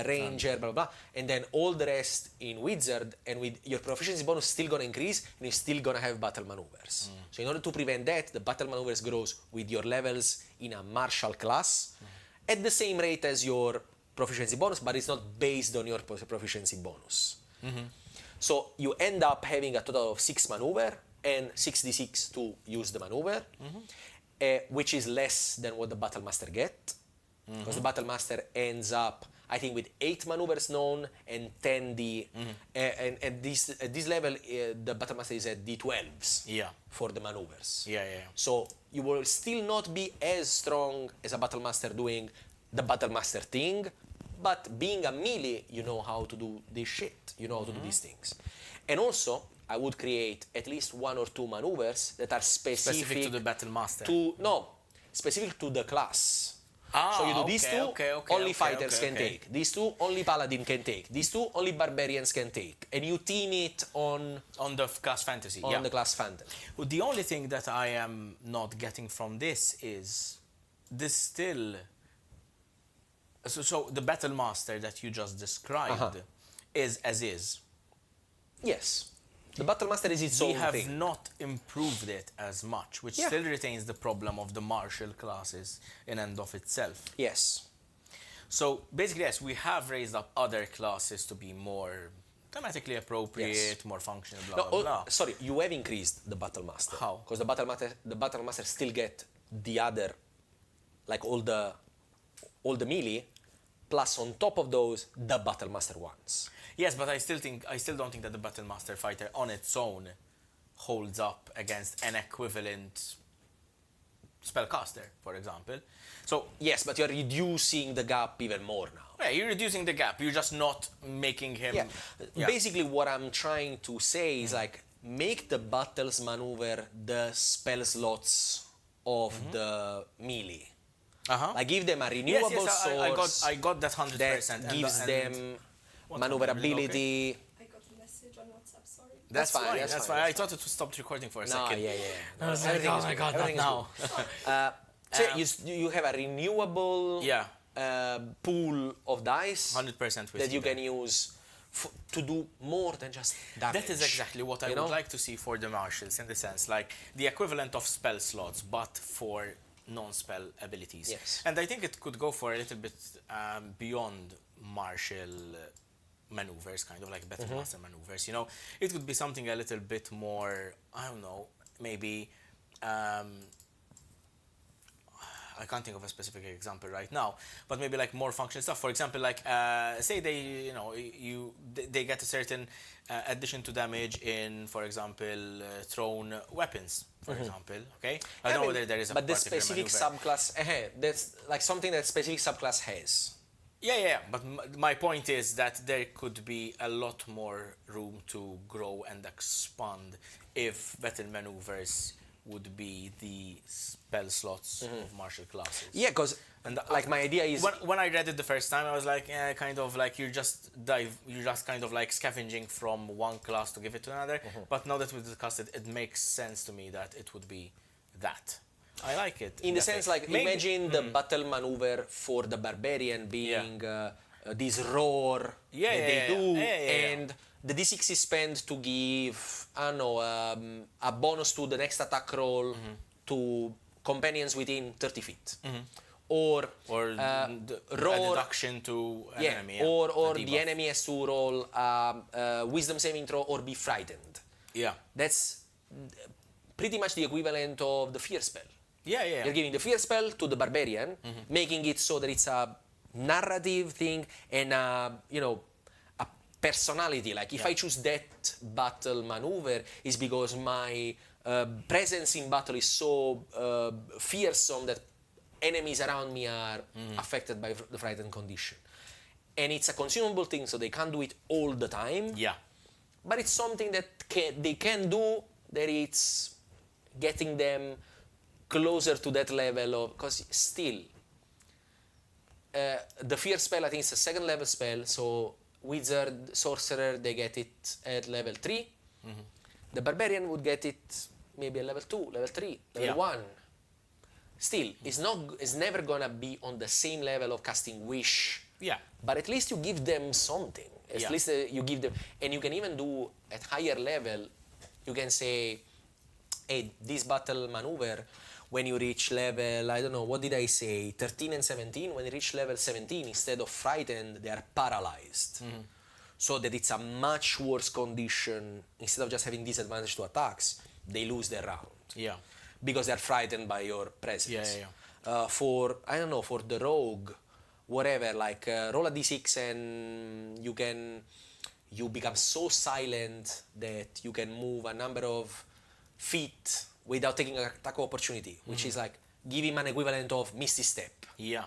ranger, blah, blah, blah, and then all the rest in wizard, and with your proficiency bonus still gonna increase, and you're still gonna have battle maneuvers. So in order to prevent that, the battle maneuvers grows with your levels in a martial class, at the same rate as your proficiency bonus, but it's not based on your proficiency bonus. So you end up having a total of 6 maneuver and 6d6 to use the maneuver, which is less than what the Battle Master get, because the Battle Master ends up, I think, with 8 maneuvers known and 10 d, and at this level, the Battle Master is at d12s for the maneuvers. So you will still not be as strong as a Battle Master doing the Battle Master thing, but being a melee, you know how to do this shit. You know how to do these things. And also, I would create at least 1 or 2 maneuvers that are specific to the Battle Master. Specific to the class. So you do these two, only fighters can take. These two, only paladin can take. These two, only barbarians can take. And you team it on the class fantasy. On the class fantasy. Well, the only thing that I am not getting from this is this still. So the Battle Master that you just described is as is. Yes. The Battle Master is its own thing. We have not improved it as much, which still retains the problem of the martial classes in and of itself. Yes. So basically, yes, we have raised up other classes to be more thematically appropriate, more functional, blah, blah, blah. Sorry, you have increased the Battle Master. How? Because the Battle Master still get the other, like all the melee, plus on top of those, the Battle Master ones. Yes, but I still don't think that the Battle Master fighter on its own holds up against an equivalent spellcaster, for example. So yes, but you're reducing the gap even more now. Yeah, you're reducing the gap. You're just not making him. Basically, what I'm trying to say is like make the battles maneuver the spell slots of the melee. Like give them a renewable source. I got that 100%. That gives them maneuverability. I got a message on WhatsApp, sorry. That's fine. I thought it stopped recording for a second. No, I was like, oh my god, not now. So you have a renewable pool of dice 100% that you can use to do more than just damage. That is exactly what I would like to see for the martials, in the sense, like the equivalent of spell slots, but for non-spell abilities. Yes. And I think it could go for a little bit beyond martial maneuvers, kind of like Battle Master maneuvers. You know, it could be something a little bit more, I don't know, maybe I can't think of a specific example right now, but maybe like more functional stuff. For example, like say they get a certain addition to damage in, for example, thrown weapons, for example. Okay, I don't know whether there is a but the particular specific maneuver. subclass, that's like something that specific subclass has. Yeah. But my point is that there could be a lot more room to grow and expand if battle maneuvers would be the spell slots of martial classes. Yeah, because And like my idea is when I read it the first time, I was like, yeah, kind of like you're just kind of like scavenging from one class to give it to another. But now that we discussed it, it makes sense to me that it would be that. I like it. in the sense like imagine the battle maneuver for the barbarian being this roar that they do, and the d6 is spent to give I don't know a bonus to the next attack roll to companions within 30 feet. Or a roar, deduction to an enemy. Or the enemy has to roll wisdom saving throw or be frightened. Yeah. That's pretty much the equivalent of the fear spell. Yeah. You're giving the fear spell to the barbarian, making it so that it's a narrative thing and a personality. Like if I choose that battle maneuver, is because my presence in battle is so fearsome that enemies around me are affected by the frightened condition. And it's a consumable thing, so they can't do it all the time. Yeah. But it's something that they can do, that it's getting them closer to that level of... Because still, the fear spell, I think it's a second level spell, so wizard, sorcerer, they get it at level 3. The barbarian would get it maybe at level 2, level 3, level 1. Still, it's never gonna be on the same level of casting wish. Yeah. But at least you give them something. At least you give them, and you can even do at higher level. You can say, "Hey, this battle maneuver, when you reach level, I don't know, what did I say, 13 and 17? When you reach level 17, instead of frightened, they are paralyzed." So that it's a much worse condition. Instead of just having disadvantage to attacks, they lose their round. Yeah. Because they're frightened by your presence. Yeah. For the rogue, whatever, like roll a d6 and you become so silent that you can move a number of feet without taking an attack of opportunity, which is like give him an equivalent of Misty Step. Yeah.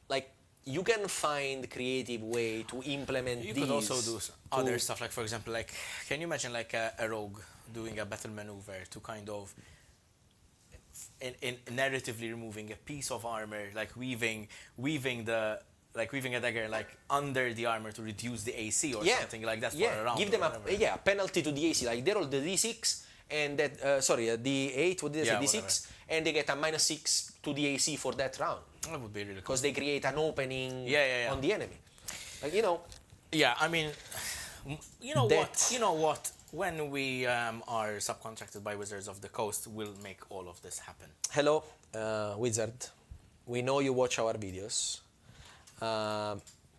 Like you can find creative way to implement You these. could also do other stuff, like for example, like can you imagine like a rogue doing a battle maneuver to kind of in narratively removing a piece of armor, like weaving a dagger like under the armor to reduce the AC or something like that for a round. Give them a penalty to the AC, like they roll the d6 and that the 8, what did I say, d6, and they get a -6 to the AC for that round. That would be really cool. Because they create an opening on the enemy. Like, Yeah, I mean, you know what? When we are subcontracted by Wizards of the Coast, we'll make all of this happen. Hello, Wizard. We know you watch our videos.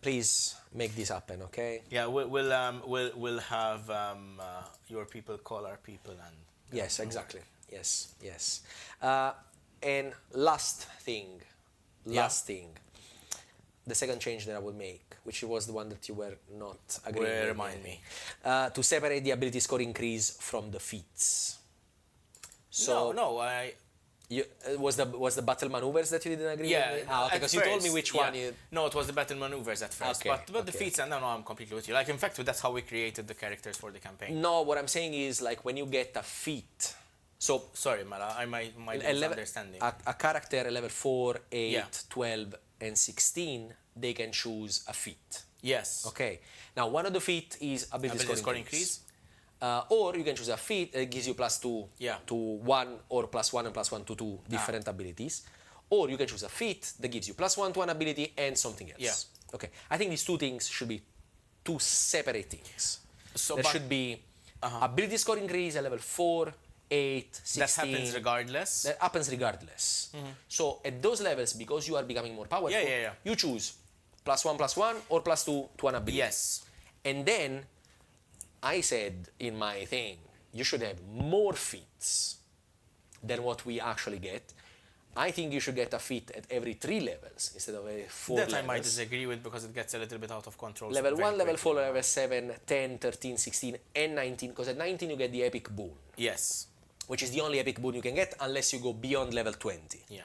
Please make this happen, okay? Yeah, we'll have your people call our people and. Yes, exactly. Yes. And last thing. The second change that I will make, which was the one that you were not agreeing with. Remind me. To separate the ability score increase from the feats. So was the battle maneuvers that you didn't agree with? Yeah, because you told me which one. No, it was the battle maneuvers at first. Okay, But the feats, and no, I'm completely with you. Like in fact, that's how we created the characters for the campaign. No, what I'm saying is like when you get a feat. So sorry, Mala, I might be misunderstanding. A character at level 4, 8, 12, and 16, they can choose a feat. Yes. Okay. Now, one of the feat is ability score increase. Or you can choose a feat that gives you +2 to 1 or +1 and +1 to 2 different abilities. Or you can choose a feat that gives you +1 to one ability and something else. Yeah. Okay. I think these two things should be two separate things. So there should be ability score increase at level 4, 8, 16. That happens regardless? That happens regardless. So at those levels, because you are becoming more powerful, you choose +1/+1 or +2 to one ability. Yes. And then I said in my thing, you should have more feats than what we actually get. I think you should get a feat at every 3 levels instead of 4 levels. That I might disagree with because it gets a little bit out of control. Level 1, level 4, level 7, 10, 13, 16, and 19. Because at 19 you get the epic boon. Yes. Which is the only epic boon you can get unless you go beyond level 20. Yeah.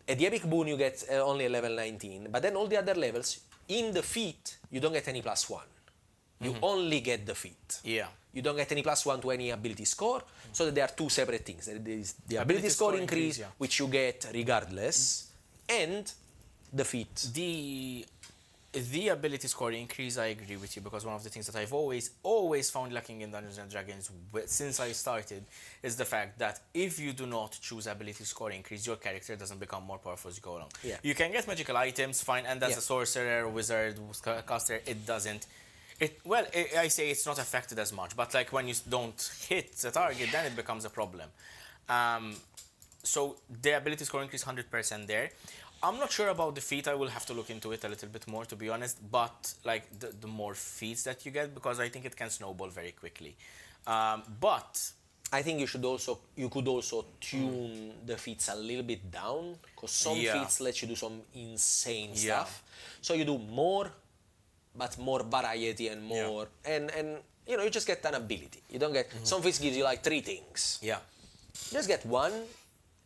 At the epic boon you get only a level 19, but then all the other levels, in the feat, you don't get any +1. You only get the feat. Yeah. You don't get any +1 to any ability score, so that there are two separate things. There is the ability score increase, which you get regardless, and the feat. The ability score increase, I agree with you, because one of the things that I've always found lacking in Dungeons and Dragons since I started is the fact that if you do not choose ability score increase, your character doesn't become more powerful as you go along. Yeah. You can get magical items, fine, and as Yeah. a sorcerer, wizard, caster, it doesn't. I say it's not affected as much, but like when you don't hit the target, then it becomes a problem. So the ability score increase 100% there. I'm not sure about the feat. I will have to look into it a little bit more, to be honest. But like the more feats that you get, because I think it can snowball very quickly. But I think you could also tune the feats a little bit down, because some Yeah. feats let you do some insane Yeah. stuff. So you do more, but more variety and more, and you know, you just get an ability. You don't get some feats gives you like 3 things. yeah, You just get one,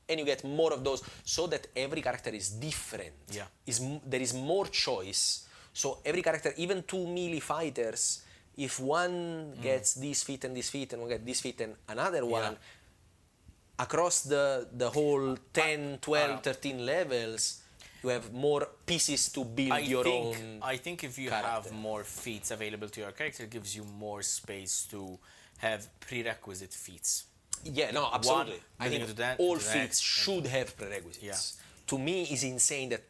and you get more of those, so that every character is different. Yeah. There is more choice. So every character, even 2 melee fighters, if one gets this feat and this feat, and one gets this feat and another one, across the whole 10, 12, 13 levels, you have more pieces to build your own. I think if you character. have more feats available to your character, it gives you more space to have prerequisite feats. Yeah, no, absolutely. I building think into that, all to the feats next, should have prerequisites. Yeah. To me, it's insane that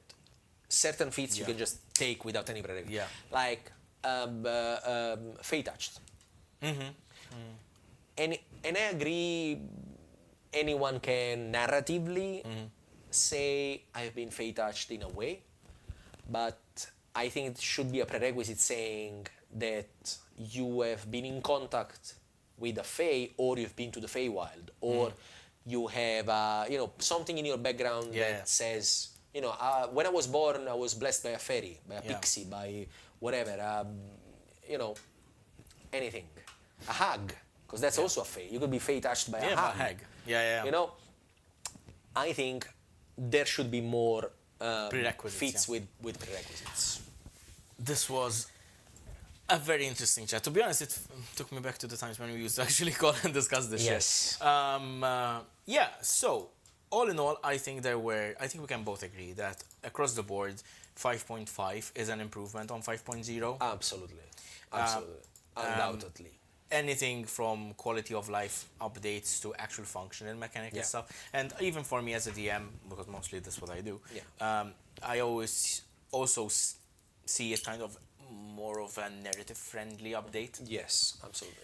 certain feats you Yeah. can just take without any prerequisites. Yeah. Like Fate Touched. And I agree, anyone can narratively say, I've been Fate Touched in a way, but I think it should be a prerequisite saying that you have been in contact with a Fae, or you've been to the Feywild, or you have something in your background that says, when I was born, I was blessed by a fairy, by a pixie, by whatever, anything. A hag, because that's also a Fae. You could be Fae touched by a hag. hag. Yeah. I think there should be more Prerequisites, feats with prerequisites. This was a very interesting chat. To be honest, it took me back to the times when we used to actually call and discuss this Yes. shit. So all in all, I think we can both agree that across the board, 5.5 is an improvement on 5.0. Absolutely. Undoubtedly. Anything from quality of life updates to actual function and mechanical stuff. And even for me as a DM, because mostly that's what I do, I always also see it kind of more of a narrative-friendly update. Yes, absolutely.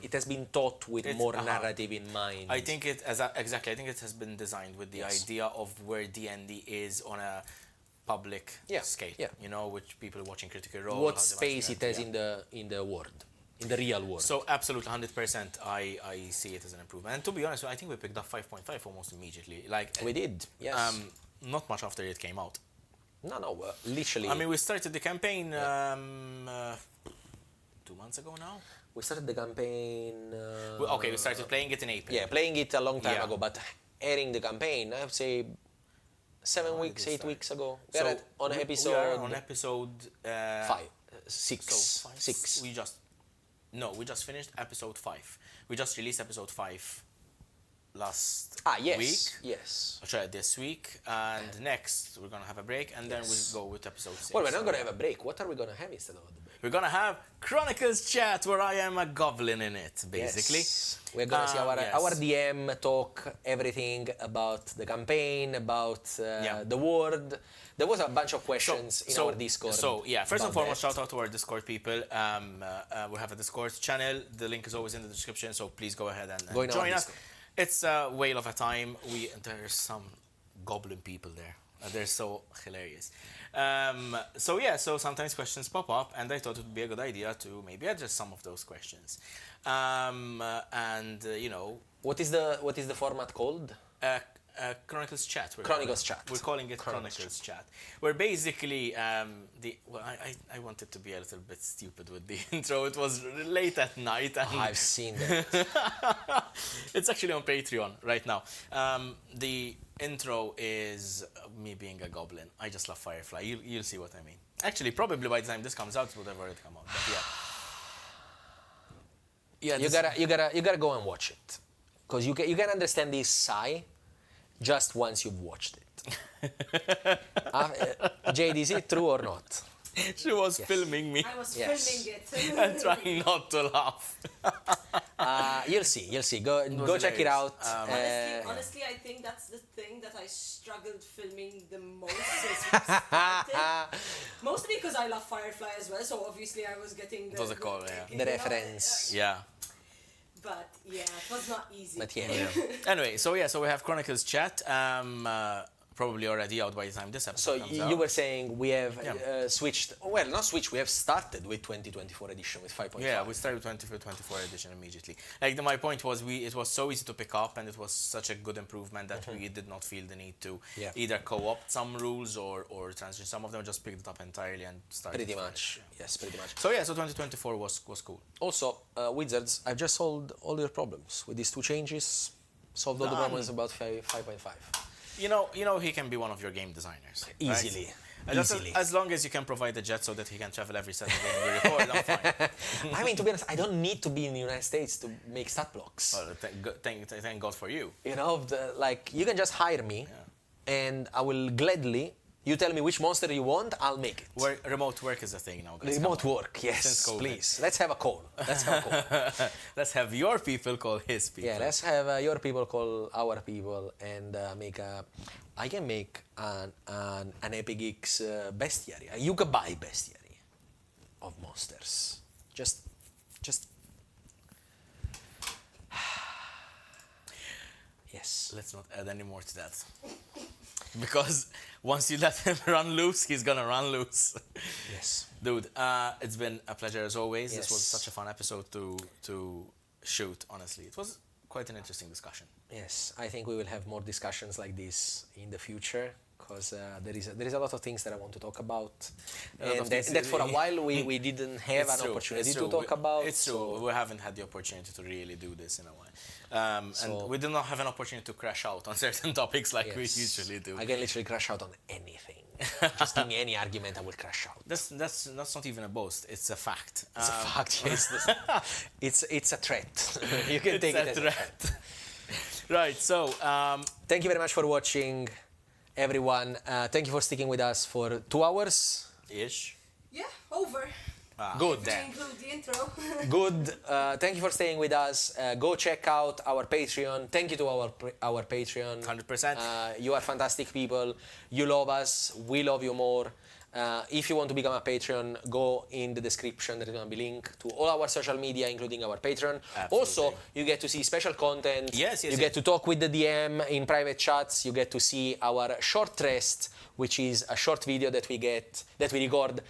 It has been taught with more narrative in mind. I think it has been designed with the idea of where D&D is on a public scale. Yeah. Which people watching Critical Role. What space it has in the world, in the real world. So absolutely, 100%, I see it as an improvement. And to be honest, I think we picked up 5.5 almost immediately. Like we did, yes. Not much after it came out. No, literally. I mean, we started the campaign 2 months ago now. We started the campaign. We started playing it in April. Yeah, playing it a long time ago, but airing the campaign, I would say 7 weeks, 8 weeks ago. We are on episode 5, 6. So 6. We just finished episode 5. We just released episode 5 last yes. week. Yes. I'll try it this week, and next we're gonna have a break, and then we'll go with episode 6. Well, we're not gonna have a break. What are we gonna have instead of the break? We're gonna have Chronicles chat, where I am a goblin in it, basically. Yes. We're gonna see our DM talk everything about the campain, about the world. There was a bunch of questions in our Discord. First and foremost, shout out to our Discord people. We have a Discord channel. The link is always in the description, so please go ahead and join us. It's a whale of a time. There's some goblin people there. They're so hilarious. So sometimes questions pop up, and I thought it would be a good idea to maybe address some of those questions. What is the format called? Chronicles chat. Chronicles chat. We're calling it Chronicles chat. Where basically I wanted to be a little bit stupid with the intro. It was late at night. And I've seen that. It's actually on Patreon right now. The intro is me being a goblin. I just love Firefly. You'll see what I mean. Actually, probably by the time this comes out, it would have already come out. But you gotta go and watch it, because you can understand this sigh just once you've watched it. Jade, is it true or not? She was filming me I was Yes. filming it. and trying not to laugh. You'll see. You'll see. Go check it hilarious. out. Honestly, I think that's the thing that I struggled filming the most since we started. Mostly because I love Firefly as well, so obviously I was getting was a call, yeah. The reference. Yeah. But yeah, it was not easy. But yeah. Anyway, so we have Chronicles chat. Probably already out by the time this So episode comes out. you were saying we have Yeah. switched. Well, not switched. We have started with 2024 edition with 5.5. Yeah, we started 24 edition immediately. Like my point was, it was so easy to pick up, and it was such a good improvement that we did not feel the need to Yeah. either co-opt some rules or transition some of them. Just picked it up entirely and started. Pretty from much. it. Yes, pretty much. So 2024 was cool. Also, Wizards, I've just solved all your problems with these 2 changes. Solved all the Done. problems about 5.5. You know he can be one of your game designers. right? Easily. And just Easily. as long as you can provide the jet so that he can travel every Saturday and we record, I'm fine. I mean, to be honest, I don't need to be in the United States to make stat blocks. Well, thank God for you. You know, you can just hire me, and I will gladly. You tell me which monster you want, I'll make it. Remote work is a thing now, guys. Remote Come on. work, yes, Since COVID. please. Let's have a call. Let's have your people call his people. Yeah, let's have your people call our people and make a. I can make an Epigeeks bestiary. You can buy bestiary of monsters. Just. Yes. Let's not add any more to that. Because once you let him run loose, he's gonna run loose. Yes. Dude, it's been a pleasure as always. This was Yes. such a fun episode to shoot, honestly. It was quite an interesting discussion. Yes, I think we will have more discussions like this in the future because there is a lot of things that I want to talk about, A lot of and things that for a we- while we didn't have It's an true, opportunity it's to true. talk about. It's true. so- We haven't had the opportunity to really do this in a while. And So- we did not have an opportunity to crash out on certain topics like we Yes. usually do. I can literally crash out on anything. Just give me any argument, I will crash out. That's not even a boast. It's a fact. It's a fact. Yes, it's a threat. You can take it as a threat. Right. So Thank you very much for watching, everyone. Thank you for sticking with us for 2 hours. ish. Yeah, over. Good. To include the intro. Good. Thank you for staying with us. Go check out our Patreon. Thank you to our Patreon. 100%. You are fantastic people. You love us. We love you more. If you want to become a Patreon, go in the description. There is going to be a link to all our social media, including our Patreon. Absolutely. Also, you get to see special content. Yes, You yes. get to talk with the DM in private chats. You get to see our short rest, which is a short video that we record.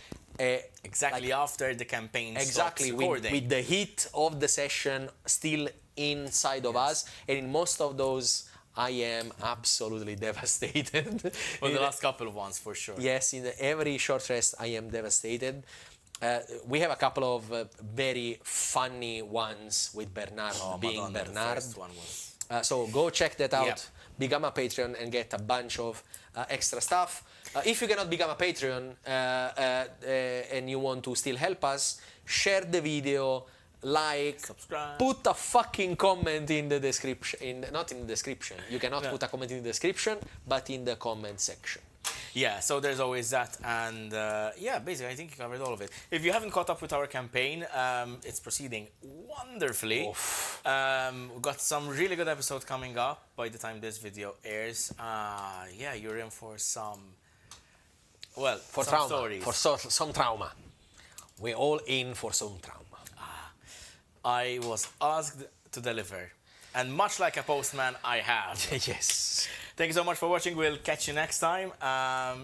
Exactly after the campaign Exactly, stops recording. with the heat of the session still inside of us, and in most of those, I am absolutely devastated. For the last couple of ones, for sure. Yes, in every short rest, I am devastated. We have a couple of very funny ones with Bernard being Madonna, the Bernard. first one was. So go check that out. Yep. Become a Patreon and get a bunch of extra stuff. If you cannot become a Patreon and you want to still help us, share the video, like, Subscribe. put a fucking comment in the description. Not in the description. You cannot Yeah. put a comment in the description, but in the comment section. Yeah, so there's always that, and yeah, basically, I think you covered all of it. If you haven't caught up with our campaign, it's proceeding wonderfully. We've got some really good episodes coming up by the time this video airs. Yeah, you're in for some, well, For some trauma. stories. For some trauma. We're all in for some trauma. I was asked to deliver, and much like a postman, I have. Yes. Thank you so much for watching. We'll catch you next time.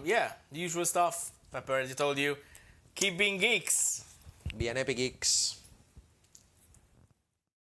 Yeah, the usual stuff. Peppe already told you. Keep being geeks. Be an Epigeeks.